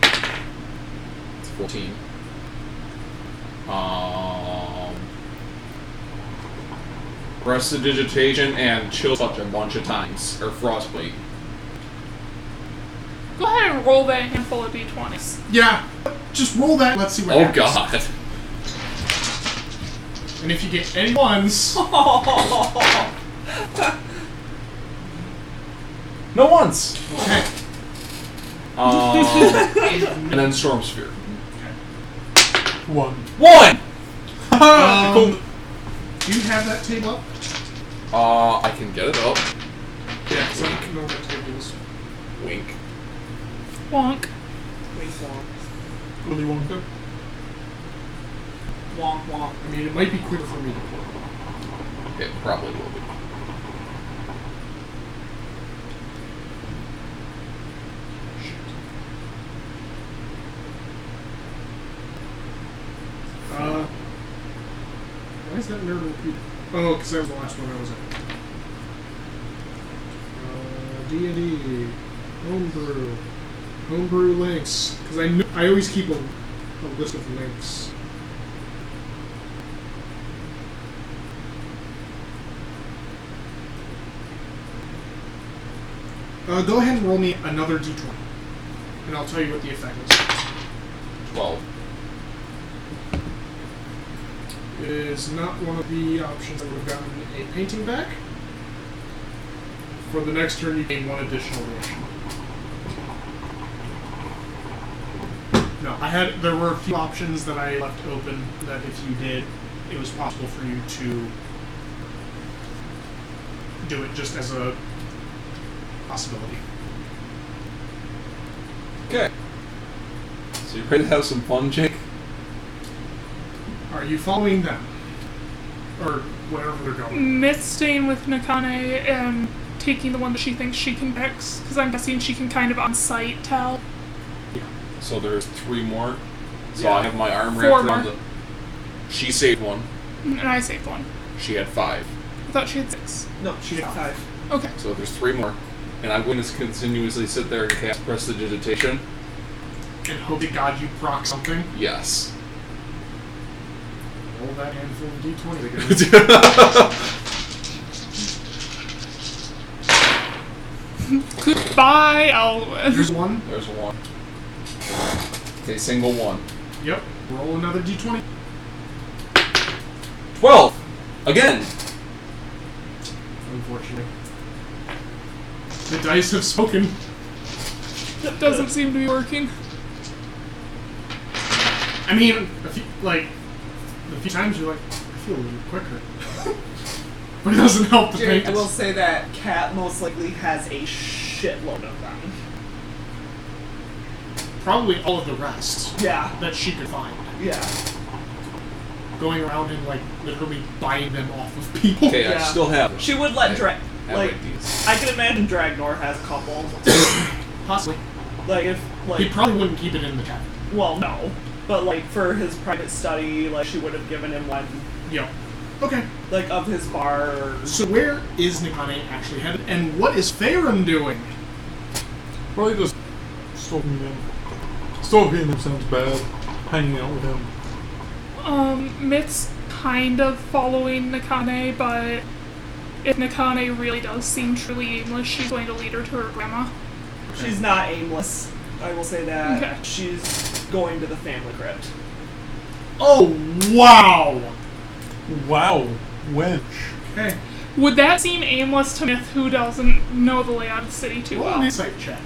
It's 14. Prestidigitation and Chill Touch a bunch of times. Or Frostbite. Go ahead and roll that handful of d20s. Yeah, just roll that. Let's see what Oh happens. god. And if you get any ones, No ones! okay. And then Storm Sphere. 1. 1! Do you have that table up? I can get it up. Yeah, because I don't know what table is. Wink. Wonk. Wait, wonk. Willy Wonka. Wonk, wonk. I mean, it might be quicker for me to pull. It probably will be. Why is that Nerdolopedia? Oh, because that was the last one I was at. D&D. Homebrew. Homebrew links. Because I always keep a list of links. Go ahead and roll me another d20. And I'll tell you what the effect is. 12. It is not one of the options I would have gotten a painting back. For the next turn, you gain one additional reaction. No, there were a few options that I left open that if you did, it was possible for you to do it just as a possibility. Okay. So you ready to have some fun, Jake? Are you following them? Or wherever they're going? Myth staying with Nakane and taking the one that she thinks she can fix, because I'm guessing she can kind of on-site tell. So there's 3 more. So Yeah. I have my arm 4 wrapped more. around the... She saved 1. And I saved 1. She had 5. I thought she had 6. No, she had 5. Okay. So there's 3 more. And I'm going to continuously sit there and cast Prestidigitation. And hope to God you proc something. Yes. Roll that handful of d20 again. Goodbye, Elwyn. Here's one. There's 1. Okay, single 1. Yep. Roll another d20. 12! Again! Unfortunately. The dice have spoken. That doesn't seem to be working. I mean, a few times you're like, I feel a little quicker. But it doesn't help the Jake, paint. I will say that Cat most likely has a shitload of them. Probably all of the rest Yeah. that she could find. Yeah. Going around and, literally buying them off of people. Okay, I Yeah. still have them. She would let have ideas. I can imagine Dragnor has a couple. Possibly. He probably wouldn't keep it in the tavern. well, no. But, for his private study, she would have given him one, Yep. Okay. of his bar. So where is Nikane actually headed, and what is Faerun doing? Probably just stalking him. Stalking him sounds bad. Hanging out with him. Myth's kind of following Nakane, but if Nakane really does seem truly aimless, she's going to lead her to her grandma. She's not aimless. I will say that. Okay. She's going to the family crypt. Oh, wow! Wow. Wench. Okay. Would that seem aimless to Myth, who doesn't know the layout of the city too Roll an well? insight check.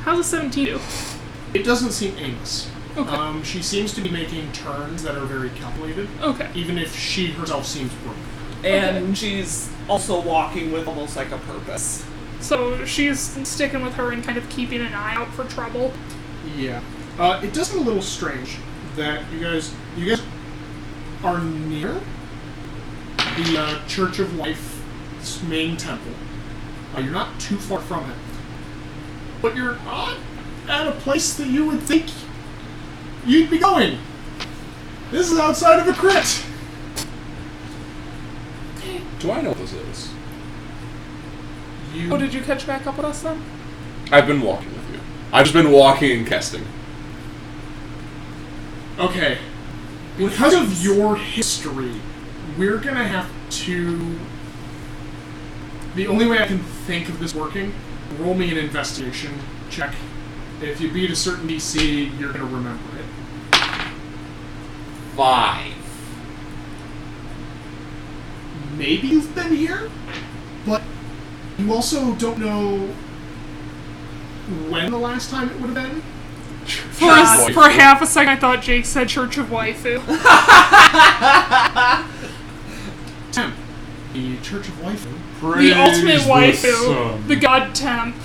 How's a 17 do? It doesn't seem aimless. Okay. She seems to be making turns that are very calculated, Okay. even if she herself seems broken. And she's also walking with almost like a purpose. So she's sticking with her and kind of keeping an eye out for trouble. Yeah. It does seem a little strange that you guys are near the Church of Life's main temple. You're not too far from it. But you're not at a place that you would think you'd be going. This is outside of a crypt. Do I know what this is? Oh, did you catch back up with us then? I've been walking with you. I've just been walking and casting. Okay. Because of your history, we're gonna have to... The only way I can think of this working, roll me an investigation check. If you beat a certain DC, you're gonna remember it. 5. Maybe you've been here, but you also don't know when the last time it would have been. For half a second, I thought Jake said Church of Waifu. Temp. The Church of Waifu. The ultimate waifu. sun. The god temp.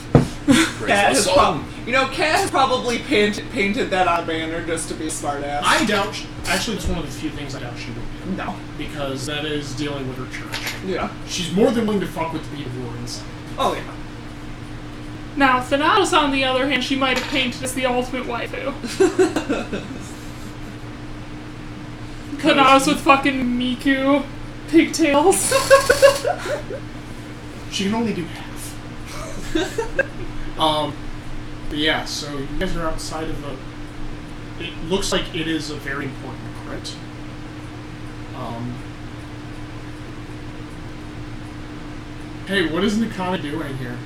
Cat has Sun. Cat has probably painted that on banner just to be a smartass. I doubt... Actually, it's one of the few things I doubt she would do. No. Because that is dealing with her church. Yeah. She's more than willing to fuck with the people who are inside. Oh, yeah. Now, Thanatos, on the other hand, she might have painted as the ultimate waifu. Thanatos with fucking Miku pigtails. She can only do half. But yeah, so you guys are outside of a... It looks like it is a very important crit. Hey, what is Nakana doing here?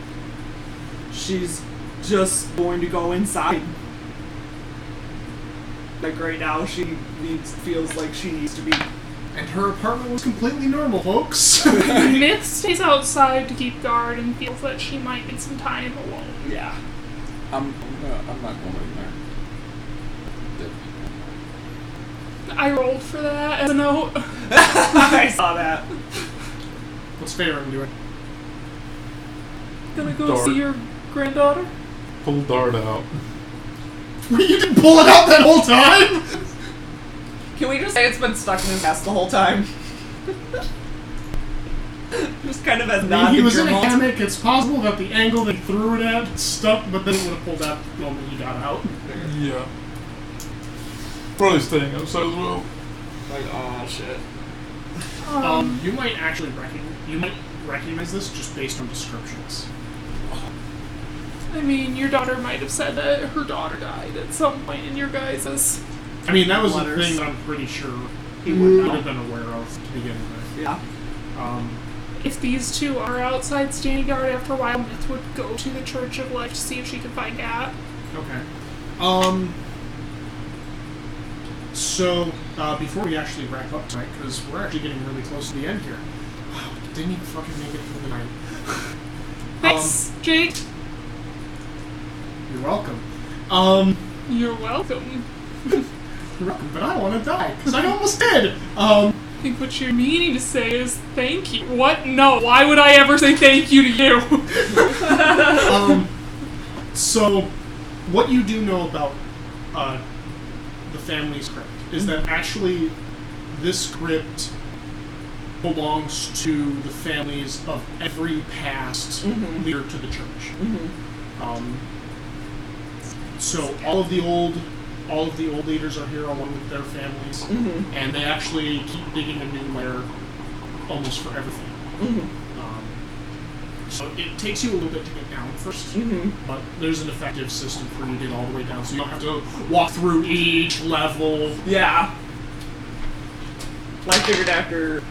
She's just going to go inside. Like right now, she feels like she needs to be. And her apartment was completely normal, folks. Myth stays outside to keep guard and feels that she might need some time alone. Yeah. I'm not going in there. I rolled for that as a note. I saw that. What's Faerun doing? Gonna go Dart. see your granddaughter? Pull dart out. You didn't pull it out that whole time? Can we just say it's been stuck in his ass the whole time? Just kind of as He was in a hammock. It's possible that the angle that he threw it at stuck, but then it would have pulled out the moment he got out. Yeah. Probably staying outside as well. Like, oh shit. You might actually recognize this just based on descriptions. I mean, your daughter might have said that her daughter died at some point in your guys's. I mean, that was Letters. the thing that I'm pretty sure He he would would know. have been aware of to begin with. Yeah. If these two are outside standing guard after a while, Myth would go to the Church of Life to see if she could find Kat. Okay. So, before we actually wrap up tonight, because we're actually getting really close to the end here. Wow, didn't even fucking make it through the night. Thanks, Jake. You're welcome. You're welcome. You're welcome, but I want to die, because I almost did. I think what you're meaning to say is thank you. What? No, why would I ever say thank you to you? So, what you do know about the family's crypt is that actually this crypt belongs to the families of every past leader to the church. So all of the old leaders are here along with their families, and they actually keep digging a new lair almost for everything. So it takes you a little bit to get down first, but there's an effective system for you to get all the way down, so you don't have to walk through each level. Yeah. I figured after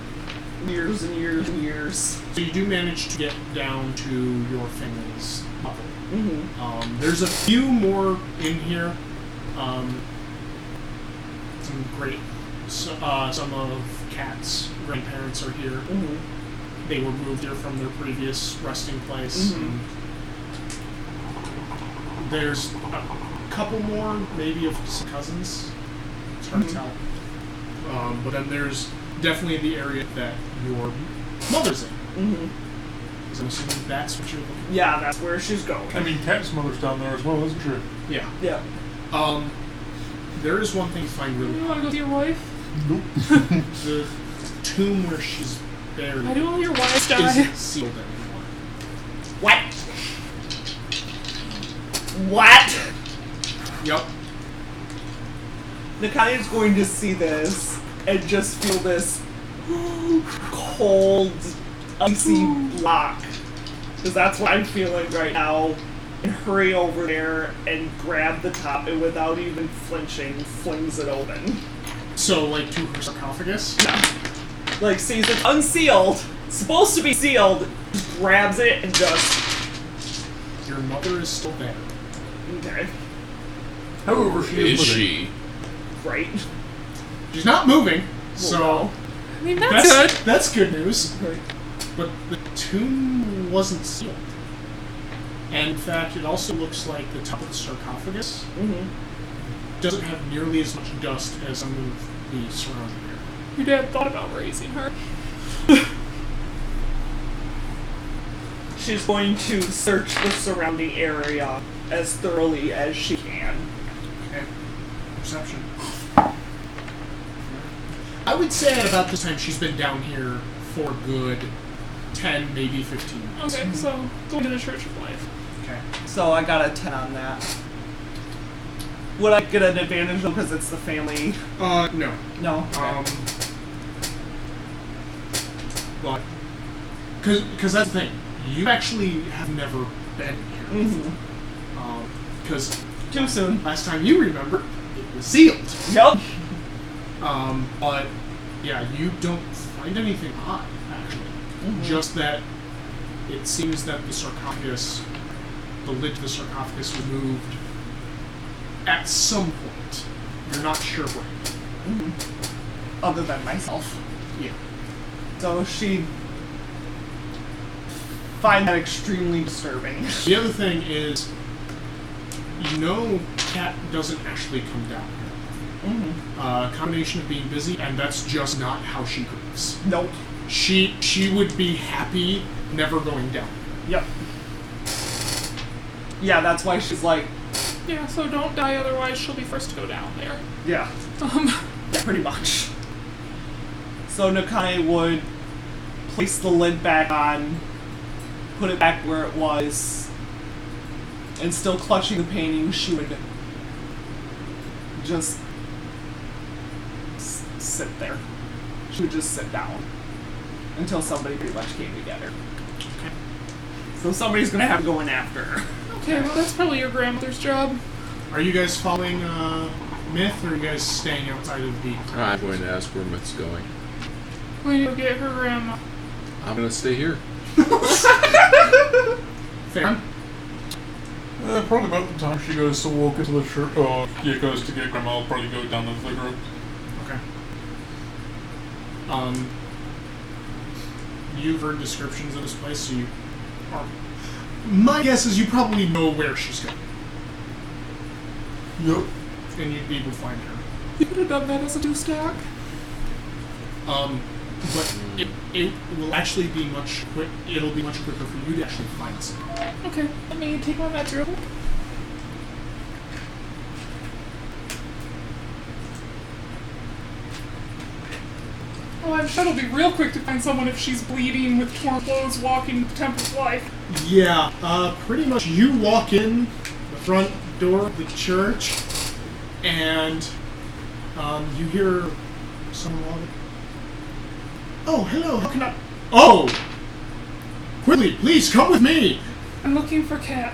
years and years and years. So you do manage to get down to your family's level. There's a few more in here. Some great, some of Kat's grandparents are here. They were moved here from their previous resting place. And there's a couple more, maybe of some cousins. It's hard to tell. But then there's definitely the area that your mother's in. So I'm assuming that's what you're looking for. Yeah, that's where she's going. I mean, Cat's mother's down there as well, isn't she? Yeah. Yeah. There is one thing you find really You want to go see your wife? Nope. the tomb where she's buried I do all your wives die. isn't sealed anymore. What? What? Yep. Nakaya's going to see this and just feel this cold, icy block. Because that's what I'm feeling right now. And hurry over there and grab the top and without even flinching, flings it open. So, like, to her sarcophagus? Like, sees it's unsealed, supposed to be sealed, grabs it and just... Your mother is still there. Okay. However, she Is living. she? Right. She's not moving, so... Well, I mean, that's good. That's good news. Right. But the tomb wasn't sealed. And in fact, it also looks like the top of the sarcophagus doesn't have nearly as much dust as some of the surrounding area. Your dad thought about raising her. She's going to search the surrounding area as thoroughly as she can. Okay. Perception. I would say at about this time she's been down here for a good 10, maybe 15 minutes. Okay, so going to the Church of Life. Okay. So I got a 10 on that. Would I get an advantage though because it's the family? No. No. Well, because that's the thing. You actually have never been here. Because Too soon. last time you remember, it was sealed. Yep. But yeah, you don't find anything odd, actually. Just that it seems that the sarcophagus, the lid to the sarcophagus removed at some point. You're not sure where. Other than myself. Yeah. So she find that extremely disturbing. The other thing is, you know, Cat doesn't actually come down here. Combination of being busy, and that's just not how she grieves. Nope. She would be happy never going down. Yep. Yeah, that's why she's like, Yeah, so don't die, otherwise she'll be first to go down there. yeah, pretty much. So Nakane would place the lid back on, put it back where it was, and still clutching the painting, she would just sit there. She would just sit down until somebody pretty much came together. Okay. So somebody's gonna have to go in after her. Okay, well that's probably your grandmother's job. Are you guys following Myth, or are you guys staying outside of the... I'm going to ask where Myth's going. We need to get her grandma. I'm going to stay here. Fair. Probably about the time she goes to walk into the church, or goes to get Grandma, I'll probably go down into the group. Okay. You've heard descriptions of this place, so you are... My guess is you probably know where she's going. Yep. And you'd be able to find her. You could have done that as a do-stack. But it will actually be much quick. It'll be much quicker for you to actually find something. Okay, let me take my meds real quick. Oh, I'm sure it'll be real quick to find someone if she's bleeding with torn clothes walking the Temple of Life. Yeah, pretty much you walk in the front door of the church, and you hear someone walking. Oh, hello, how can I... Oh! Quickly, please, come with me! I'm looking for Kat.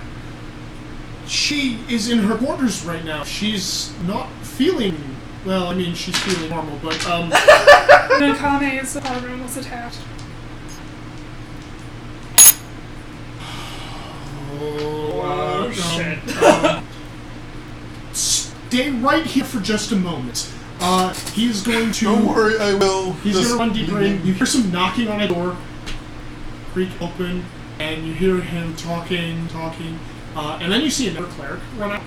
She is in her quarters right now. She's not feeling... Well, I mean, she's feeling normal, but, Nakane's apartment was attacked. Shit. Stay right here for just a moment. He's going to... Don't worry, I will. He's going to run deeper in. You hear some knocking on a door. Creak open. And you hear him talking. And then you see another cleric run out.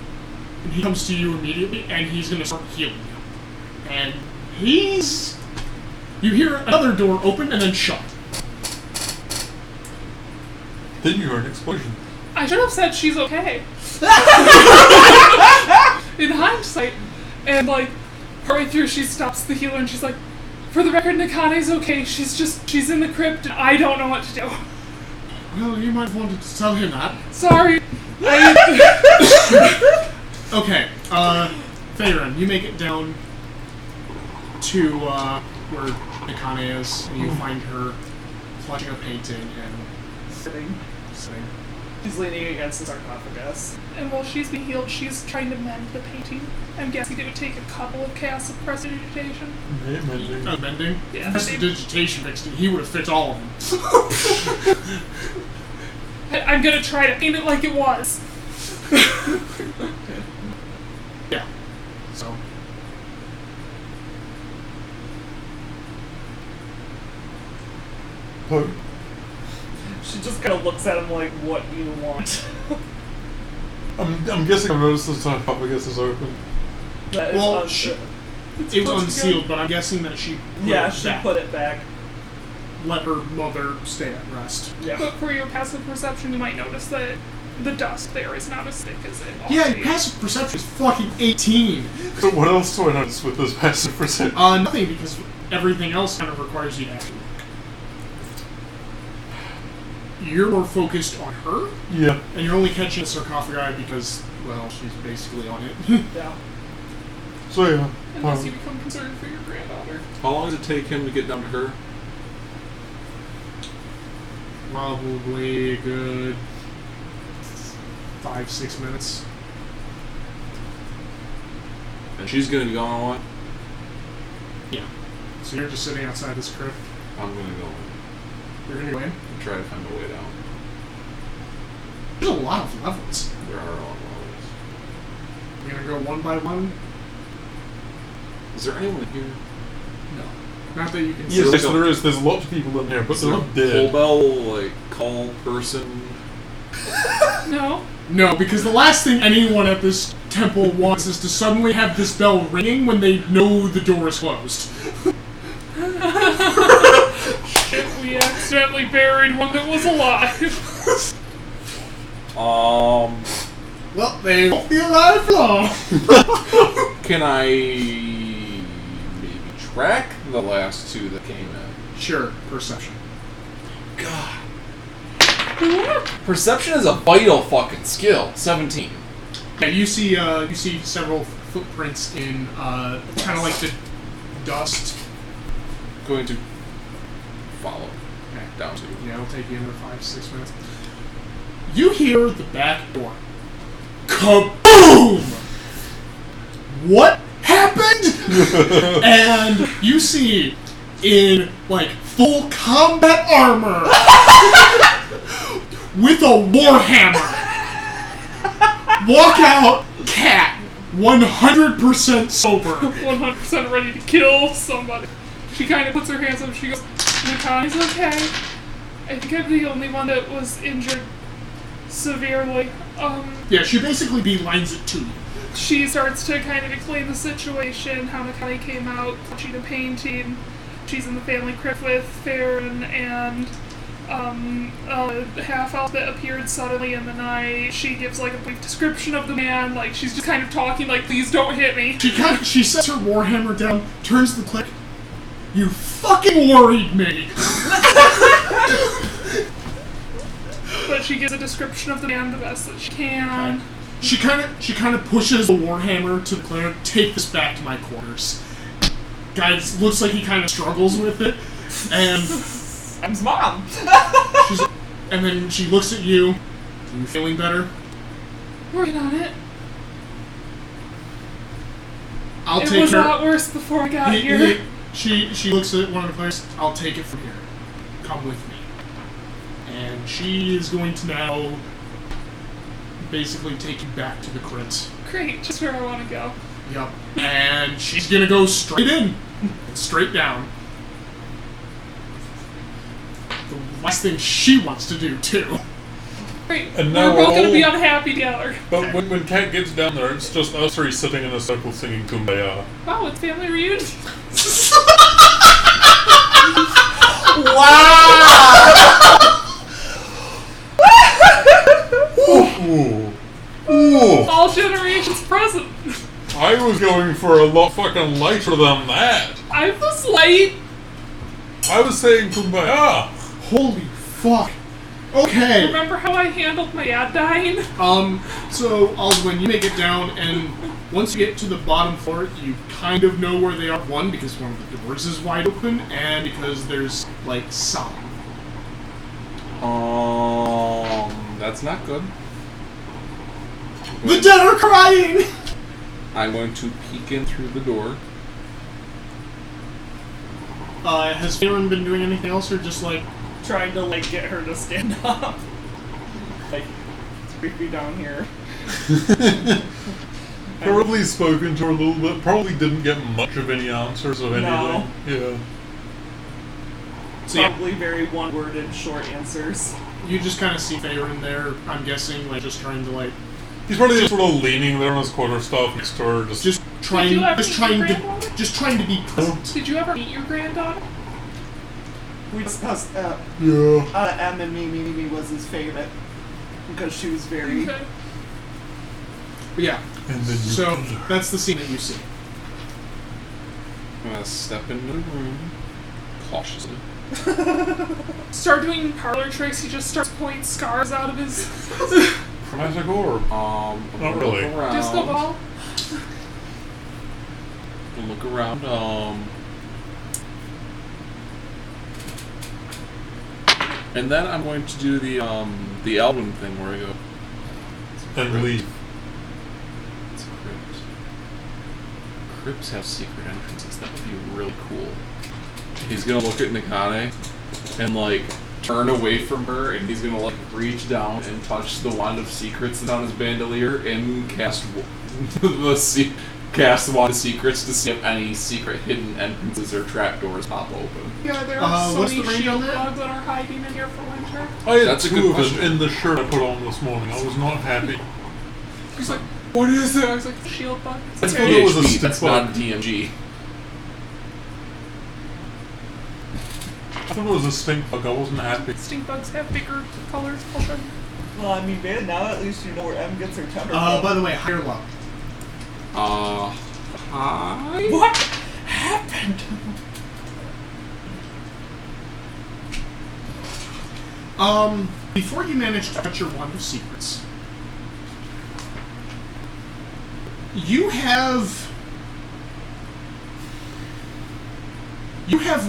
And he comes to you immediately, and he's going to start healing you. And he's... You hear another door open and then shut. Then you hear an explosion. I should have said she's okay. In hindsight. And, like, partway through she stops the healer and she's like, for the record, Nakane's okay. She's in the crypt and I don't know what to do. Well, you might want to tell him that. Sorry. Okay, Tavern, you make it down to where Nakane is, and you find her clutching a painting and Sitting. sitting. She's leaning against the sarcophagus. And while she's being healed, she's trying to mend the painting. I'm guessing it would take a couple of casts of prestidigitation. Mending? Yeah. Prestidigitation fixed it. He would have fixed all of them. I'm gonna try to paint it like it was. Yeah. So. She just kind of looks at him like, what do you want? I'm guessing I've noticed the sarcophagus is open. That is Well, unsealed. it was unsealed, but I'm guessing that she Put it back. Let her mother stay at rest. Yeah. But for your passive perception, you might notice that the dust there is not as thick as it ought Yeah, to be. passive perception is fucking 18. So what else do I notice with this passive perception? Nothing, because everything else kind of requires you to have to. You're more focused on her, Yeah. and you're only catching the sarcophagi because, well, she's basically on it. Yeah. So yeah. Unless you become concerned for your granddaughter. How long does it take him to get down to her? Probably a good 5-6 minutes. And she's gonna be gone what? Yeah. So you're just sitting outside this crypt. I'm gonna go in You're gonna go in. and try to find a way down. There's a lot of levels. There are a lot of levels. You're gonna go one by one. Is there anyone here? No, not that you can Yes, like there is. There's a lot of people in here, but they're all Pull dead. bell, like, call person? No? No, because the last thing anyone at this temple wants is to suddenly have this bell ringing when they know the door is closed. Shit, we accidentally buried one that was alive. Well, they won't be alive long. Can I maybe track the last two that came in? Sure, perception. God. Perception is a vital fucking skill. 17. Yeah, you see several footprints in kind of like the dust. Going to follow Okay. down to. Yeah, it'll take you another 5-6 minutes. You hear the back door. Kaboom! What happened? And you see, in like full combat armor, with a warhammer, walk out Cat, 100% sober. 100% ready to kill somebody. She kind of puts her hands up. She goes, Nakani's okay. I think I'm the only one that was injured severely. Yeah, she basically beelines it to you. She starts to kind of explain the situation, how Nakani came out, touching a painting. She's in the family crypt with Farron and a half-elf that appeared suddenly in the night. She gives like a brief description of the man, like she's just kind of talking like, please don't hit me. She sets her warhammer down, turns the click. You fucking worried me. But she gives a description of the man the best that she can. She kind of pushes the warhammer to the cleric. Take this back to my quarters. Guys, looks like he kind of struggles with it, and I'm his mom. and then she looks at you. Are you feeling better? Working on it. I'll It take was her. a lot worse before I got here. She looks at one of the players. I'll take it from here. Come with me. And she is going to now basically take you back to the crypt. Great, just where I want to go. Yep. And she's gonna go straight in. And straight down. The last thing she wants to do, too. Great, And we're now both we're going to be all- unhappy together. But when Kat gets down there, it's just us three sitting in a circle singing Kumbaya. Wow, it's family reunion. Ooh. Ooh. All generations present. I was going for a lot fucking lighter than that. I was late. I was saying Kumbaya. Holy fuck. Okay. Remember how I handled my dad dying? So, Aldwin, you make it down, and once you get to the bottom floor, you kind of know where they are. One, because one of the doors is wide open, and because there's, like, sound. That's not good. The dead are crying! I'm going to peek in through the door. Has Faerun been doing anything else, or just like... Trying to, like, get her to stand up. Like, it's creepy down here. Probably spoken to her a little bit. Probably didn't get much of any answers of anything. No. Yeah. So yeah, Probably very one-worded, short answers. you just kind of see Faerun there, I'm guessing, like, just trying to, like... He's probably just sort of leaning there on his quarterstaff next to her, just trying you ever just meet your trying to granddaughter? just trying to be present. Did you ever meet your granddaughter? We discussed, yeah. Em and Mimi was his favorite. Because she was very... Okay. But yeah, And then you so that's the scene that you see. I'm going to step into the room cautiously. Start doing parlor tricks. He just starts pulling scars out of his Magic orb. Not Not really. Look around. disco ball. Look around. And then I'm going to do the album thing where I go. And leave. It's a crypt. Crypts have secret entrances. That would be really cool. He's gonna look at Nakane and like turn away from her, and he's gonna like reach down and touch the wand of secrets that's on his bandolier and cast cast the wand of secrets to see if any secret hidden entrances or trapdoors pop open. Yeah, there are so what's many the range on shield that? bugs that are hiding in here for winter. I had That's a two good of them question. in the shirt I put on this morning. I was not happy. He's like, what is it? I was like, shield bug. That's Okay. what it was. a PHP, stink that's bug. not DMG. I thought it was a stink bug. I wasn't happy. Stink bugs have bigger colors. I'll show you. Well, I mean, man, now at least you know where Em gets her temper By the way, higher low. Hi? What happened? Before you manage to touch your wand of secrets, you have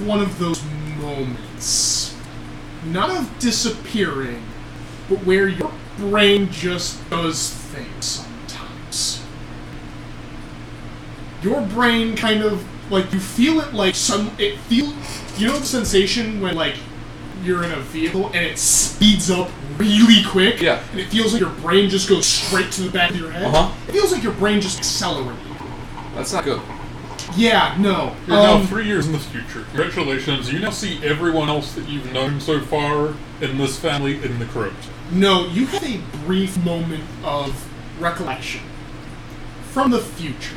one of those moments, not of disappearing, but where your brain just does things sometimes. Your brain kind of, like, you feel it like you know the sensation when, like, you're in a vehicle and it speeds up really quick? Yeah. And it feels like your brain just goes straight to the back of your head? Uh-huh. It feels like your brain just accelerated. That's not good. Yeah, no. You're now 3 years in the future. Congratulations. You now see everyone else that you've known so far in this family in the crypt. No, you have a brief moment of recollection from the future.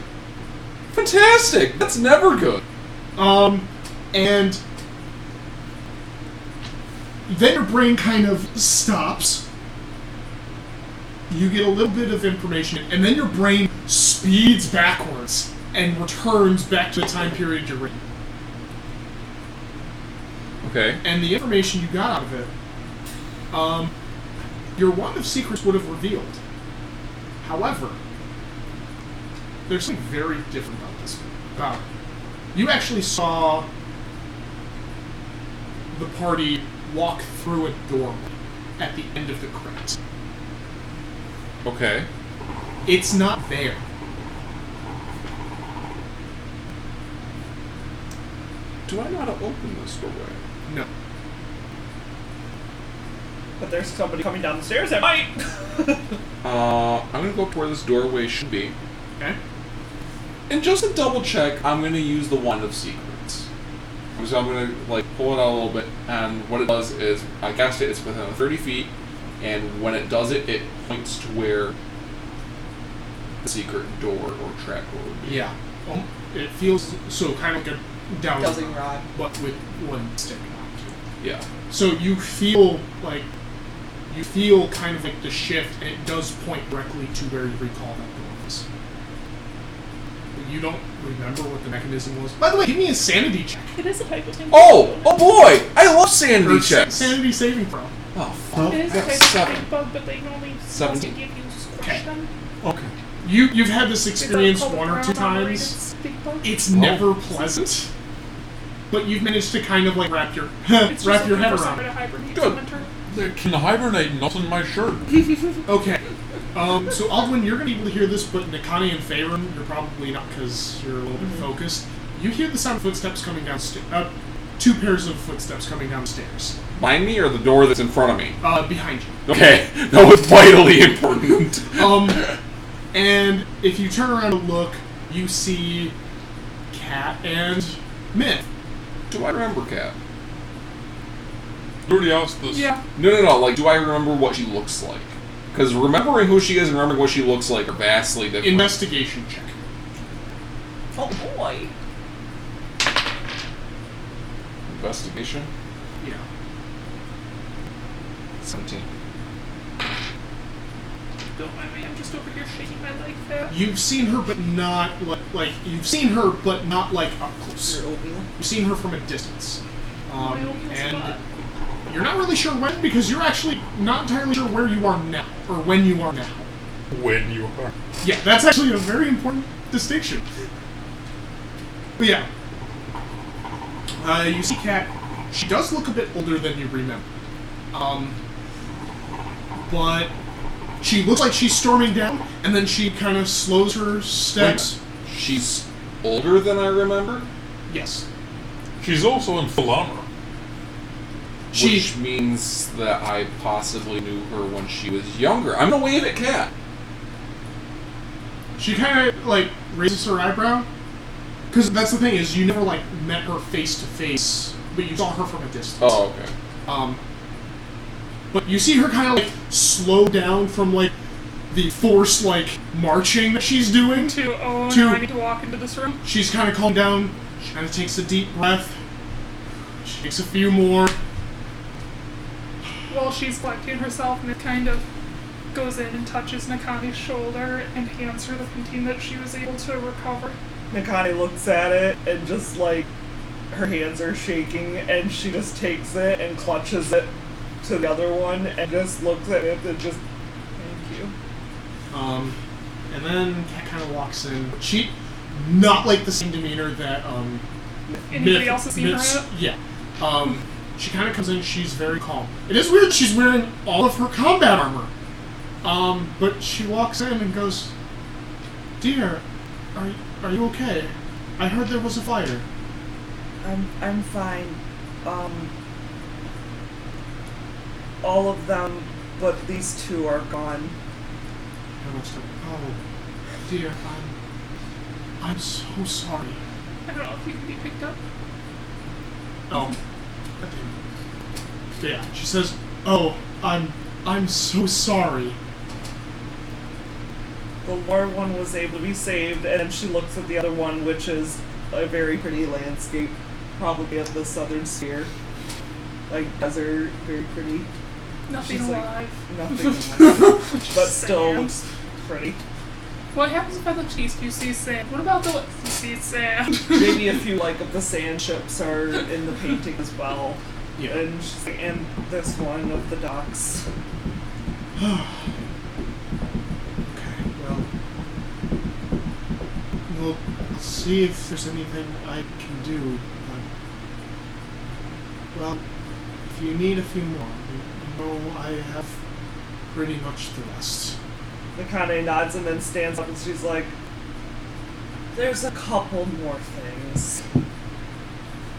Fantastic! That's never good. And then your brain kind of stops. You get a little bit of information, and then your brain speeds backwards and returns back to the time period you're in. Okay. And the information you got out of it, your Wand of Secrets would have revealed. However, there's something very different about this. You actually saw the party walk through a doorway at the end of the crypt. Okay. It's not there. Do I know how to open this doorway? No. But there's somebody coming down the stairs that might. I'm gonna go up where this doorway should be. Okay. And just to double check, I'm gonna use the Wand of Secrets. So I'm gonna like pull it out a little bit, and what it does is I cast it. It's within 30 feet, and when it does it, it points to where the secret door or trap door would be. Yeah. It feels so kind of like a down Dowsing rod. but with one stick on it. Yeah. So you feel kind of like the shift, and it does point directly to where you recall that door was. But you don't remember what the mechanism was. By the way, give me a sanity check. It is a type of thing. Oh boy! I love sanity Or checks. sanity saving throw. Oh fuck! It is a I got type of 7. big bug, but they normally supposed to give you squish them. Okay. You've had this experience It's one or two times. big bug. It's never pleasant, but you've managed to kind of like wrap your It's wrap just your looking head for around somewhere it. to hibernate Good. for winter. They can hibernate not in my shirt. Okay. So Aldwin, you're going to be able to hear this, but Nikani and Faerun, you're probably not because you're a little bit focused. You hear the sound of footsteps coming downstairs. 2 pairs of footsteps coming downstairs. Behind me or the door that's in front of me? Behind you. Okay, that was vitally important. And if you turn around and look, you see Cat and Myth. Do I remember Kat? You already asked this. Yeah. No. Like, do I remember what she looks like? Because remembering who she is and remembering what she looks like are vastly different. Investigation check. Oh boy. Investigation? Yeah. 17. Don't mind me, I'm just over here shaking my leg there. You've seen her, but not like you've seen her, but not like up close. Your oatmeal. You've seen her from a distance, My oatmeal and spot. you're not really sure when because you're actually not entirely sure where you are now or when you are now. When you are. Yeah, that's actually a very important distinction. But yeah, you see Kat. She does look a bit older than you remember, but she looks like she's storming down, and then she kind of slows her steps. She's older than I remember? Yes, She's also in full armor. Which means that I possibly knew her when she was younger. I'm gonna wave at Kat. she kind of like raises her eyebrow, because that's the thing is you never like met her face to face, but you saw her from a distance. Oh, okay. But you see her kind of like slow down from like the forced like marching that she's doing. No, To- I need to walk into this room. She's kind of calmed down. She kind of takes a deep breath. She takes a few more. While she's collecting herself, and it kind of goes in and touches Nakani's shoulder and hands her the painting that she was able to recover. Nikani looks at it and just like her hands are shaking and she just takes it and clutches it to the other one and just looks at it and just thank you. And then Kat kind of walks in. She, not like the same demeanor that Anybody else has seen her Myth's- yet? Yeah. She kind of comes in. She's very calm. It is weird. She's wearing all of her combat armor. But she walks in and goes, "Dear, are you okay? I heard there was a fire." I'm fine. All of them, but these 2 are gone. I was like, "Oh, dear, I'm so sorry." I don't know if you can be picked up. Oh. Yeah, she says, "Oh, I'm so sorry." The lower one was able to be saved, and then she looks at the other one, which is a very pretty landscape, probably of the southern sphere. Like desert, very pretty. Nothing She's like, alive. Nothing alive, but still Sand. looks pretty. What happens if I look east? You see sand. What about the west? You see sand. Maybe a few like of the sand ships are in the painting as well. Yeah. And she's like, and this one of the docks. Okay, well, I'll see if there's anything I can do. Well, if you need a few more, you know I have pretty much the rest. Nikane nods and then stands up and she's like, there's a couple more things.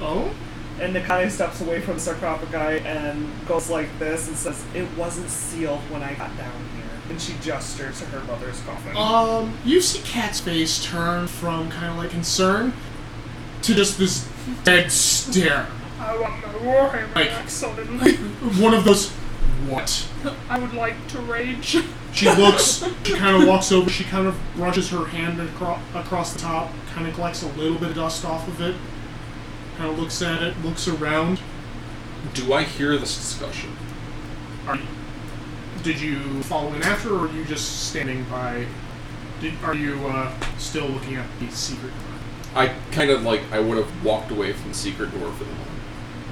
Oh? And Nikane steps away from the sarcophagi and goes like this and says, it wasn't sealed when I got down here. And she gestures to her mother's coffin. You see Kat's face turn from kind of like concern to just this dead stare. I want my warhammer Like- back suddenly. One of those, what? I would like to rage. She looks, she kind of walks over, she kind of brushes her hand across the top, kind of collects a little bit of dust off of it, kind of looks at it, looks around. Do I hear this discussion? Did you follow in after, or are you just standing by? Are you still looking at the secret door? I kind of like, I would have walked away from the secret door for the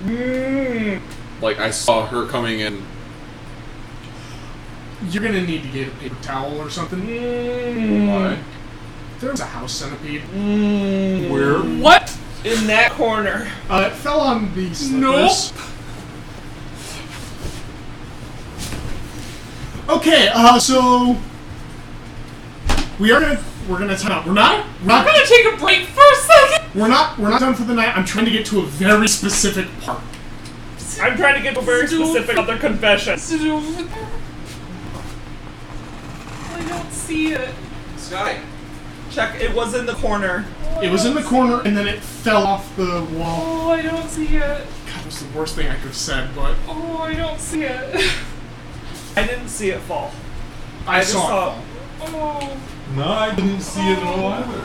moment. Like, I saw her coming in. You're gonna need to get a paper towel or something. Why? There's a house centipede. Where? What? In that corner. It fell on the slippers. Okay, so we're gonna time out. We're not I'm gonna take a break for a second. we're not done for the night. I'm trying to get to a very specific part. I'm trying to get to a very specific other confession. Is it over there? I don't see it. Sky. Check, it was in the corner. It was in the corner and then it fell off the wall. Oh, I don't see it. God, that's the worst thing I could have said, but Oh, I don't see it. I didn't see it fall. I just saw it. Oh. No, I didn't see it at all either.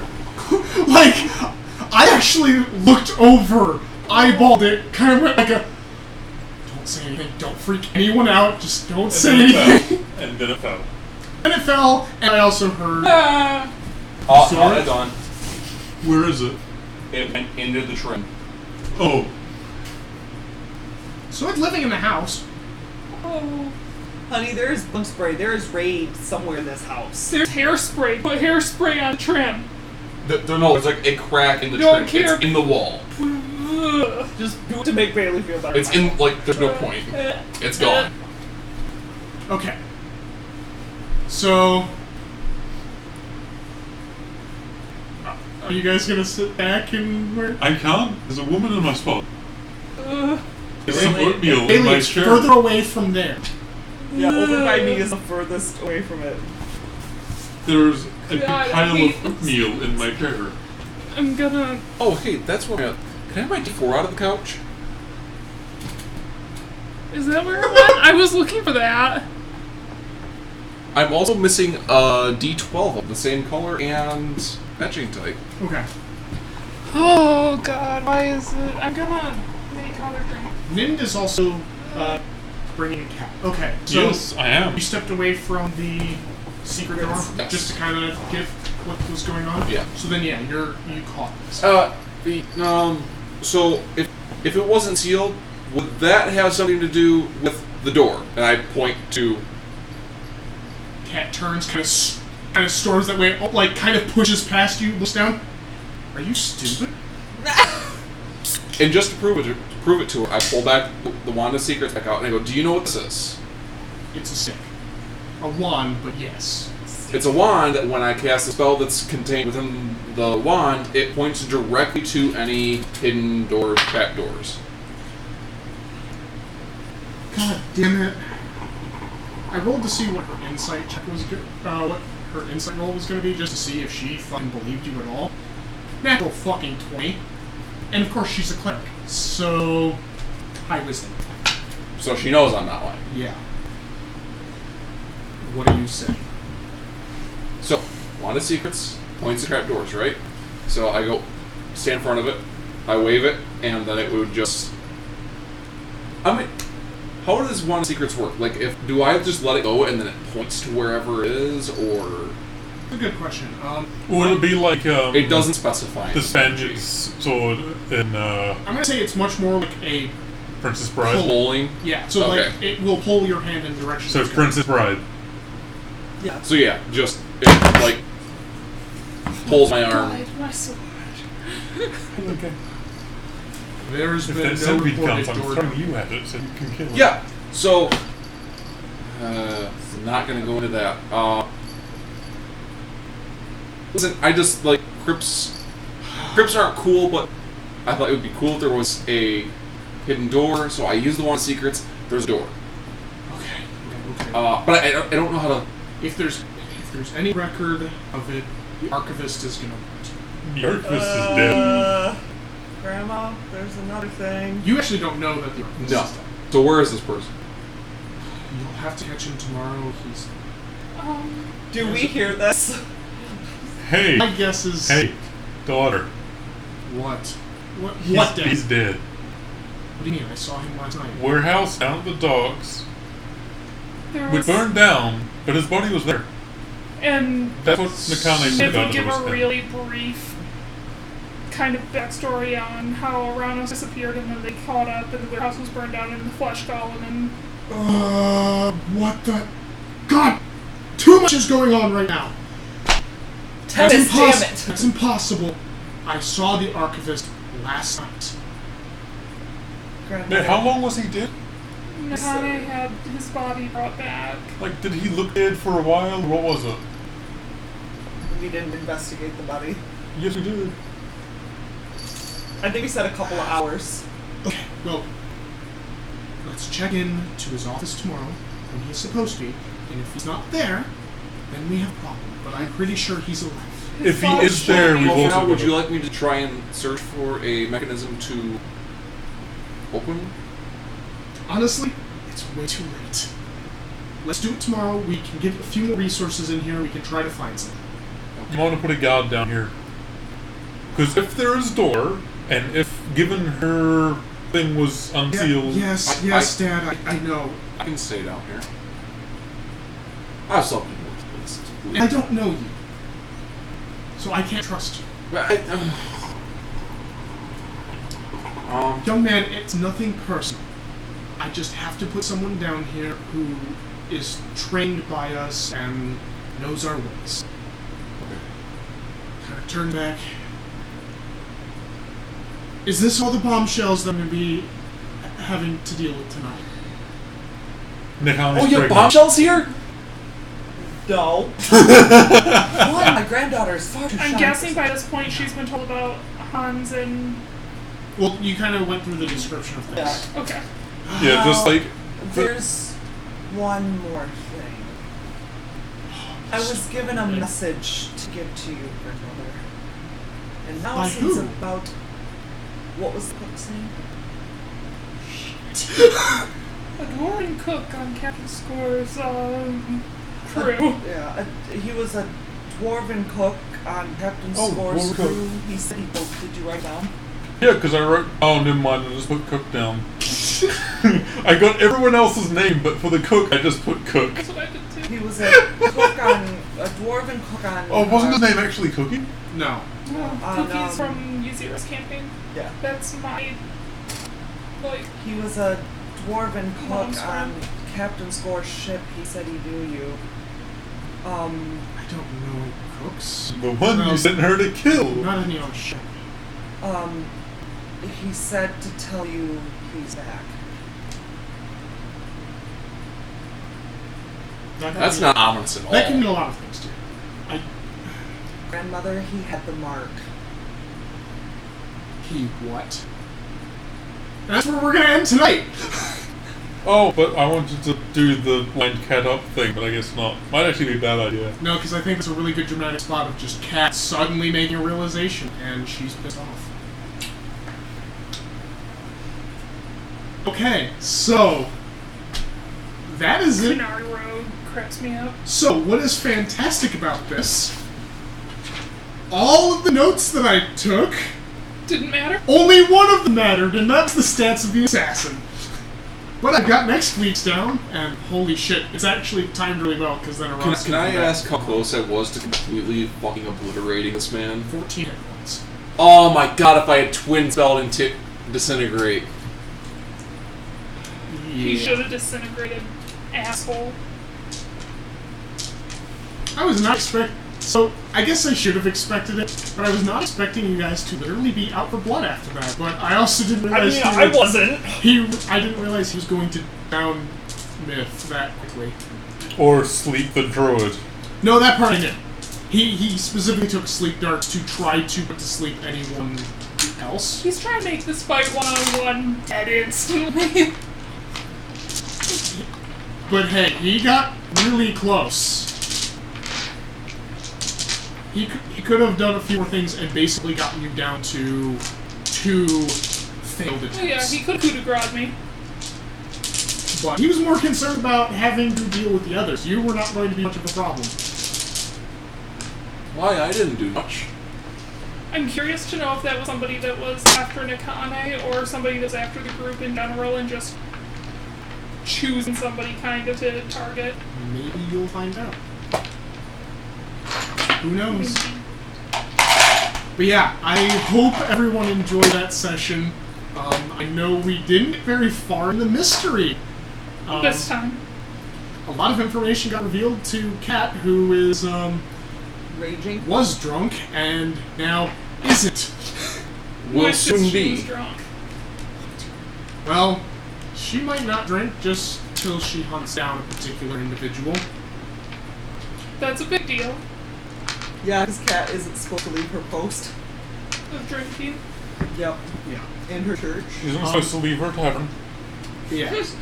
Like, I actually looked over, eyeballed it, kind of went like a, don't say anything, don't freak anyone out, just don't say anything. And then it fell. And it fell, and I also heard, Oh, it's on. Where is it? It went into the trim. Oh, so it's living in the house. Oh. Honey, there is bug spray. There is raid somewhere in this house. There's hairspray. Put hairspray on trim. No, there's like a crack in the Don't trim. care. It's in the wall. Ugh. Just do it to make Bailey feel better. It's in, like, there's no point. It's gone. Okay. So, are you guys gonna sit back and work? I can't. There's a woman in my spot. Ugh. There's some oatmeal in Bailey, my it's chair. further away from there. Yeah, over by me is the furthest away from it. There's a big God, I pile hate of this. oatmeal in my chair. I'm gonna. Oh, hey, that's where. Can I have my D4 out of the couch? Is that where it went? I was looking for that. I'm also missing a D12 of the same color and matching type. Okay. Oh God, why is it? I'm gonna make other drink. Nind is also bringing a cat. Okay, so Yes, I am. you stepped away from the secret door Yes. just to kind of get what was going on. Yeah. So then, yeah, you caught this. So if it wasn't sealed, would that have something to do with the door? And I point to. Cat turns, kind of storms that way, like kind of pushes past you, looks down. Are you stupid? And just to prove it to her, I pull back the wand of secrets back out and I go, "Do you know what this is?" It's a stick, a wand, but yes. It's a wand that when I cast a spell that's contained within the wand, it points directly to any hidden doors, trap doors. God damn it! I rolled to see what her insight check was good. What her insight roll was going to be, just to see if she fucking believed you at all. Natural fucking 20. And of course she's a cleric, so high wisdom. So she knows I'm not lying. Yeah. What do you say? So, wand of secrets points to trap doors, right? So I go stand in front of it, I wave it, and then it would just. I mean, how does wand of secrets work? Like, do I just let it go and then it points to wherever it is, or That's a good question. Would it be like it doesn't specify? the Spaniard's sword in I'm gonna say it's much more like a Princess Bride? Pulling. yeah. So Okay. like it will pull your hand in directions. So it's Princess Bride. Yeah. So yeah, just it like pulls my arm. God, my sword. Okay. There's If been that no centipede reported comes, I'm door. throwing you at it so you can kill it. Yeah. So not gonna go into that. Listen, I just like crypts. Crypts aren't cool, but I thought it would be cool if there was a hidden door. So I use the wand of secrets. There's a door. Okay. Okay. But I don't know how to. If there's any record of it, the archivist is gonna. The Archivist is dead. Grandma, there's another thing. You actually don't know that the archivist No. is dead. So where is this person? You'll have to catch him tomorrow. He's. Do we hear this? Hey! My guess is. Hey! Daughter. What? What day? He's dead. What do you mean? I saw him last night. Warehouse down at the docks. There We was, burned down, but his body was there. and That's what Nakane if said. we give a really brief kind of backstory on how Aranos disappeared and then they caught up and the warehouse was burned down and the flesh golem and What the? God! Too much is going on right now. That's Tennis, damn impossible. it! That's impossible. I saw the archivist last night. Grandma. Man, how long was he dead? Nakane had his body brought back. Like, did he look dead for a while? What was it? We didn't investigate the body. Yes, we did. I think he said a couple of hours. Okay, well, let's check in to his office tomorrow when he's supposed to be, and if he's not there, then we have a problem. But I'm pretty sure he's alive. If he is there, we Well, will. now, would you like me to try and search for a mechanism to open? Honestly, it's way too late. Let's do it tomorrow. We can get a few more resources in here. We can try to find something. I want to put a guard down here. Because if there is a door, and if given her thing was unsealed... Yes, Dad, I know. I can stay down here. I have something more to listen to. I don't know you. So I can't trust you. But Young man, it's nothing personal. I just have to put someone down here who is trained by us and knows our ways. Kind of turn back. Is this all the bombshells that I'm going to be having to deal with tonight? Nikame's oh, you have pregnant. bombshells here? No. Why? My granddaughter is far too shy. I'm guessing by this point she's been told about Hans and... Well, you kind of went through the description of things. Yeah. Okay. Yeah, just like... There's one more thing. I was given a message to give to you, grandmother. And now By since who? about... What was the cook's name? A dwarven cook on Captain Score's crew. Yeah, he was a dwarven cook on Captain Oh, Score's dwarven cook. crew. He said he both. Did you write down? Yeah, because I wrote... Oh, never mind, I just put cook down. I got everyone else's name, but for the cook, I just put cook. That's what I did too. He was a cook on... A dwarven cook on... Oh, wasn't his name actually Cookie? No. Cookies from Yuzira's campaign. Yeah. That's my... Like... He was a dwarven Mom's cook on friend. Captain Score's ship. He said he knew you. I don't know cooks. The one No. you sent her to kill. Not any on ship. He said to tell you he's back. That's not ominous at all. That can mean a lot of things, too. Grandmother, he had the mark. He what? And that's where we're gonna end tonight! Oh, but I wanted to do the blind cat up thing, but I guess not. Might actually be a bad idea. No, because I think it's a really good dramatic spot of just Kat suddenly making a realization, and she's pissed off. Okay, so... That is it. Canary Road cracks me up. So, what is fantastic about this? All of the notes that I took, Didn't matter. only one of them mattered, and that's the stats of the assassin. But I've got next week's down, and holy shit, it's actually timed really well, because then Can I ask how close I was to completely fucking obliterating this man? 14 hit points. Oh my god, if I had twin spelled into disintegrate. He should have disintegrated, asshole. I was not expect. So I guess I should have expected it, but I was not expecting you guys to literally be out for blood after that. But I also didn't realize. wasn't. I didn't realize he was going to down Myth that quickly. Or sleep the druid. No, that part I knew. He specifically took sleep darts to try to put to sleep anyone else. He's trying to make this fight one-on-one dead instantly. But hey, he got really close. He could have done a few more things and basically gotten you down to 2 failed attempts. Oh yeah, he could coup de grace me. But he was more concerned about having to deal with the others. You were not going to be much of a problem. Why? I didn't do much. I'm curious to know if that was somebody that was after Nakane or somebody that's after the group in general and just choosing somebody kind of to target. Maybe you'll find out. Who knows? But yeah, I hope everyone enjoyed that session. I know we didn't get very far in the mystery. This time. A lot of information got revealed to Kat, who is, Raging. was drunk and now isn't. Will Wish that soon she was be. drunk. Well, She might not drink just till she hunts down a particular individual. That's a big deal Yeah, because Kat isn't supposed to leave her post. of drinking. Yep. Yeah. In her church. She isn't supposed to leave her tavern. Yes.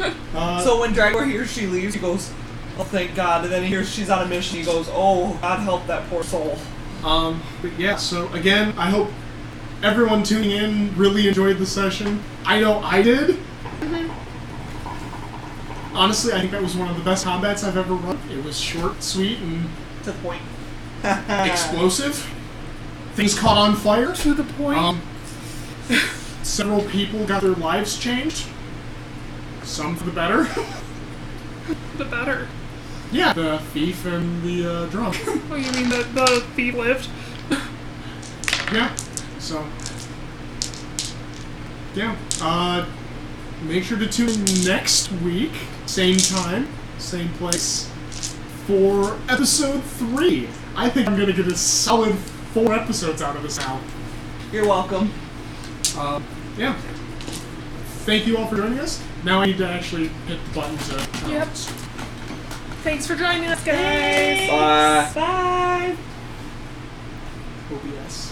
So when Dragor hears she leaves, he goes, "Oh, thank God!" And then he hears she's on a mission. He goes, "Oh, God help that poor soul." But yeah, so again, I hope everyone tuning in really enjoyed the session. I know I did. Honestly, I think that was one of the best combats I've ever run. It was short, sweet, and To the point. explosive. Things caught on fire. To the point. Several people got their lives changed. Some for the better. The better. Yeah, the thief and the drunk. Oh, you mean that the thief lived? Yeah. So. Yeah. Make sure to tune in next week, same time, same place, for episode 3. I think I'm gonna get a solid 4 episodes out of this now. You're welcome. Yeah. Thank you all for joining us. Now I need to actually hit the button to. Yep. Thanks for joining us, guys. Bye. OBS.